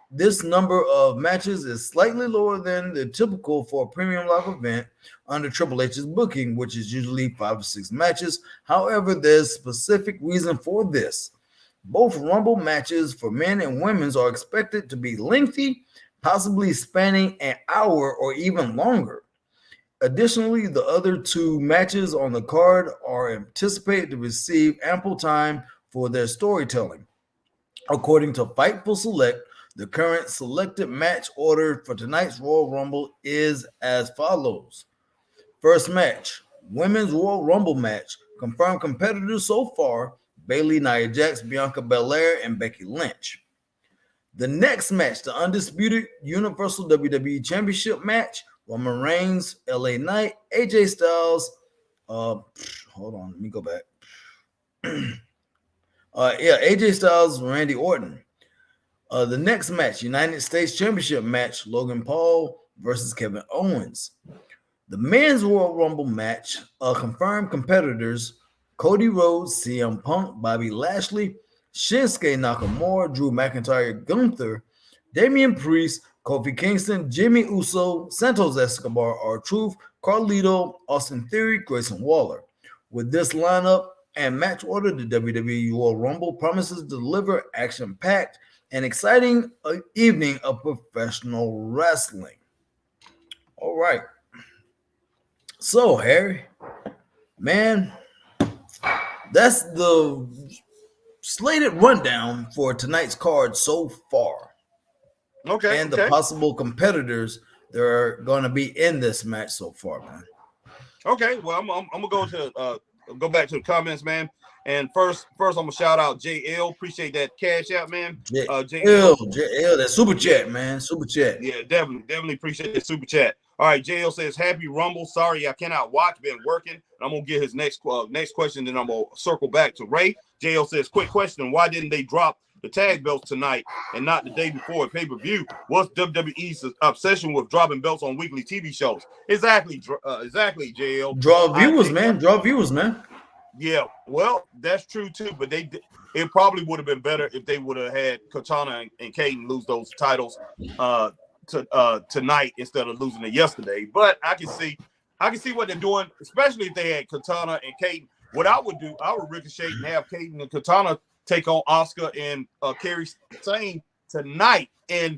this number of matches is slightly lower than the typical for a premium live event under Triple H's booking, which is usually 5 to 6 matches. However, there's specific reason for this. Both Rumble matches for men and women's are expected to be lengthy, possibly spanning an hour or even longer. Additionally, the other 2 matches on the card are anticipated to receive ample time for their storytelling. According to Fightful Select, the current selected match order for tonight's Royal Rumble is as follows. First match, Women's Royal Rumble match. Confirmed competitors so far, Bayley, Nia Jax, Bianca Belair, and Becky Lynch. The next match, the undisputed Universal WWE Championship match, Roman Reigns, LA Knight, AJ Styles. Hold on, let me go back. AJ Styles, Randy Orton. The next match, United States Championship match, Logan Paul versus Kevin Owens. The men's Royal Rumble match, confirmed competitors, Cody Rhodes, CM Punk, Bobby Lashley, Shinsuke Nakamura, Drew McIntyre, Gunther, Damian Priest, Kofi Kingston, Jimmy Uso, Santos Escobar, R-Truth, Carlito, Austin Theory, Grayson Waller. With this lineup and match order, the WWE Royal Rumble promises to deliver action-packed and exciting evening of professional wrestling. All right. So, Harry, man, that's the slated rundown for tonight's card so far. Okay. And the possible competitors that are going to be in this match so far, man. Okay. Well, I'm gonna go back to the comments, man. And first, I'm gonna shout out JL. Appreciate that cash out, man. JL, that super chat, man. Super chat. Yeah, definitely appreciate that super chat. All right, JL says, "Happy Rumble. Sorry, I cannot watch. Been working." I'm gonna get his next question, then I'm gonna circle back to Ray. JL says, "Quick question: why didn't they drop the tag belts tonight and not the day before a pay-per-view? What's WWE's obsession with dropping belts on weekly TV shows?" Exactly, JL. Draw viewers, man. Draw viewers, man. Yeah, well, that's true too. But it probably would have been better if they would have had Katana and Kaden lose those titles tonight instead of losing it yesterday. But I can see what they're doing, especially if they had Katana and Kaden. What I would do, I would ricochet and have Kaden and Katana take on Asuka and Kairi Sane tonight and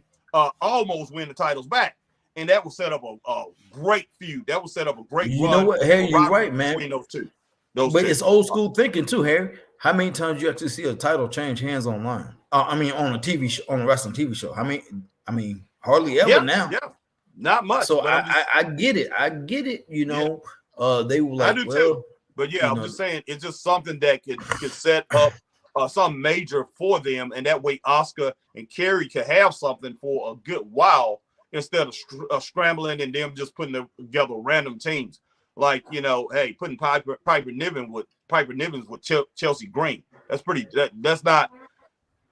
almost win the titles back. And that will set up a great feud. That will set up a great You know what, Harry, you're right, man. Between those two. But it's old school thinking too, Harry. How many times you actually see a title change hands online? On a TV show, on a wrestling TV show. I mean, hardly ever now. Yeah, not much. So I get it. I get it. You know, they were like, I do too. But yeah, I'm just saying, it's just something that could set up something major for them, and that way Asuka and Kairi could have something for a good while instead of scrambling and them just putting together random teams. Like, hey, putting Piper Niven with Chelsea Green. That's pretty. That's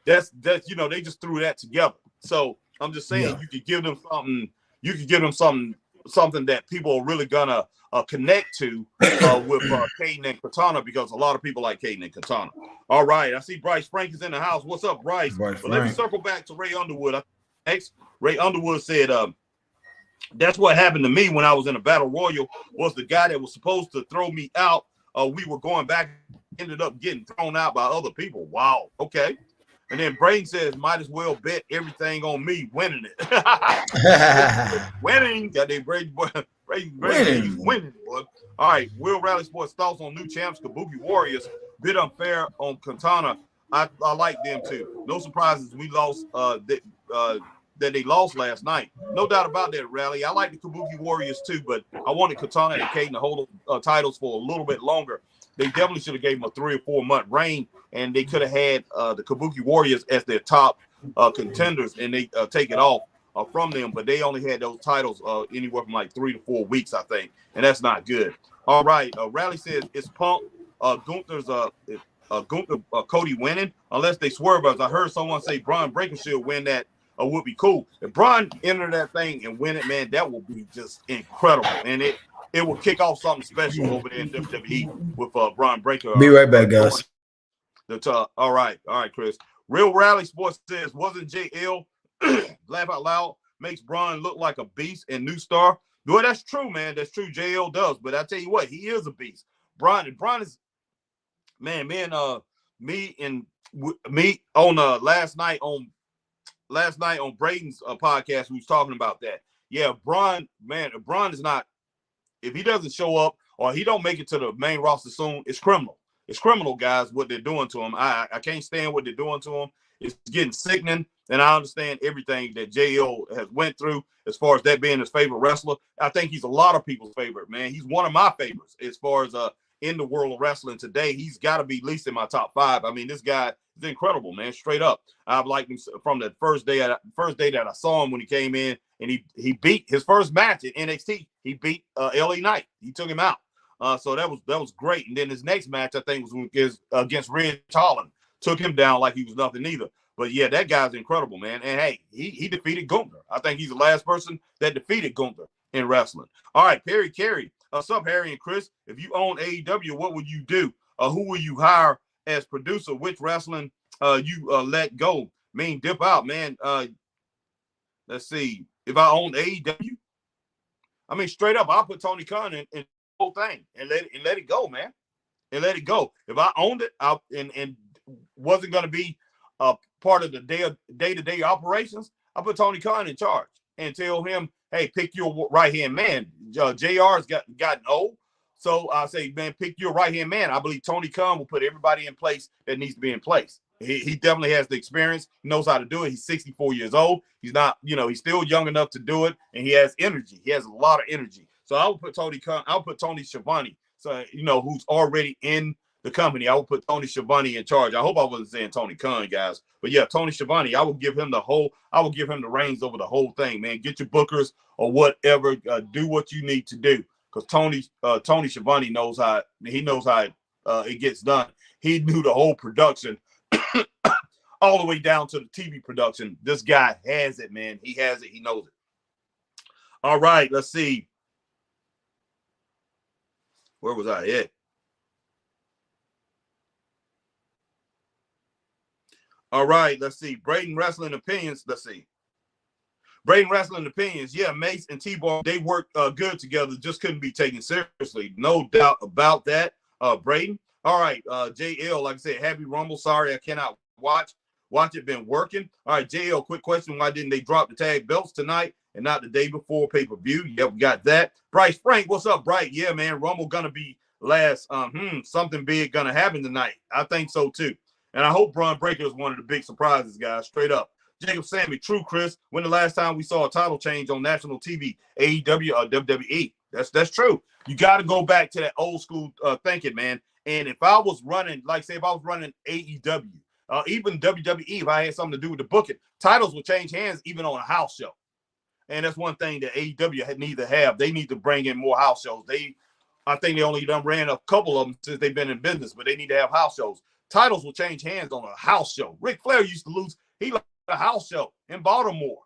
they just threw that together. So I'm just saying, you could give them something. You could give them something something that people are really gonna connect to with Caden and Katana, because a lot of people like Caden and Katana. All right, I see Bryce Frank is in the house. What's up, Bryce? Bryce But let me Frank. circle back to Ray Underwood. Next, Ray Underwood said, that's what happened to me when I was in a battle royal. Was the guy that was supposed to throw me out? We were going back, ended up getting thrown out by other people. Wow. Okay. And then Braden says, might as well bet everything on me winning it. Winning. Got that Braden boy. Braden, he's winning, boy. All right. Will Rally Sports thoughts on new champs, Kabuki Warriors. Bit unfair on Katana. I like them too. No surprises. We lost that they lost last night. No doubt about that, Rally. I like the Kabuki Warriors too, but I wanted Katana and Caden to hold titles for a little bit longer. They definitely should have gave them a 3 or 4 month reign, and they could have had the Kabuki Warriors as their top contenders, and they take it off from them. But they only had those titles anywhere from like 3 to 4 weeks, I think, and that's not good. All right, Rally says it's Punk, Gunther's Gunther Cody winning unless they swerve us. I heard someone say Braun Breaker should win that. Would be cool if Braun enter that thing and win it, man. That would be just incredible, and it will kick off something special over there in WWE with Braun Breaker. Be right back, guys. All right, Chris. Real Rally Sports says, wasn't JL laugh out loud makes Braun look like a beast and new star? Well, that's true, man. That's true. JL does, but I tell you what, he is a beast. Braun is, man. Me on last night on Braden's podcast, we was talking about that. Yeah, Braun is not, if he doesn't show up or he don't make it to the main roster soon, it's criminal. It's criminal, guys, what they're doing to him. I can't stand what they're doing to him. It's getting sickening, and I understand everything that JL has went through as far as that being his favorite wrestler. I think he's a lot of people's favorite, man. He's one of my favorites as far as in the world of wrestling today. He's got to be at least in my top 5. I mean, this guy is incredible, man. Straight up. I've liked him from the first day that I saw him when he came in, and he beat his first match at NXT. He beat LA Knight. He took him out. So that was great. And then his next match, I think, was against Ridge Holland. Took him down like he was nothing either. But yeah, that guy's incredible, man. And hey, he defeated Gunther. I think he's the last person that defeated Gunther in wrestling. All right, Perry Carey. What's up, Harry and Chris? If you own AEW, what would you do? Who will you hire as producer? Which wrestling you let go? Dip out, man. Let's see. If I own AEW, I mean, straight up, I'll put Tony Khan in the whole thing and let it go, man. And let it go. If I owned it, and wasn't going to be part of the day-to-day operations, I put Tony Khan in charge and tell him, hey, pick your right-hand man. JR's gotten old. So I say, man, pick your right-hand man. I believe Tony Khan will put everybody in place that needs to be in place. He definitely has the experience. He knows how to do it. He's 64 years old. He's not, he's still young enough to do it. And he has energy. He has a lot of energy. So I would put Tony Khan. I'll put Tony Schiavone. So, who's already in the company. I will put Tony Schiavone in charge. I hope I wasn't saying Tony Khan, guys. But yeah, Tony Schiavone, I will give him the reins over the whole thing, man. Get your bookers or whatever. Do what you need to do. Because Tony Schiavone knows how it gets done. He knew the whole production all the way down to the TV production. This guy has it, man. He has it. He knows it. All right, let's see. Where was I at? All right, let's see. Braden Wrestling Opinions. Let's see. Braden Wrestling Opinions. Yeah, Mace and T-Bar, they worked good together. Just couldn't be taken seriously. No doubt about that, Braden. All right, JL, like I said, Happy Rumble. Sorry, I cannot watch it. Been working. All right, JL, quick question. Why didn't they drop the tag belts tonight and not the day before pay-per-view? Yep, we got that. Bryce Frank, what's up, Bryce? Yeah, man, Rumble gonna be last. Something big gonna happen tonight. I think so, too. And I hope Braun Breaker is one of the big surprises, guys, straight up. Jacob Sammy, true, Chris. When the last time we saw a title change on national TV, AEW or WWE? That's true. You got to go back to that old school thinking, man. And if I was running, if I was running AEW, even WWE, if I had something to do with the booking, titles would change hands even on a house show. And that's one thing that AEW need to have. They need to bring in more house shows. I think they only done ran a couple of them since they've been in business, but they need to have house shows. Titles will change hands on a house show. Ric Flair used to lose. He lost a house show in Baltimore.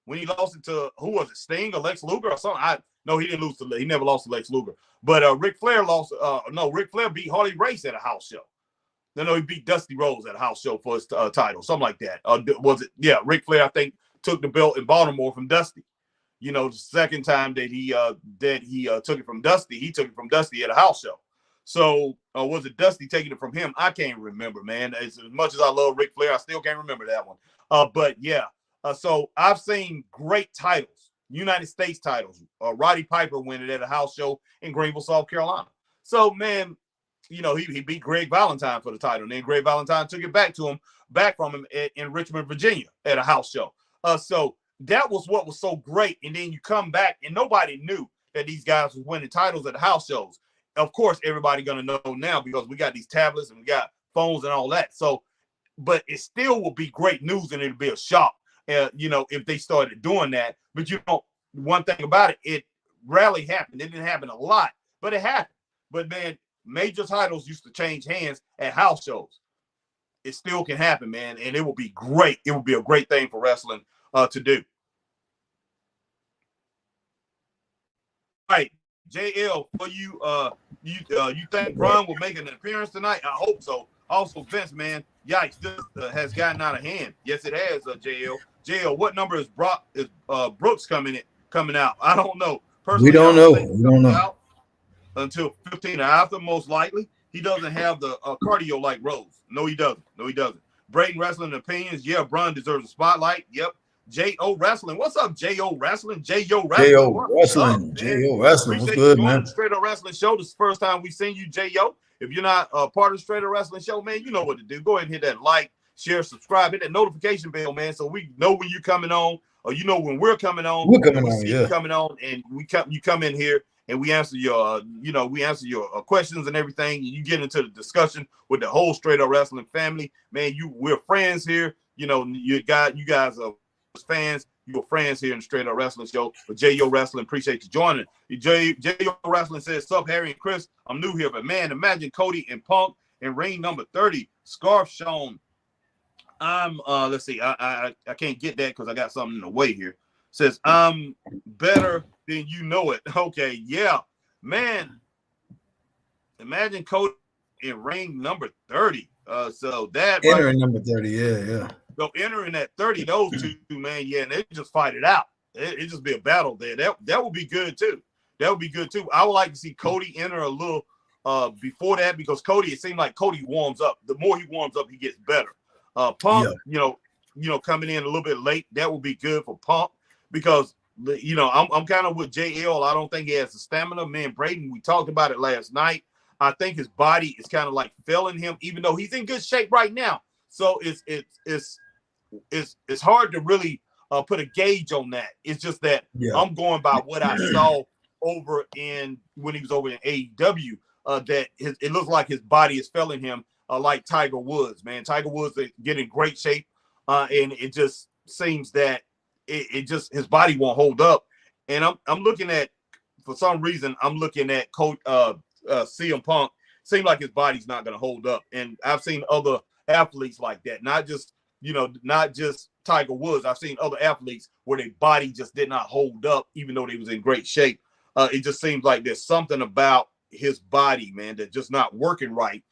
when he lost it to, who was it, Sting or Lex Luger or something? No, he didn't lose to, he never lost to Lex Luger. But Ric Flair Ric Flair beat Harley Race at a house show. No, he beat Dusty Rhodes at a house show for his title, something like that. Was it? Yeah, Ric Flair, I think, took the belt in Baltimore from Dusty. You know, the second time that he took it from Dusty, he took it from Dusty at a house show. So was it Dusty taking it from him? I can't remember, man. As much as I love Ric Flair, I still can't remember that one. But yeah, so I've seen great titles, United States titles. Roddy Piper win it at a house show in Greenville, South Carolina. So, man, you know, he beat Greg Valentine for the title. And then Greg Valentine took it back from him in Richmond, Virginia at a house show. So that was what was so great. And then you come back and nobody knew that these guys was winning titles at the house shows. Of course, everybody going to know now because we got these tablets and we got phones and all that. So, but it still will be great news and it'll be a shock, you know, if they started doing that. But you know, one thing about it, it rarely happened. It didn't happen a lot, but it happened. But man, major titles used to change hands at house shows. It still can happen, man, and it will be great. It will be a great thing for wrestling to do. All right, JL, for you, you think Braun will make an appearance tonight? I hope so. Also, Vince, man, yikes, this has gotten out of hand. Yes, it has, JL. JL, what number is Brooks coming out? I don't know. Personally, we don't know. We don't know. Until 15 after, most likely. He doesn't have the cardio like Rose. No, he doesn't. Braden Wrestling Opinions. Yeah, Braun deserves a spotlight. Yep. J.O. Wrestling. What's up, J.O. Wrestling? J.O. Wrestling. J.O. Wrestling. What's good, man? The Straight Up Wrestling Show. This is the first time we've seen you, J.O. If you're not part of the Straight Up Wrestling Show, man, you know what to do. Go ahead and hit that like, share, subscribe, hit that notification bell, man, so we know when you're coming on, or you know when we're coming on. We're coming on, yeah. Coming on, and you come in here and we answer your, questions and everything. And you get into the discussion with the whole Straight Up Wrestling family, man. We're friends here. You know, you guys are fans. You're friends here in the Straight Up Wrestling Show. But J.O. Wrestling, appreciate you joining. J.O. Wrestling says, "Sup, Harry and Chris. I'm new here, but man, imagine Cody and Punk in ring number 30. Scarf shown. I'm let's see. I can't get that because I got something in the way here. Says I'm better than you know it. Okay, yeah, man. Imagine Cody in ring number 30. So that entering number 30, yeah. So entering that 30, those two, man, yeah, and they just fight it out. It just be a battle there. That would be good too. That would be good too. I would like to see Cody enter a little before that because Cody, it seemed like Cody warms up. The more he warms up, he gets better. Punk, you know, coming in a little bit late, that would be good for Punk because I'm kind of with JL. I don't think he has the stamina. Man, Braden, we talked about it last night. I think his body is kind of like failing him, even though he's in good shape right now. So it's hard to really put a gauge on that. It's just that I'm going by what I saw when he was over in AEW. That it looks like his body is failing him, like Tiger Woods. Man, Tiger Woods get in great shape, and it just seems that his body won't hold up. And I'm looking at, for some reason, Coach CM Punk. Seems like his body's not going to hold up. And I've seen other athletes like that, not just Tiger Woods. I've seen other athletes where their body just did not hold up, even though they was in great shape. It just seems like there's something about his body, man, that's just not working right.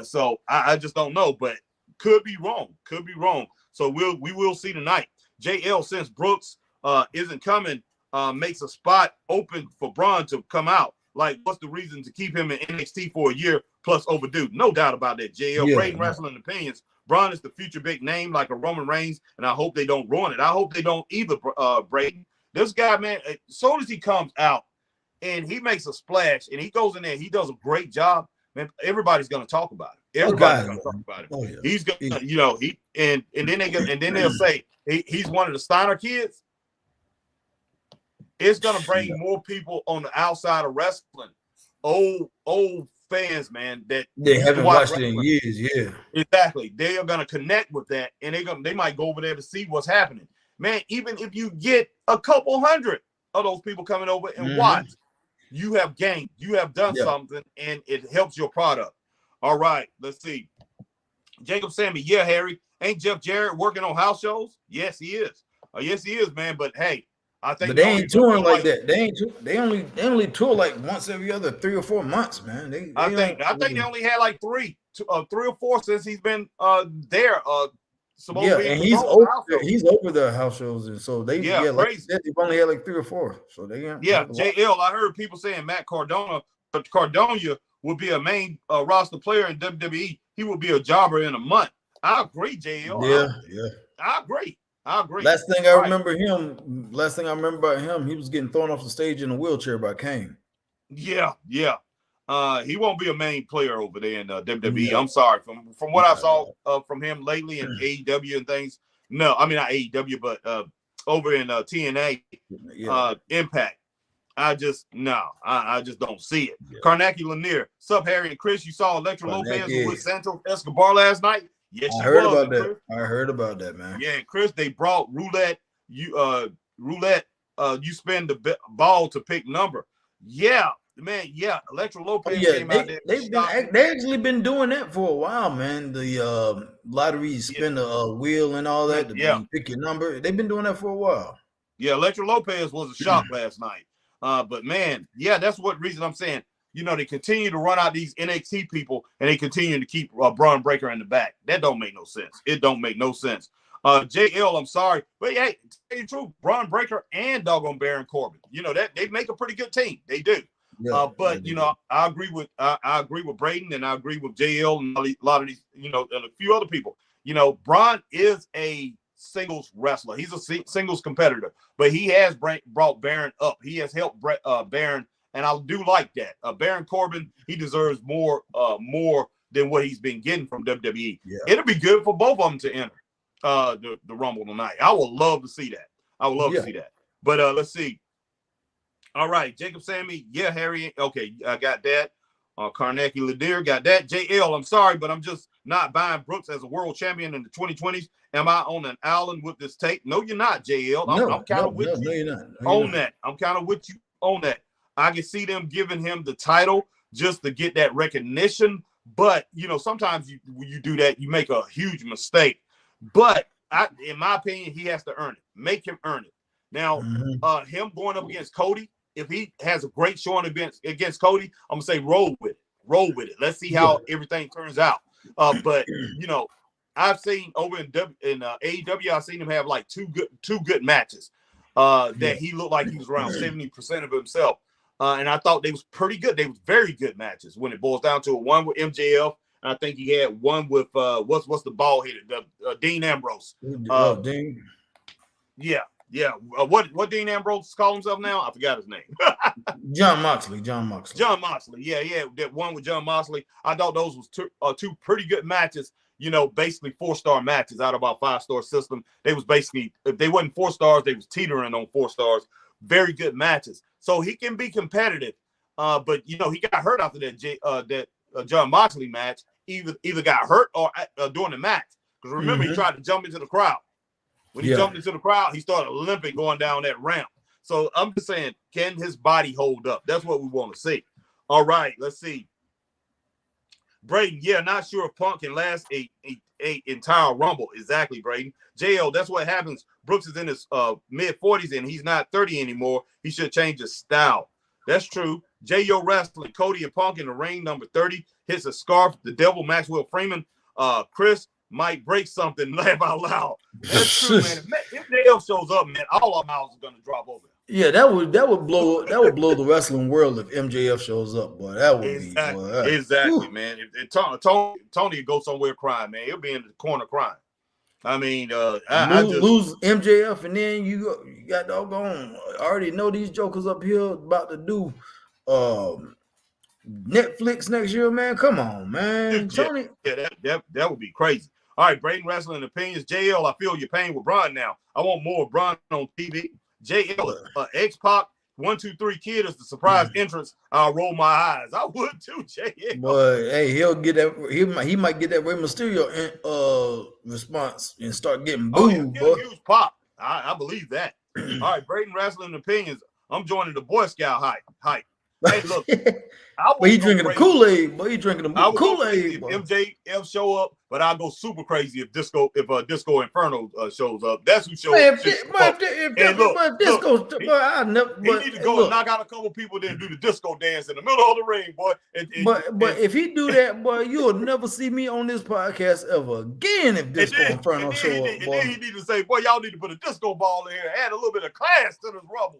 So I just don't know, but could be wrong. So we will see tonight. JL, since Brooks isn't coming, makes a spot open for Braun to come out. Like, what's the reason to keep him in NXT for a year plus overdue? No doubt about that, JL. Braden Wrestling Opinions. Braun is the future big name like a Roman Reigns, and I hope they don't ruin it. I hope they don't either, Braden. This guy, man, as soon as he comes out and he makes a splash and he goes in there, he does a great job, man, everybody's going to talk about it. Everybody's going to talk about it. Oh, yeah. He's going to, and then they'll say he's one of the Steiner kids. It's going to bring more people on the outside of wrestling. Old fans, man, that they haven't watched it in years. Yeah, exactly. They are going to connect with that, and they might go over there to see what's happening. Man, even if you get a couple hundred of those people coming over and watch, you have gained. You have done something, and it helps your product. All right, let's see. Jacob Sammy, yeah, Harry, ain't Jeff Jarrett working on house shows? Yes, he is. Yes, he is, man. But hey, I think But they ain't touring like like that. They only tour like once every other 3 or 4 months, man. I They think don't. they only had like three or four since he's been there. Yeah, Supposedly in and control of the house shows. he's over the house shows, and so they Yeah, like you crazy. said, they've only had like 3 or 4, so they don't Yeah, have a lot. JL. I heard people saying Matt Cardona would be a main roster player in WWE. He would be a jobber in a month. I agree, JL. Yeah, yeah. I agree. I agree. Last thing All right. I remember about him, he was getting thrown off the stage in a wheelchair by Kane. Yeah, yeah. He won't be a main player over there in WWE. No, I'm sorry. From what I saw no. from him lately in AEW and things. No, I mean not AEW, but over in TNA Yeah, Impact. I just don't see it. yeah. Carnacki Lanier, sup Harry and Chris. You saw Electra Lopez with Santos Escobar last night. Yes, I she heard was. about that. Chris, I heard about that, man. yeah, Chris. They brought roulette. Roulette. You spend the ball to pick number. Yeah, man. Yeah, Electra Lopez came out there. They actually been doing that for a while, man. The lottery spin a wheel and all that. Yeah, you pick your number. They've been doing that for a while. Yeah, Electra Lopez was a shock last night. But man, yeah, that's what reason I'm saying. You know, they continue to run out these NXT people, and they continue to keep Braun Breaker in the back. That don't make no sense. It don't make no sense. JL, I'm sorry, but hey, to tell you the truth, Braun Breaker and doggone Baron Corbin, you know that they make a pretty good team. They do. Yeah, But you know, I agree with Braden, and I agree with JL and a lot of these, you know, and a few other people. You know, Braun is a singles wrestler. He's a singles competitor, but he has brought Baron up. He has helped Baron, and I do like that. Baron Corbin, he deserves more than what he's been getting from WWE. Yeah. It'll be good for both of them to enter the Rumble tonight. I would love to see that. I would love to see that. But let's see. All right, Jacob Sammy, yeah, Harry. Okay, I got that. Carnacki Lanier got that. JL, I'm sorry, but I'm just not buying Brooks as a world champion in the 2020s. Am I on an island with this tape? No, you're not, JL. I'm kind of with you you're not. on that. I'm kind of with you on that. I can see them giving him the title just to get that recognition. But, you know, sometimes when you do that, you make a huge mistake. But in my opinion, he has to earn it. Make him earn it. Now, him going up against Cody, if he has a great showing against Cody, I'm gonna say roll with it. Roll with it. Let's see how everything turns out. But you know, I've seen over in AEW, I've seen him have like two good matches. That he looked like he was around 70% of himself. And I thought they was pretty good. They was very good matches when it boils down to it. One with MJF, and I think he had one with what's the bald headed Dean Ambrose. Dean. Yeah. Yeah, what Dean Ambrose call himself now? I forgot his name. John Moxley. John Moxley. Yeah. That one with John Moxley. I thought those was two pretty good matches. You know, basically 4-star matches out of our 5-star system. They was basically, if they wasn't 4 stars, they was teetering on 4 stars. Very good matches. So he can be competitive. But you know, he got hurt after that John Moxley match. Either got hurt or during the match. Because remember, he tried to jump into the crowd. When he jumped into the crowd, he started limping going down that ramp. So I'm just saying, can his body hold up? That's what we want to see. All right, let's see. Braden, yeah, not sure if Punk can last a entire Rumble. Exactly, Braden. JL, that's what happens. Brooks is in his mid-40s, and he's not 30 anymore. He should change his style. That's true. J.O. Wrestling, Cody and Punk in the ring, number 30, hits a scarf. The Devil, Maxwell Freeman. Chris might break something, laugh out loud. That's true, man. If JL shows up, man, all our mouths are gonna drop over. Yeah, that would blow the wrestling world if MJF shows up, boy. That would be exactly, man. If Tony would go somewhere crying, man. He'll be in the corner crying. I mean, lose MJF, and then you got doggone. I already know these jokers up here about to do Netflix next year, man. Come on, man. Tony. Yeah, that would be crazy. All right, Braden Wrestling Opinions. JL, I feel your pain with Braun now. I want more Braun on TV. JL, X-Pac, 1, 2, 3 Kid is the surprise entrance. I'll roll my eyes. I would too, JL. But hey, he'll get that. He might get that Rey Mysterio response and start getting booed. He'll get a huge pop. I believe that. All right, Braden Wrestling Opinions. I'm joining the Boy Scout hype. Hey, look, But he drinking the Kool-Aid. Boy, he drinking the Kool-Aid. If MJF show up, but I'll go super crazy if Disco Inferno shows up. That's who shows up. He need to go and knock out a couple people, then do the disco dance in the middle of the ring, boy. But if he do that, boy, you'll never see me on this podcast ever again if Disco Inferno show up, boy. And then he need to say, boy, y'all need to put a disco ball in here, add a little bit of class to this rumble.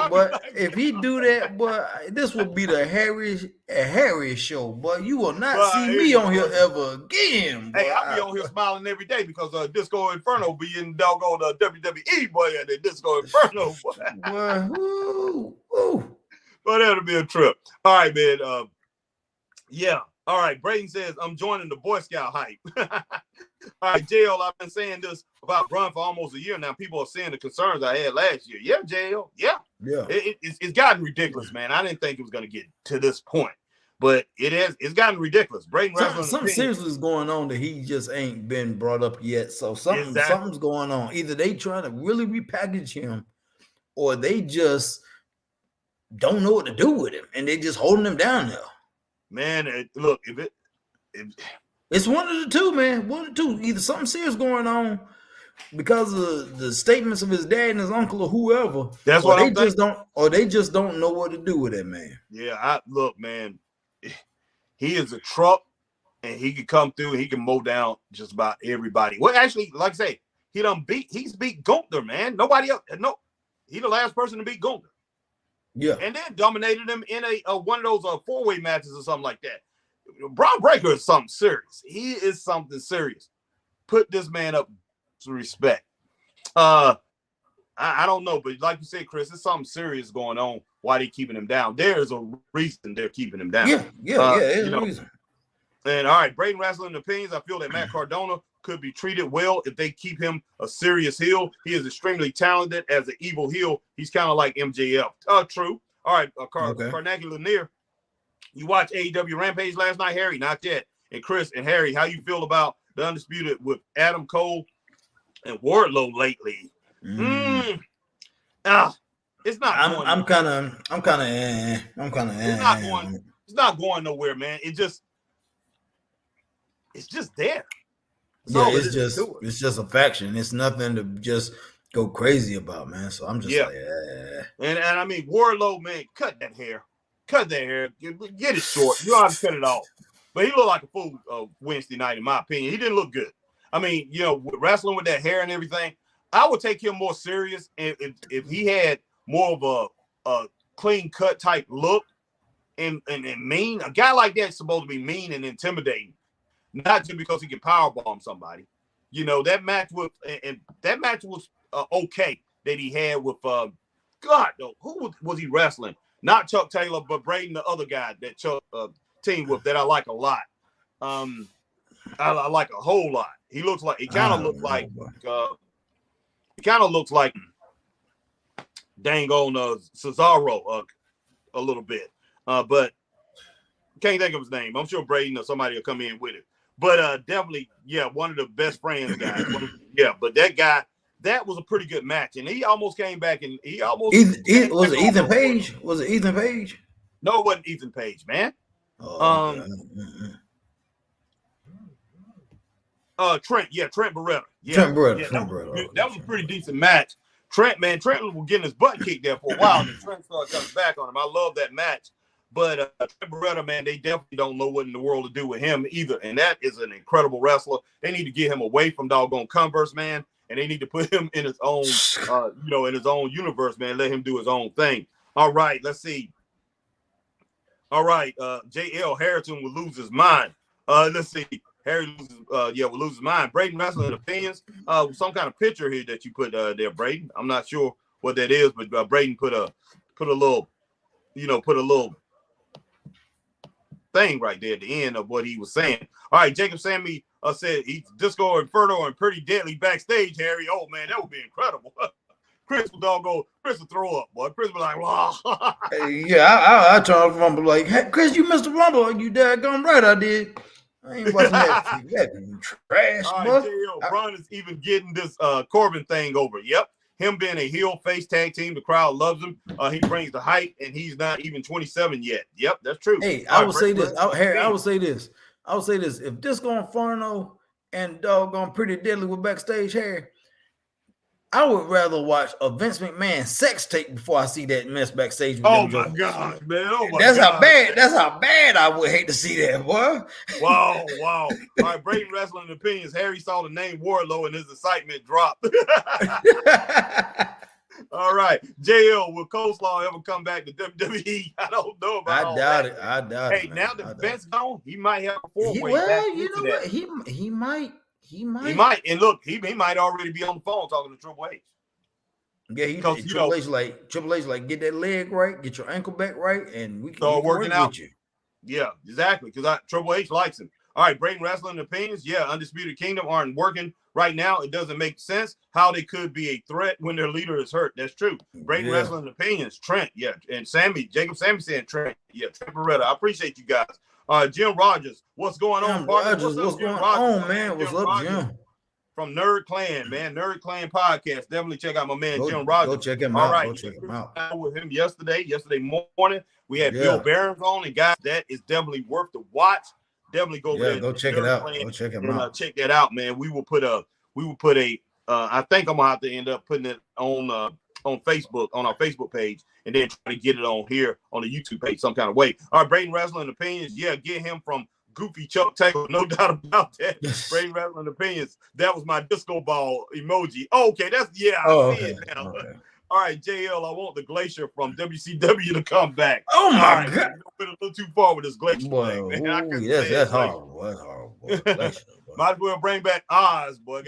But if he do that, boy, this will be the Harry show, boy. You will not see me on here ever again, boy. Hey, I'll be on here smiling every day because Disco Inferno be in doggone WWE, boy, and the Disco Inferno, boy. But that'll be a trip. All right, man. Yeah. All right. Braden says, I'm joining the Boy Scout hype. All right, JL, I've been saying this about Brun for almost a year now. People are saying the concerns I had last year. Yeah, JL. Yeah. It's gotten ridiculous, man. I didn't think it was going to get to this point, but it's gotten ridiculous. Braden something seriously is going on that he just ain't been brought up yet. So something's going on. Either they trying to really repackage him, or they just don't know what to do with him, and they just holding him down there. Man, look, it's one of the two, man. One of the two. Either something serious going on because of the statements of his dad and his uncle or whoever. That's what they just don't know what to do with it, man. Yeah, look, man. He is a truck, and he can come through and he can mow down just about everybody. Well, actually, like I say, he's beat Gunther, man. Nobody else. No, he's the last person to beat Gunther. Yeah, and then dominated him in a one of those four-way matches or something like that. Braun Breaker is something serious. He is something serious. Put this man up to respect. I don't know, but like you said, Chris, there's something serious going on. Why they keeping him down? There's a reason they're keeping him down. There's a reason. And all right, Braden Wrestling opinions. I feel that Matt Cardona could be treated well if they keep him a serious heel. He is extremely talented as an evil heel. He's kind of like MJF. True. All right, Carnegie Lanier. You watched AEW Rampage last night, Harry? Not yet. And Chris and Harry, how you feel about the Undisputed with Adam Cole and Wardlow lately? It's not. I'm kind of. It's not going nowhere, man. It's just there. It's just a faction. It's nothing to just go crazy about, man. So I'm just And I mean, Wardlow, man, cut that hair. Get it short. You don't have to cut it off. But he looked like a fool Wednesday night, in my opinion. He didn't look good. I mean, wrestling with that hair and everything, I would take him more serious if he had more of a clean cut type look and mean. A guy like that's supposed to be mean and intimidating. Not just because he can powerbomb somebody. That match was okay that he had with who was he wrestling? Not Chuck Taylor, but Braden, the other guy that Chuck teamed with that I like a lot. I like a whole lot. He kind of looks like dang on Cesaro a little bit. But can't think of his name. I'm sure Braden or somebody will come in with it. But definitely, one of the best friends guys. But that guy, that was a pretty good match. And he almost came back and he almost was it Ethan Page? Was it Ethan Page? No, it wasn't Ethan Page, man. Trent Beretta. Trent Beretta. That was a pretty decent match. Trent was getting his butt kicked there for a while, and Trent started coming back on him. I love that match. But Trent Beretta, man, they definitely don't know what in the world to do with him either. And that is an incredible wrestler. They need to get him away from doggone Converse, man. And they need to put him in his own, in his own universe, man. Let him do his own thing. All right, let's see. All right, J.L. Harrington will lose his mind. Let's see. Harry will lose his mind. Braden Wrestling opinions. Some kind of picture here that you put there, Braden. I'm not sure what that is, but Braden put a little thing right there at the end of what he was saying. All right, Jacob Sammy said he's Disco Inferno and Pretty Deadly backstage, Harry. Oh, man, that would be incredible. Chris will throw up, boy. Chris will be like, wow. I turn off the Rumble like, hey, Chris, you missed the Rumble. You daggone right I did. I ain't watching that trash, all right, J.O. Braun is even getting this Corbin thing over. Yep. him being a heel face tag team, the crowd loves him. He brings the hype, and he's not even 27 yet. Yep, that's true. Hey, I would say this. Harry, I would say this. I would say this. If Disco Inferno and doggone Pretty Deadly were backstage, Harry, I would rather watch a Vince McMahon sex tape before I see that mess backstage. With oh my God, man! Oh my that's God. How bad. That's how bad I would hate to see that, boy. Wow. All right, Braden Wrestling Opinions. Harry saw the name Wardlow and his excitement dropped. All right, JL, will Coleslaw ever come back to WWE? I don't know about I doubt it. I doubt it. Hey, now that Vince gone, he might have a four-way. Well, you know what? He might. He might. And look, he might already be on the phone talking to Triple H. Yeah, Triple H like get that leg right, get your ankle back right, and we can start working out with you. Yeah, exactly. Because Triple H likes him. All right, Braden Wrestling Opinions. Yeah, Undisputed Kingdom aren't working right now. It doesn't make sense how they could be a threat when their leader is hurt. That's true. Braden Wrestling Opinions. Trent, yeah, and Jacob Sammy saying Trent. Yeah, Trent Beretta. I appreciate you guys. Jim Rogers, what's going on, partner? What's going on, man? What's up, Jim? From Nerd Clan, man. Nerd Clan podcast. Definitely check out my man, Jim Go Rogers. check him out. All right. Go check him out. With him yesterday morning. We had Bill Barons on, and guys, that is definitely worth the watch. Definitely go there. Go check it out. Go check him out. Check that out, man. We will put a I think I'm gonna have to end up putting it on Facebook, on our Facebook page, and then try to get it on here on the YouTube page some kind of way. All right, Braden Wrestling Opinions. Yeah, get him from Goofy Chuck Taylor, no doubt about that. Braden Wrestling Opinions. That was my disco ball emoji. Oh, okay, I see it now. Okay. All right, JL, I want the Glacier from WCW to come back. Oh my God, went a little too far with this Glacier thing, man. That's horrible. That's horrible. Glacier, might as well bring back Oz, boy.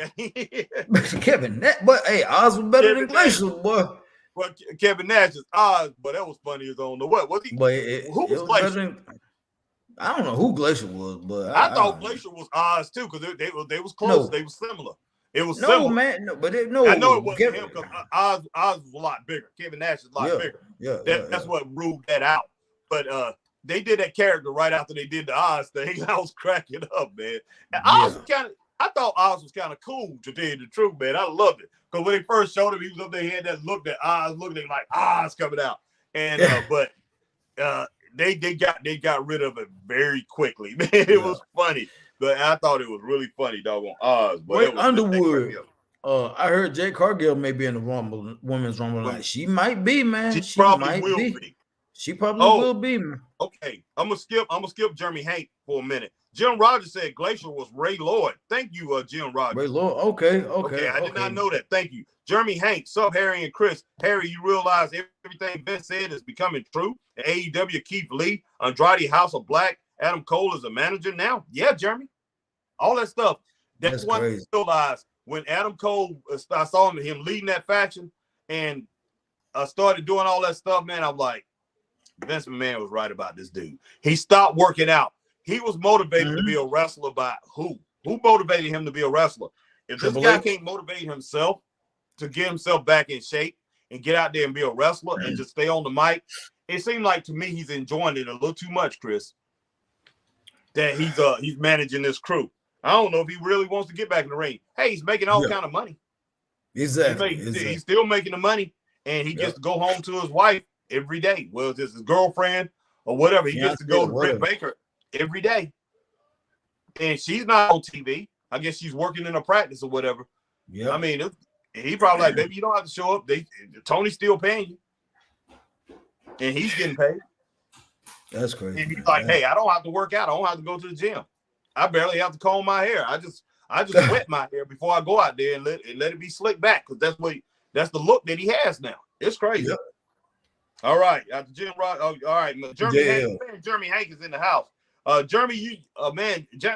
Kevin, but hey, Oz was better than Glacier, boy. Well, Kevin Nash is Oz, but that was funny as on the what was he? But who was Glacier? I don't know who Glacier was, but I thought Glacier was Oz too, because they was close. No. They was similar. It was similar. Man. No, but I know it wasn't him because Oz was a lot bigger. Kevin Nash is a lot bigger. That's what ruled that out. But they did that character right after they did the Oz thing. I was cracking up, man. And Oz I thought Oz was kind of cool, to tell you the truth, man. I loved it. Because when they first showed him, he was up there, he had that look that Oz looked at him like Oz coming out. And but they got rid of it very quickly. Man, it was funny. But I thought it was really funny, dog, on Oz. But Underwood. I heard Jade Cargill may be in the women's rumble tonight. She might be, man. She probably will be. She probably will be, man. Okay, I'm gonna skip Jeremy Hank for a minute. Jim Rogers said Glacier was Ray Lloyd. Thank you, Jim Rogers. Ray Lloyd. Okay. I did not know that. Thank you. Jeremy Hank, sub Harry and Chris. Harry, you realize everything Vince said is becoming true. AEW, Keith Lee, Andrade, House of Black, Adam Cole is a manager now. Yeah, Jeremy. All that stuff. That's one thing I realized when Adam Cole, I saw him leading that faction and started doing all that stuff, man. I'm like, Vince McMahon was right about this dude. He stopped working out. He was motivated to be a wrestler by who? Who motivated him to be a wrestler? If this guy can't motivate himself to get himself back in shape and get out there and be a wrestler and just stay on the mic, it seemed like to me he's enjoying it a little too much, Chris. That he's managing this crew. I don't know if he really wants to get back in the ring. Hey, he's making all kind of money. Exactly. He's still making the money, and he gets to go home to his wife every day. Well, it's his girlfriend or whatever. He gets to go to Britt Baker every day. And she's not on TV. I guess she's working in a practice or whatever. Yeah. I mean, he probably like, baby, you don't have to show up. Tony's still paying you. And he's getting paid. That's crazy. And he's like, hey, I don't have to work out. I don't have to go to the gym. I barely have to comb my hair. I just wet my hair before I go out there and let it be slicked back, because that's the look that he has now. It's crazy. Yep. All right, Jim Rock. All right, Jeremy Hank is in the house. Jeremy,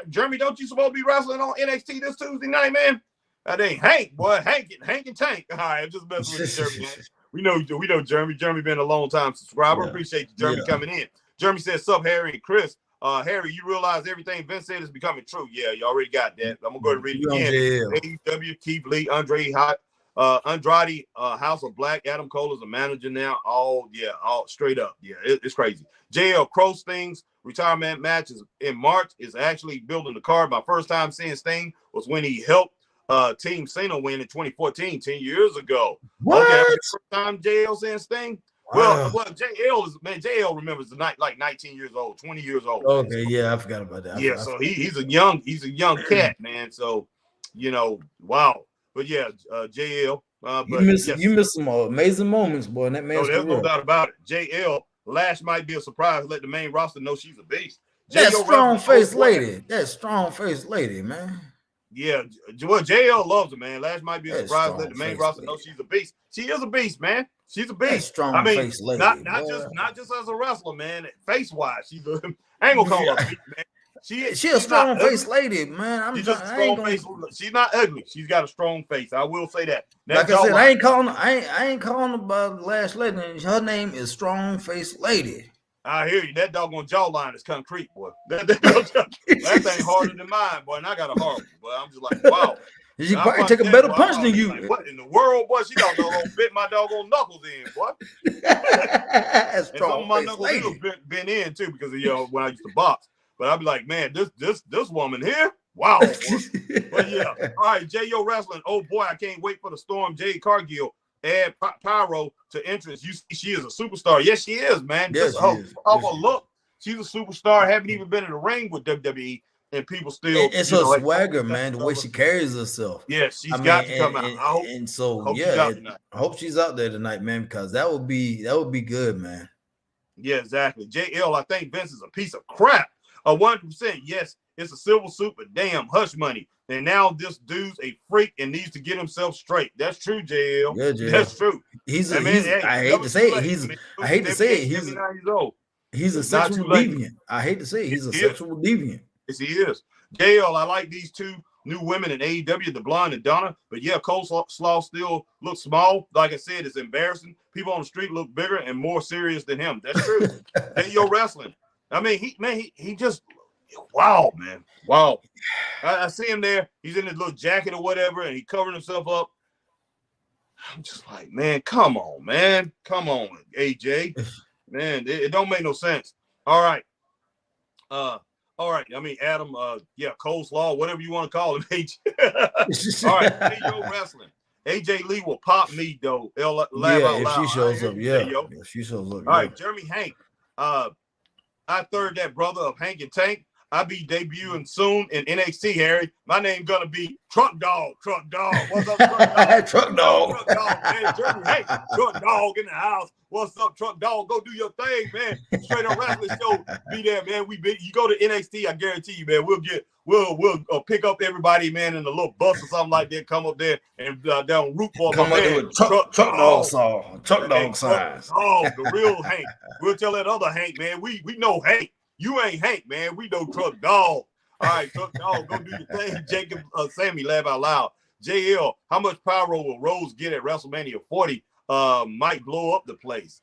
Jeremy, don't you supposed to be wrestling on NXT this Tuesday night, man? That ain't Hank, boy. Hank and Tank. All right, I'm just messing with you, Jeremy. We know Jeremy. Jeremy been a long time subscriber. Appreciate you, Jeremy, coming in. Jeremy says, "Sup, Harry and Chris." Harry, you realize everything Vince said is becoming true. Yeah, you already got that. I'm gonna go ahead and read it again. AEW, Keith Lee, Andrade, House of Black, Adam Cole is a manager now. All straight up. Yeah, it's crazy. JL Crow Sting's retirement match is in March. Is actually building the card. My first time seeing Sting was when he helped Team Cena win in 2014, 10 years ago. What? Okay, that's the first time JL saying Sting. Wow. Well, JL remembers the night like 19 years old, 20 years old. Okay, man. So, yeah, I forgot about that. yeah, so he's a young cat, man. So, wow. But yeah, JL. You missed some amazing moments, boy, in that man's there's career. no doubt about it. JL Lash might be a surprise. Let the main roster know she's a beast. That strong face lady. That strong face lady, man. Yeah, well, JL loves her, man. Lash might be a surprise. Let the main roster know she's a beast. She is a beast, man. She's a beast. That strong face lady. Not just as a wrestler, man. Face wise, she's a. I ain't gonna call her a beast, man. She's a strong face lady, man. She's just a strong face. She's not ugly. She's got a strong face. I will say that. Like I said, I ain't calling her by Lash lady. Her name is Strong Face Lady. I hear you. That doggone jawline is concrete, boy. That thing harder than mine, boy. And I got a hard one, boy. I'm just like, wow. She probably take a better punch than you. Like, what in the world, boy? She don't know bit my doggone knuckles in, boy. And some of my knuckles been in too because of when I used to box. But I'd be like, man, this woman here, wow. But yeah, all right, J.O. Wrestling. Oh boy, I can't wait for the Storm. Jade Cargill add Pyro to entrance. You see, she is a superstar. Yes, she is, man. Yes, Just look, she's a superstar. Haven't even been in the ring with WWE, and people still. It's her swagger, man. The way she carries herself. Yeah, she's got to come out. I hope she's out there tonight, man, because that would be good, man. Yeah, exactly. JL, I think Vince is a piece of crap. 100%. Yes, it's a civil suit, but damn, hush money. And now this dude's a freak and needs to get himself straight. That's true, JL. Yeah, JL. That's true. I hate to say it. He's 79 years old. He's a sexual deviant. I hate to say it. He's a sexual deviant. Yes, he is. JL, I like these two new women in AEW, the blonde and Donna. But yeah, Coleslaw still looks small. Like I said, it's embarrassing. People on the street look bigger and more serious than him. That's true. JL Wrestling. I mean, he just, wow, man. Wow. I see him there. He's in his little jacket or whatever, and he covered himself up. I'm just like, man, come on, man. Come on, AJ. Man, it don't make no sense. All right. All right. I mean, Adam, Coleslaw, whatever you want to call him, AJ. All right. AJ Wrestling. AJ Lee will pop me, though. If she shows up. If she shows up. All right. Jeremy Hank. I third that brother of Hank and Tank. I'll be debuting soon in NXT, Harry. My name gonna be Truck Dog. Truck Dog. What's up, Truck Dog? Truck Dog. Truck Dog, man. Jeremy, hey, Truck Dog in the house. What's up, Truck Dog? Go do your thing, man. Straight Up Wrestling Show. Be there, man. You go to NXT, I guarantee you, man. We'll pick up everybody, man, in a little bus or something like that. Come up there and down root for come up there with truck dog song. Truck dog signs. Oh, the real Hank. We'll tell that other Hank, man. We know Hank. You ain't Hank, man. We know Truck Dog. All right, Truck Dog, go do your thing. Jacob, Sammy, laugh out loud. JL, how much pyro will Rose get at WrestleMania 40? Might blow up the place.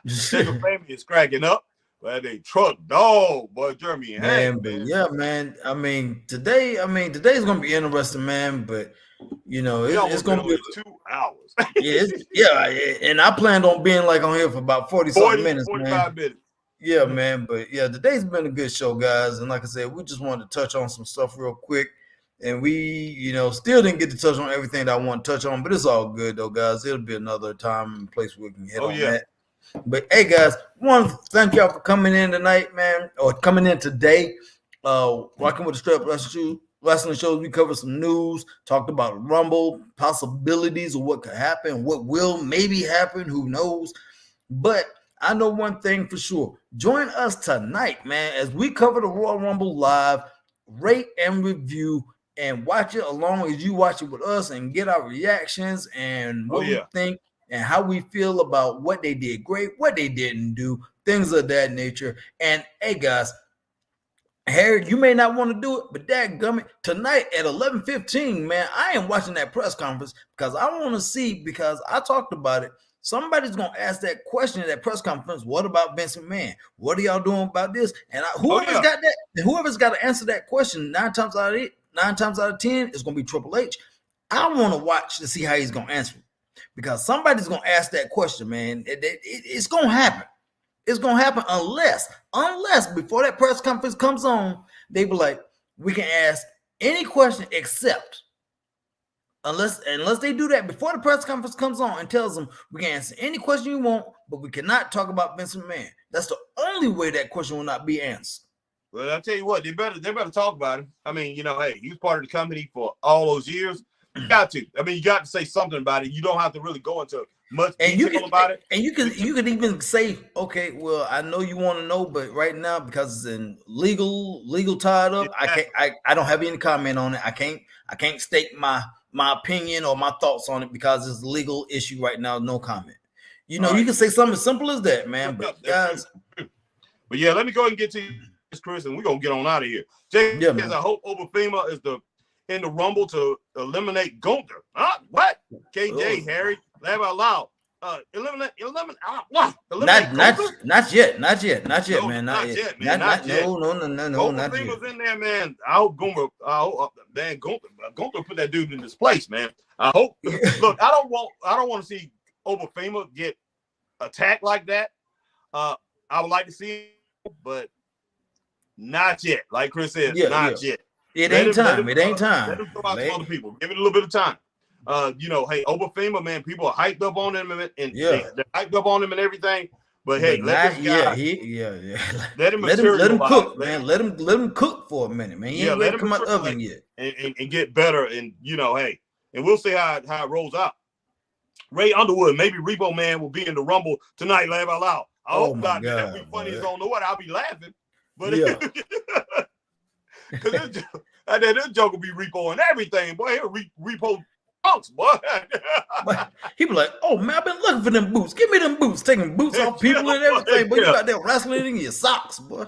Jacob Sammy is cracking up. But they Truck Dog, boy, Jeremy and Hank, man. Yeah, man. I mean, today's gonna be interesting, man. But it's gonna be 2 hours. And I planned on being like on here for about 40 minutes, 45 minutes. Yeah, man. But yeah, today's been a good show, guys. And like I said, we just wanted to touch on some stuff real quick. And we, still didn't get to touch on everything that I want to touch on, but it's all good though, guys. It'll be another time and place where we can hit on that. But hey, guys, want to thank y'all for coming in tonight, man, or coming in today. Rocking with the Straight Up Wrestling Shows. We covered some news, talked about Rumble, possibilities of what could happen, what will maybe happen, who knows. But I know one thing for sure. Join us tonight, man, as we cover the Royal Rumble live, rate and review, and watch it along as you watch it with us and get our reactions and what we think and how we feel about what they did great, what they didn't do, things of that nature. And hey, guys, Harry, you may not want to do it, but dadgummit, tonight at 11:15, man, I am watching that press conference because I want to see, because I talked about it. Somebody's going to ask that question at that press conference. What about Vince McMahon? What are y'all doing about this? And whoever's got to answer that question 9 times out of 10 is going to be Triple H. I want to watch to see how he's going to answer it, because somebody's going to ask that question, man. It's going to happen. It's going to happen unless before that press conference comes on, they be like, we can ask any question except Unless they do that before the press conference comes on and tells them we can answer any question you want, but we cannot talk about Vince McMahon. That's the only way that question will not be answered. Well, I'll tell you what, they better talk about him. I mean, hey, he was part of the company for all those years. You got to. I mean, you got to say something about it. You don't have to really go into much detail about it. And you can even say, okay, well, I know you want to know, but right now, because it's in legal tied up, I don't have any comment on it. I can't state my opinion or my thoughts on it because it's a legal issue right now. No comment. You can say something as simple as that, man. But guys, but yeah, let me go ahead and get to this, Chris, and we're gonna get on out of here. I hope Obafema is in the Rumble to eliminate Gunther. Huh? What? KJ, Harry, laugh out loud. Eliminate. Not yet, man. Not yet, man. No, not yet. In there, man. I hope Gunther put that dude in his place, man. I hope. Look, I don't want to see Obafema get attacked like that. I would like to see it, but not yet. Like Chris said, not yet. It ain't time. Let him go out to other people. Give it a little bit of time. Hey, Obafema, man, people are hyped up on him and they're hyped up on him and everything. But hey, let this guy, let him cook, man. Let him cook for a minute, man. He ain't let him come out of the oven yet and get better. And hey, and we'll see how it rolls out. Ray Underwood, maybe Repo Man will be in the Rumble tonight. Laugh out loud. I hope not. That'd be funny as don't know what. I'll be laughing, but because this joke will be Repo and everything, boy. He'll Repo punks, boy. He be like, "Oh man, I've been looking for them boots. Give me them boots. Taking boots off people and everything, but you got that wrestling in your socks, boy."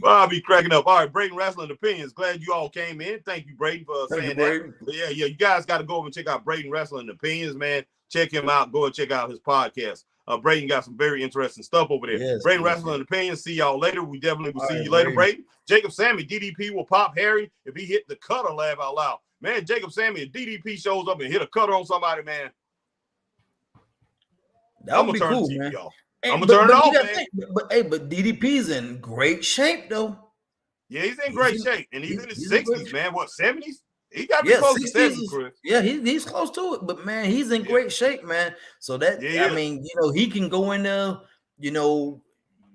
Well, I'll be cracking up. All right, Braden Wrestling Opinions. Glad you all came in. Thank you, Braden, for saying that. But yeah, you guys got to go over and check out Braden Wrestling Opinions, man. Check him out. Go and check out his podcast. Braden got some very interesting stuff over there. Yes, Braden Wrestling Opinions. See y'all later. We definitely will see you later, Braden. Jacob Sammy, DDP will pop Harry if he hit the cutter. Laugh out loud. Man, Jacob Sammy, if DDP shows up and hit a cutter on somebody, man, that would be cool, man. I'm gonna turn it off, man. But DDP's in great shape, though. Yeah, he's in great shape, and he's in his 60s, man. What, 70s? He got to be close to 70s, Chris. Yeah, he's close to it, but man, he's in great shape, man. So that I mean, he can go in there,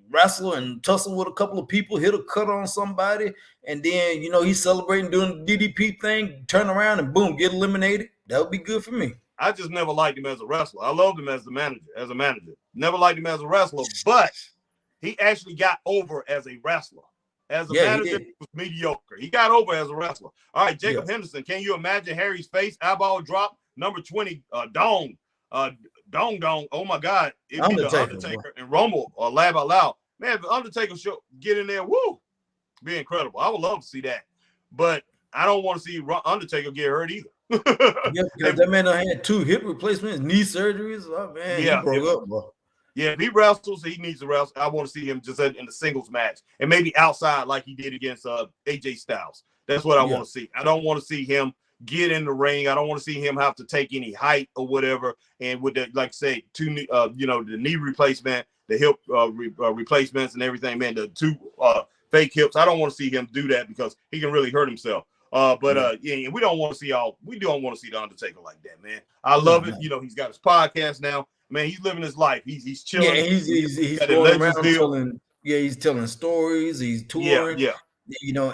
wrestle and tussle with a couple of people, hit a cut on somebody, and then he's celebrating doing the DDP thing, turn around and boom, get eliminated. That would be good for me. I just never liked him as a wrestler. I loved him as a manager. Never liked him as a wrestler, but he actually got over as a wrestler. As a manager, he was mediocre. He got over as a wrestler. All right, Jacob Henderson. Can you imagine Harry's face? Eyeball drop. Number 20, Dong. Dong. Oh, my God. It'd be the Undertaker and Rumble or Laugh Out Loud. Man, if the Undertaker should get in there, woo, be incredible. I would love to see that. But I don't want to see Undertaker get hurt either. Because that man had 2 hip replacements, knee surgeries. Oh, man, he broke up, bro. Yeah, if he wrestles, he needs to wrestle. I want to see him just in the singles match and maybe outside like he did against AJ Styles. That's what I want to see. I don't want to see him get in the ring. I don't want to see him have to take any height or whatever. And with the, like I say, 2, the knee replacement, the hip replacements and everything, man, the 2 fake hips. I don't want to see him do that because he can really hurt himself. But we don't want to see the Undertaker like that, man. I love it. He's got his podcast now. Man, he's living his life. He's chilling. Yeah, he's going around he's telling stories. He's touring. Yeah.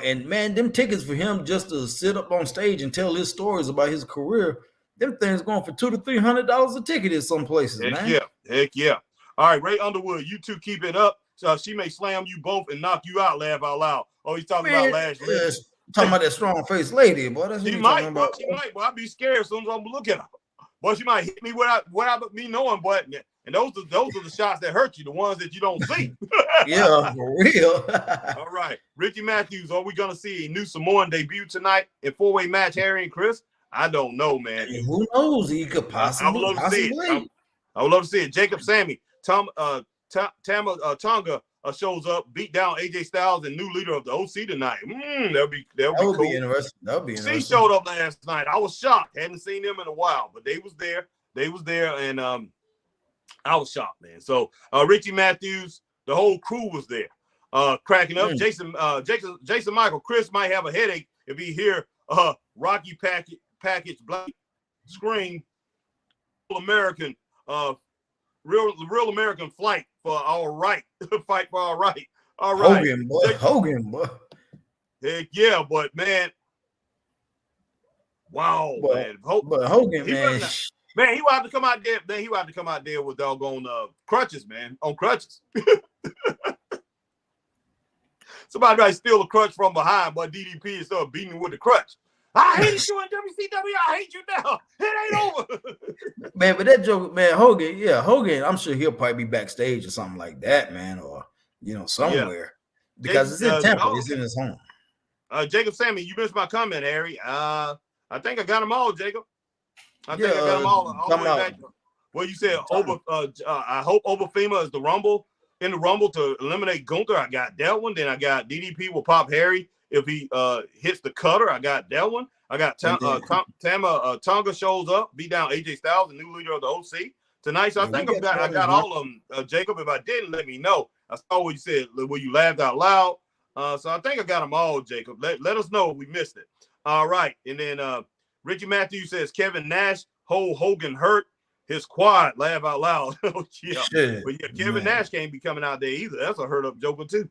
And man, them tickets for him just to sit up on stage and tell his stories about his career, them things going for $200 to $300 a ticket in some places, man. Heck yeah. All right, Ray Underwood, you two keep it up. So she may slam you both and knock you out. Laugh out loud. Oh, he's talking about Lash. Talking about that strong faced lady, boy. That's what she might. Boy, I'd be scared as soon as I'm looking at her. Boy, she might hit me without me knowing, but and those are the shots that hurt you, the ones that you don't see. Yeah, for real. All right. Ricky Matthews, are we gonna see a new Samoan debut tonight in 4-way match, Harry and Chris? I don't know, man. Who knows? He could possibly. I would love to see it. I would love to see it. Jacob Sammy, Tama Tonga shows up, beat down AJ Styles and new leader of the OC tonight. That would be interesting. That would be interesting. She showed up last night. I was shocked. Hadn't seen them in a while, but they was there, and I was shocked, man. So Richie Matthews, the whole crew was there, cracking up. Jason Michael, Chris might have a headache if he hear Rocky Package Blake scream American, real American fight for our right. Fight for our right. All right. Hogan, boy. Heck yeah, but man, wow, man. But Hogan, man. Man, he will have to come out there. Man, he will have to come out there with doggone crutches, man. On crutches. Somebody might steal a crutch from behind, but DDP and start beating him with the crutch. I hate you in WCW. I hate you now. It ain't over. Man, but that joke, man, Hogan, I'm sure he'll probably be backstage or something like that, man, or somewhere. Yeah. Because it's in Tampa, it's in his home. Jacob Sammy, you missed my comment, Harry. I think I got them all, Jacob. I think I got them all the way back. Well, you said I hope Obafema is in the Rumble to eliminate Gunther. I got that one. Then I got DDP will pop Harry if he hits the cutter. I got that one. I got Tama Tonga shows up, beat down AJ Styles, the new leader of the OC tonight. So I think I got all of them, Jacob. If I didn't, let me know. I saw what you said, where you laughed out loud. So I think I got them all, Jacob. Let us know if we missed it. All right. And then Richie Matthews says Kevin Nash, Hogan hurt his quad, laugh out loud. Oh, yeah. Shit, but yeah, Kevin Nash can't be coming out there either. That's a hurt up joker too.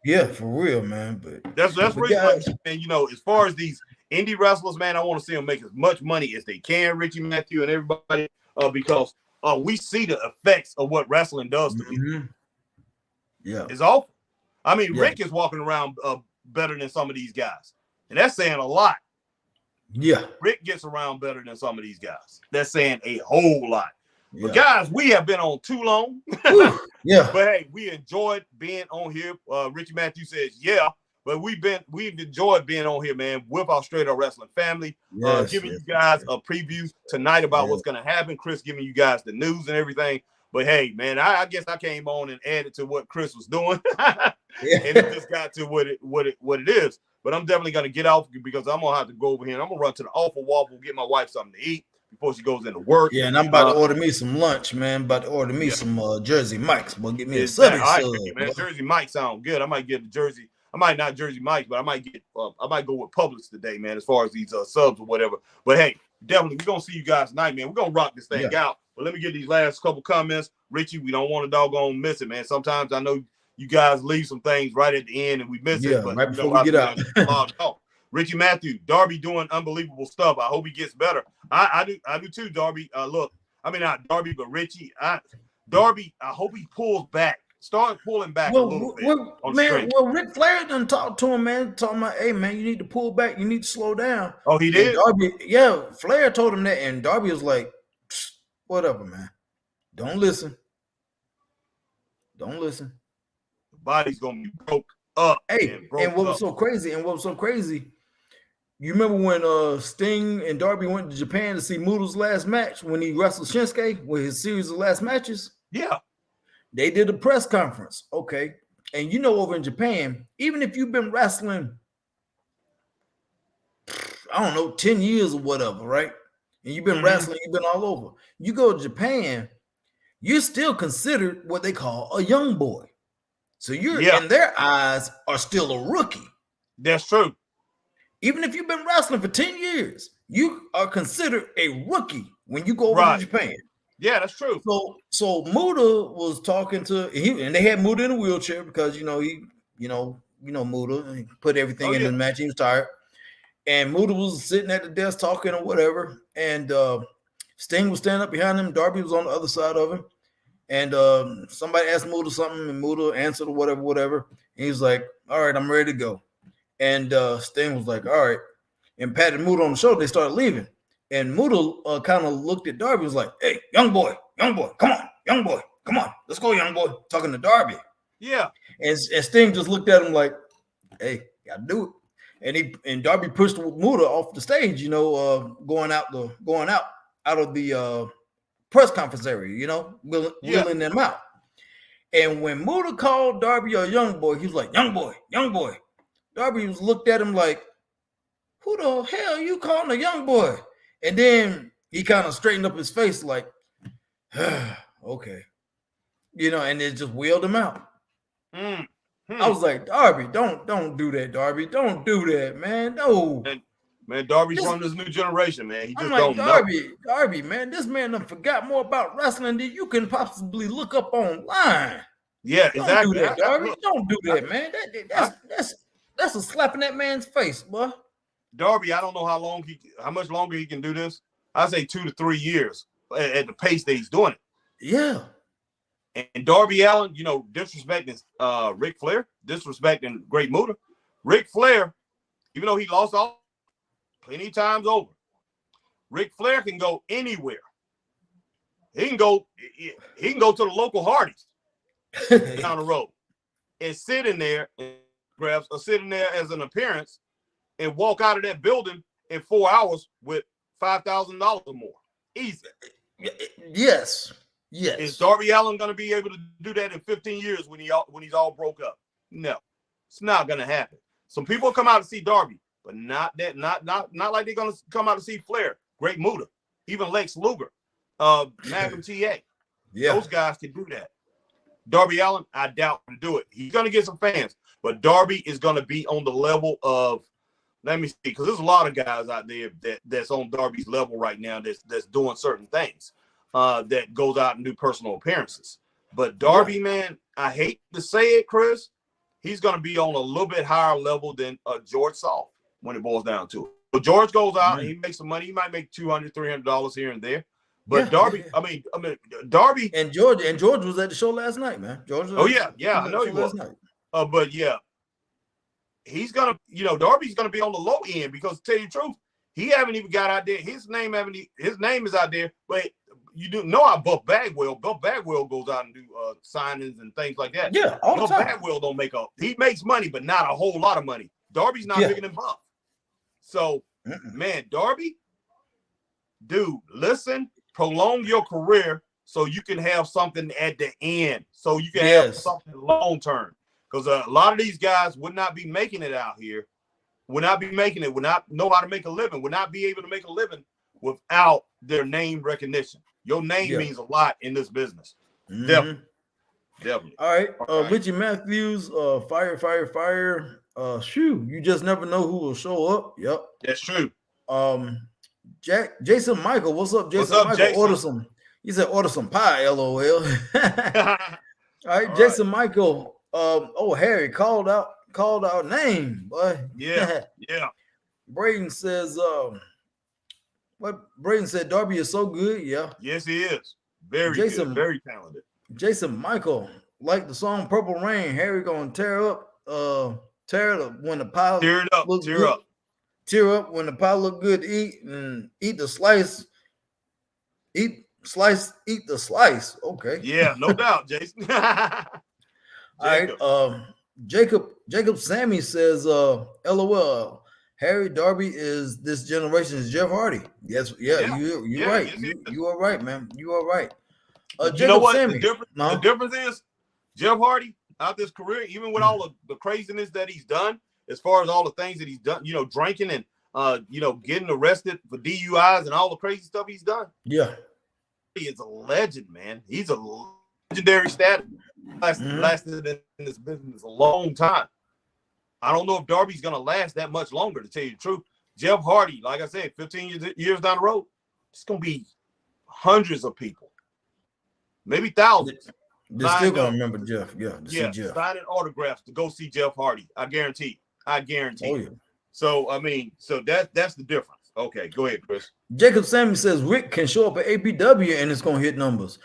Yeah, for real, man. But that's pretty much, man. As far as these indie wrestlers, man, I want to see them make as much money as they can, Richie Matthew and everybody, because we see the effects of what wrestling does to people. Yeah, it's awful. I mean, Rick is walking around better than some of these guys, and that's saying a lot. Yeah, Rick gets around better than some of these guys. That's saying a whole lot. Yeah. But guys, we have been on too long. Yeah. But hey, we enjoyed being on here. Richie Matthews says, yeah. But we've enjoyed being on here, man, with our Straight Up Wrestling family. Giving you guys a preview tonight about what's going to happen. Chris giving you guys the news and everything. But hey, man, I guess I came on and added to what Chris was doing. And it just got to what it is. But I'm definitely going to get off because I'm going to have to go over here and I'm going to run to the Awful Waffle, get my wife something to eat before she goes into work. Yeah, and I'm about to order me some lunch, man. About to order me some Jersey Mike's. But get me a sub. Man, Jersey Mike sound good. I might get the Jersey. I might not Jersey Mike's, but I might go with Publix today, man, as far as these subs or whatever. But hey, definitely, we're going to see you guys tonight, man. We're going to rock this thing out. But let me get these last couple comments. Richie, we don't want to doggone miss it, man. Sometimes I know you guys leave some things right at the end and we miss it. But right before we get out. Richie Matthew, Darby doing unbelievable stuff. I hope he gets better. I do too, Darby. Look, I mean not Darby, but Richie. Darby, I hope he pulls back. Start pulling back a little bit. Well, Ric Flair done talked to him, man, talking about, hey, man, you need to pull back. You need to slow down. Oh, he did? Flair told him that, and Darby was like, whatever, man. Don't listen. The body's going to be broke up. Hey, and what was so crazy, you remember when Sting and Darby went to Japan to see Muto's last match when he wrestled Shinsuke with his series of last matches? Yeah. They did a press conference, okay? And over in Japan, even if you've been wrestling, I don't know, 10 years or whatever, right? And you've been wrestling, you've been all over. You go to Japan, you're still considered what they call a young boy. So you're in their eyes are still a rookie. That's true. Even if you've been wrestling for 10 years, you are considered a rookie when you go over to Japan. Yeah, that's true. So Muta was talking to and they had Muta in a wheelchair because Muta, he put everything in the match. He was tired, and Muta was sitting at the desk talking or whatever. And Sting was standing up behind him. Darby was on the other side of him, and somebody asked Muta something, and Muta answered or whatever. And he was like, "All right, I'm ready to go." And Sting was like, "All right," and patted Muta on the shoulder. They started leaving. And Muta kind of looked at Darby, was like, "Hey, young boy, come on, young boy, come on, let's go, young boy." Talking to Darby. Yeah. And Sting just looked at him like, "Hey, gotta do it." And Darby pushed Muta off the stage, going out of the press conference area, wheeling them out. And when Muta called Darby a young boy, he was like, young boy. Darby was looked at him like, who the hell you calling a young boy? And then he kind of straightened up his face like, okay. And it just wheeled him out. I was like, Darby, don't do that, Darby. Don't do that, man. No. Man, Darby's from this new generation, man. He just I'm like, don't know. Darby, man, this man done forgot more about wrestling than you can possibly look up online. Yeah, exactly. Don't do that, Darby. Don't do that, man. That's a slap in that man's face, boy. Darby, I don't know how much longer he can do this. I say 2 to 3 years at the pace that he's doing it. Yeah. And Darby Allin, disrespecting Ric Flair, disrespecting Great Muta. Ric Flair, even though he lost all plenty of times over, Ric Flair can go anywhere. He can go to the local Hardee's down the road and sit in there and grabs or sit in there as an appearance and walk out of that building in 4 hours with $5,000 or more. Easy. Yes. Is Darby Allin going to be able to do that in 15 years when he's all broke up? No, it's not going to happen. Some people come out to see Darby, but not like they're going to come out to see Flair, Great Muta, even Lex Luger, Magnum TA. Yeah. Those guys can do that. Darby Allin, I doubt to do it. He's going to get some fans, but Darby is going to be on the level of, let me see, because there's a lot of guys out there that's on Darby's level right now that's doing certain things that goes out and do personal appearances. But Darby, man, I hate to say it, Chris, he's going to be on a little bit higher level than George Saul when it boils down to it. But George goes out and he makes some money. He might make $200, $300 here and there. But Darby, I mean, Darby and George was at the show last night, man. George. I know he was. But yeah, he's gonna, Darby's gonna be on the low end because, to tell you the truth, he haven't even got out there. His name is out there, but you do know how Buff Bagwell goes out and do signings and things like that. Yeah, all the time. Bagwell don't make up. He makes money, but not a whole lot of money. Darby's not bigger than Buff. So, man, Darby, dude, listen. Prolong your career so you can have something at the end, so you can have something long term. Because a lot of these guys would not be making it out here, would not know how to make a living, would not be able to make a living without their name recognition. Your name means a lot in this business. Definitely. All right. Richie Matthews, fire. You just never know who will show up. Yep. That's true. Jason Michael, what's up, Jason? Michael? Jason? He said order some pie, LOL. All right, Jason Michael. Harry called out name, boy. Yeah. Braden says, Braden said Darby is so good. Yeah. Yes, he is. Very good, very talented. Jason Michael, like the song Purple Rain, Harry gonna tear it up when the pie tear up when the pie look good to eat, and eat the slice. Eat the slice. Okay. Yeah, no doubt, Jason. All right. Jacob Sammy says, LOL. Harry Darby is this generation's Jeff Hardy. Yes, you're right. Yes, you are right, man. You are right. You know what? Sammy, the difference is Jeff Hardy out this career, even with all of the craziness that he's done, as far as all the things that he's done, drinking and getting arrested for DUIs and all the crazy stuff he's done. Yeah. He is a legend, man. He's a legendary status. Lasted in this business a long time. I don't know if Darby's going to last that much longer, to tell you the truth. Jeff Hardy, like I said, 15 years down the road, it's going to be hundreds of people, maybe thousands. They're still going to remember Jeff. See Jeff. Signing autographs to go see Jeff Hardy. I guarantee. Oh, yeah. So, that's the difference. Okay, go ahead, Chris. Jacob Sammy says Rick can show up at APW and it's going to hit numbers.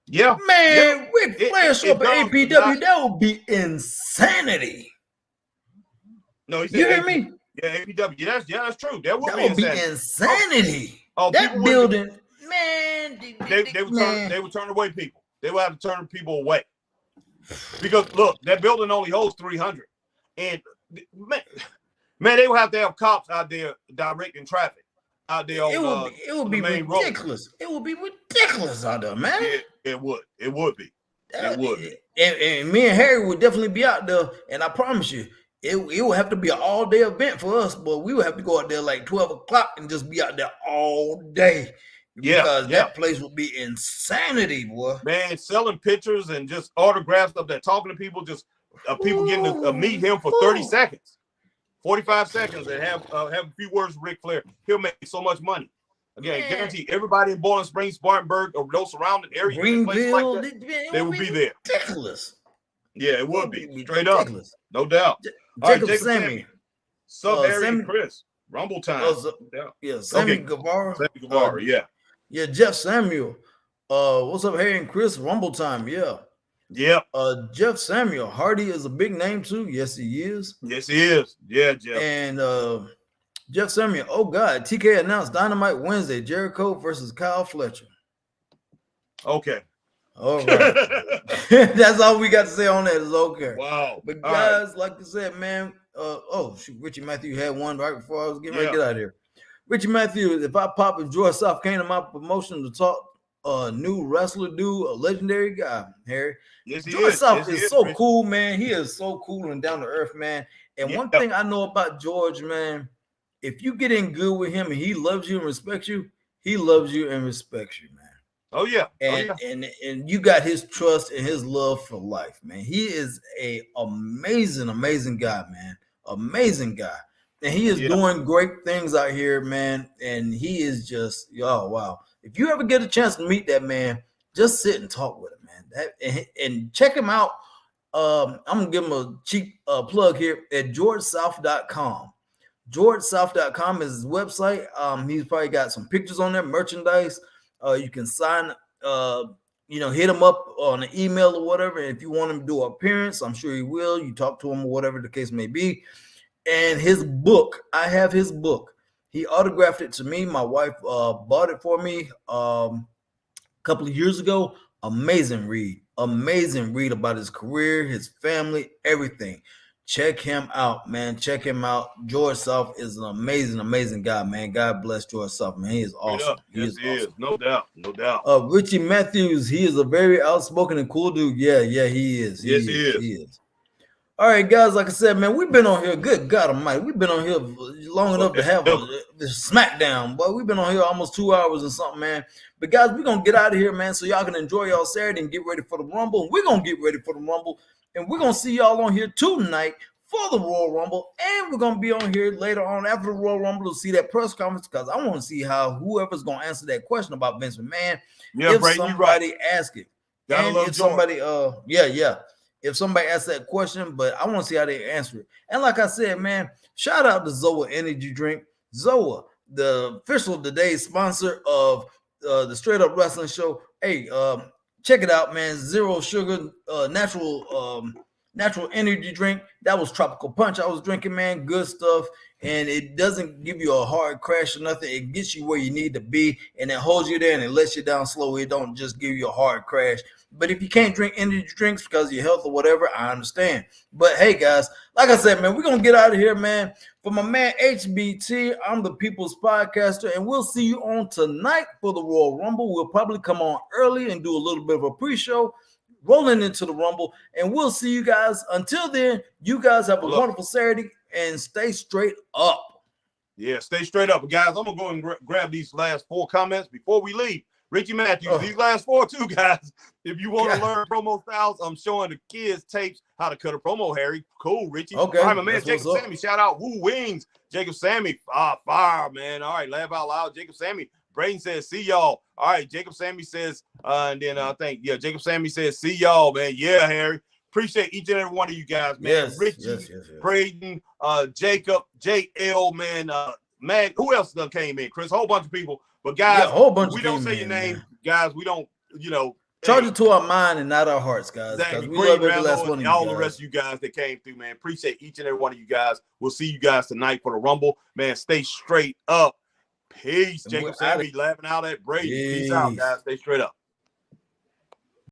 Yeah. Man, Rick Flair show up at APW, that would be insanity. No, he said you hear me? Yeah, APW. That's true. That would be insanity. That building, man. They would turn away people. They would have to turn people away. Because look, that building only holds 300. And man, they would have to have cops out there directing traffic out there on it would be ridiculous. Road. It would be ridiculous out there, man. It would be. It would be. And me and Harry would definitely be out there, and I promise you, it would have to be an all-day event for us, but we would have to go out there like 12 o'clock and just be out there all day. Because that place would be insanity, boy. Man, selling pictures and just autographs up there, talking to people, just people getting to meet him for 30 seconds. 45 seconds and have a few words with Ric Flair. He'll make so much money. Again, guarantee everybody in Bowling Springs, Spartanburg, or those surrounding areas, Greenville, like that, they would be there. Ridiculous. Yeah, it would be straight up, no doubt. All Jacob right, Sammy, Harry and Chris, Rumble time. Sammy Guevara. Sammy Guevara, yeah, Jeff Samuel. What's up, Harry and Chris? Rumble time, yeah. Jeff Samuel Hardy is a big name too. Yes, he is. Yes, he is. Yeah, Jeff. And Jeff Samuel. Oh God, TK announced Dynamite Wednesday: Jericho versus Kyle Fletcher. Okay. All right. That's all we got to say on that is okay. Wow. But guys, like I said, man. Richie Matthews had one right before I was getting ready to get out of here. Richie Matthews, if George South came to my promotion to talk new wrestler dude, a legendary guy, Harry. Yes, George South is so cool, man. He is so cool and down to earth, man. And one thing I know about George, man, if you get in good with him and he loves you and respects you, he loves you and respects you, man. Oh yeah. And you got his trust and his love for life, man. He is a amazing guy, man. Amazing guy. And he is doing great things out here, man. And he is just, oh wow. If you ever get a chance to meet that man, just sit and talk with him, man. And check him out. I'm gonna give him a cheap plug here at georgesouth.com. georgesouth.com is his website. He's probably got some pictures on there, merchandise. You can sign, hit him up on an email or whatever. And if you want him to do an appearance, I'm sure he will. You talk to him or whatever the case may be. And his book, I have his book. He autographed it to me. My wife bought it for me a couple of years ago. Amazing read about his career, his family, everything. Check him out, man. Check him out. George South is an amazing guy, man. God bless George South, man. He is awesome. He is. No doubt. Richie Matthews, he is a very outspoken and cool dude. Yeah, he is. He is. All right, guys, like I said, man, we've been on here. Good God Almighty, we've been on here long enough to have the SmackDown. Boy, we've been on here almost 2 hours and something, man. But guys, we're gonna get out of here, man, so y'all can enjoy y'all Saturday and get ready for the Rumble. And we're gonna get ready for the Rumble, and we're gonna see y'all on here tonight for the Royal Rumble. And we're gonna be on here later on after the Royal Rumble to see that press conference, because I want to see how whoever's gonna answer that question about Vince McMahon, if somebody ask it, and if somebody, if somebody asks that question, but I want to see how they answer it. And like I said, man, shout out to Zoa Energy Drink. Zoa, the official today's sponsor of the Straight Up Wrestling Show. Hey, check it out, man. Zero sugar, natural energy drink. That was Tropical Punch I was drinking, man. Good stuff. And it doesn't give you a hard crash or nothing. It gets you where you need to be, and it holds you there and it lets you down slowly. It don't just give you a hard crash. But if you can't drink energy drinks because of your health or whatever, I understand. But hey, guys, like I said, man, we're going to get out of here, man. For my man HBT, I'm the People's Podcaster, and we'll see you on tonight for the Royal Rumble. We'll probably come on early and do a little bit of a pre-show, rolling into the Rumble, and we'll see you guys. Until then, you guys have a wonderful Saturday, and stay straight up. Yeah, stay straight up. Guys, I'm going to go and grab these last 4 comments before we leave. Richie Matthews, these last 4 too, guys. If you want to learn promo styles, I'm showing the kids tapes how to cut a promo, Harry. Cool, Richie. Okay. All right, my man, Jacob Sammy. Shout out Woo Wings. Jacob Sammy, fire, man. All right, laugh out loud. Jacob Sammy. Braden says, see y'all. All right, Jacob Sammy says, and then I think, Jacob Sammy says, see y'all, man. Yeah, Harry. Appreciate each and every one of you guys, man. Yes, Richie, yes. Braden, Jacob, JL, man. Man, who else done came in? Chris, a whole bunch of people. But guys, we don't say your name, man. Guys. We don't, charge it to our mind and not our hearts, guys. Exactly. We love every last one of you all guys. The rest of you guys that came through, man. Appreciate each and every one of you guys. We'll see you guys tonight for the Rumble, man. Stay straight up. Peace. Jacob Sammy laughing out at Brady. Peace out, guys. Stay straight up.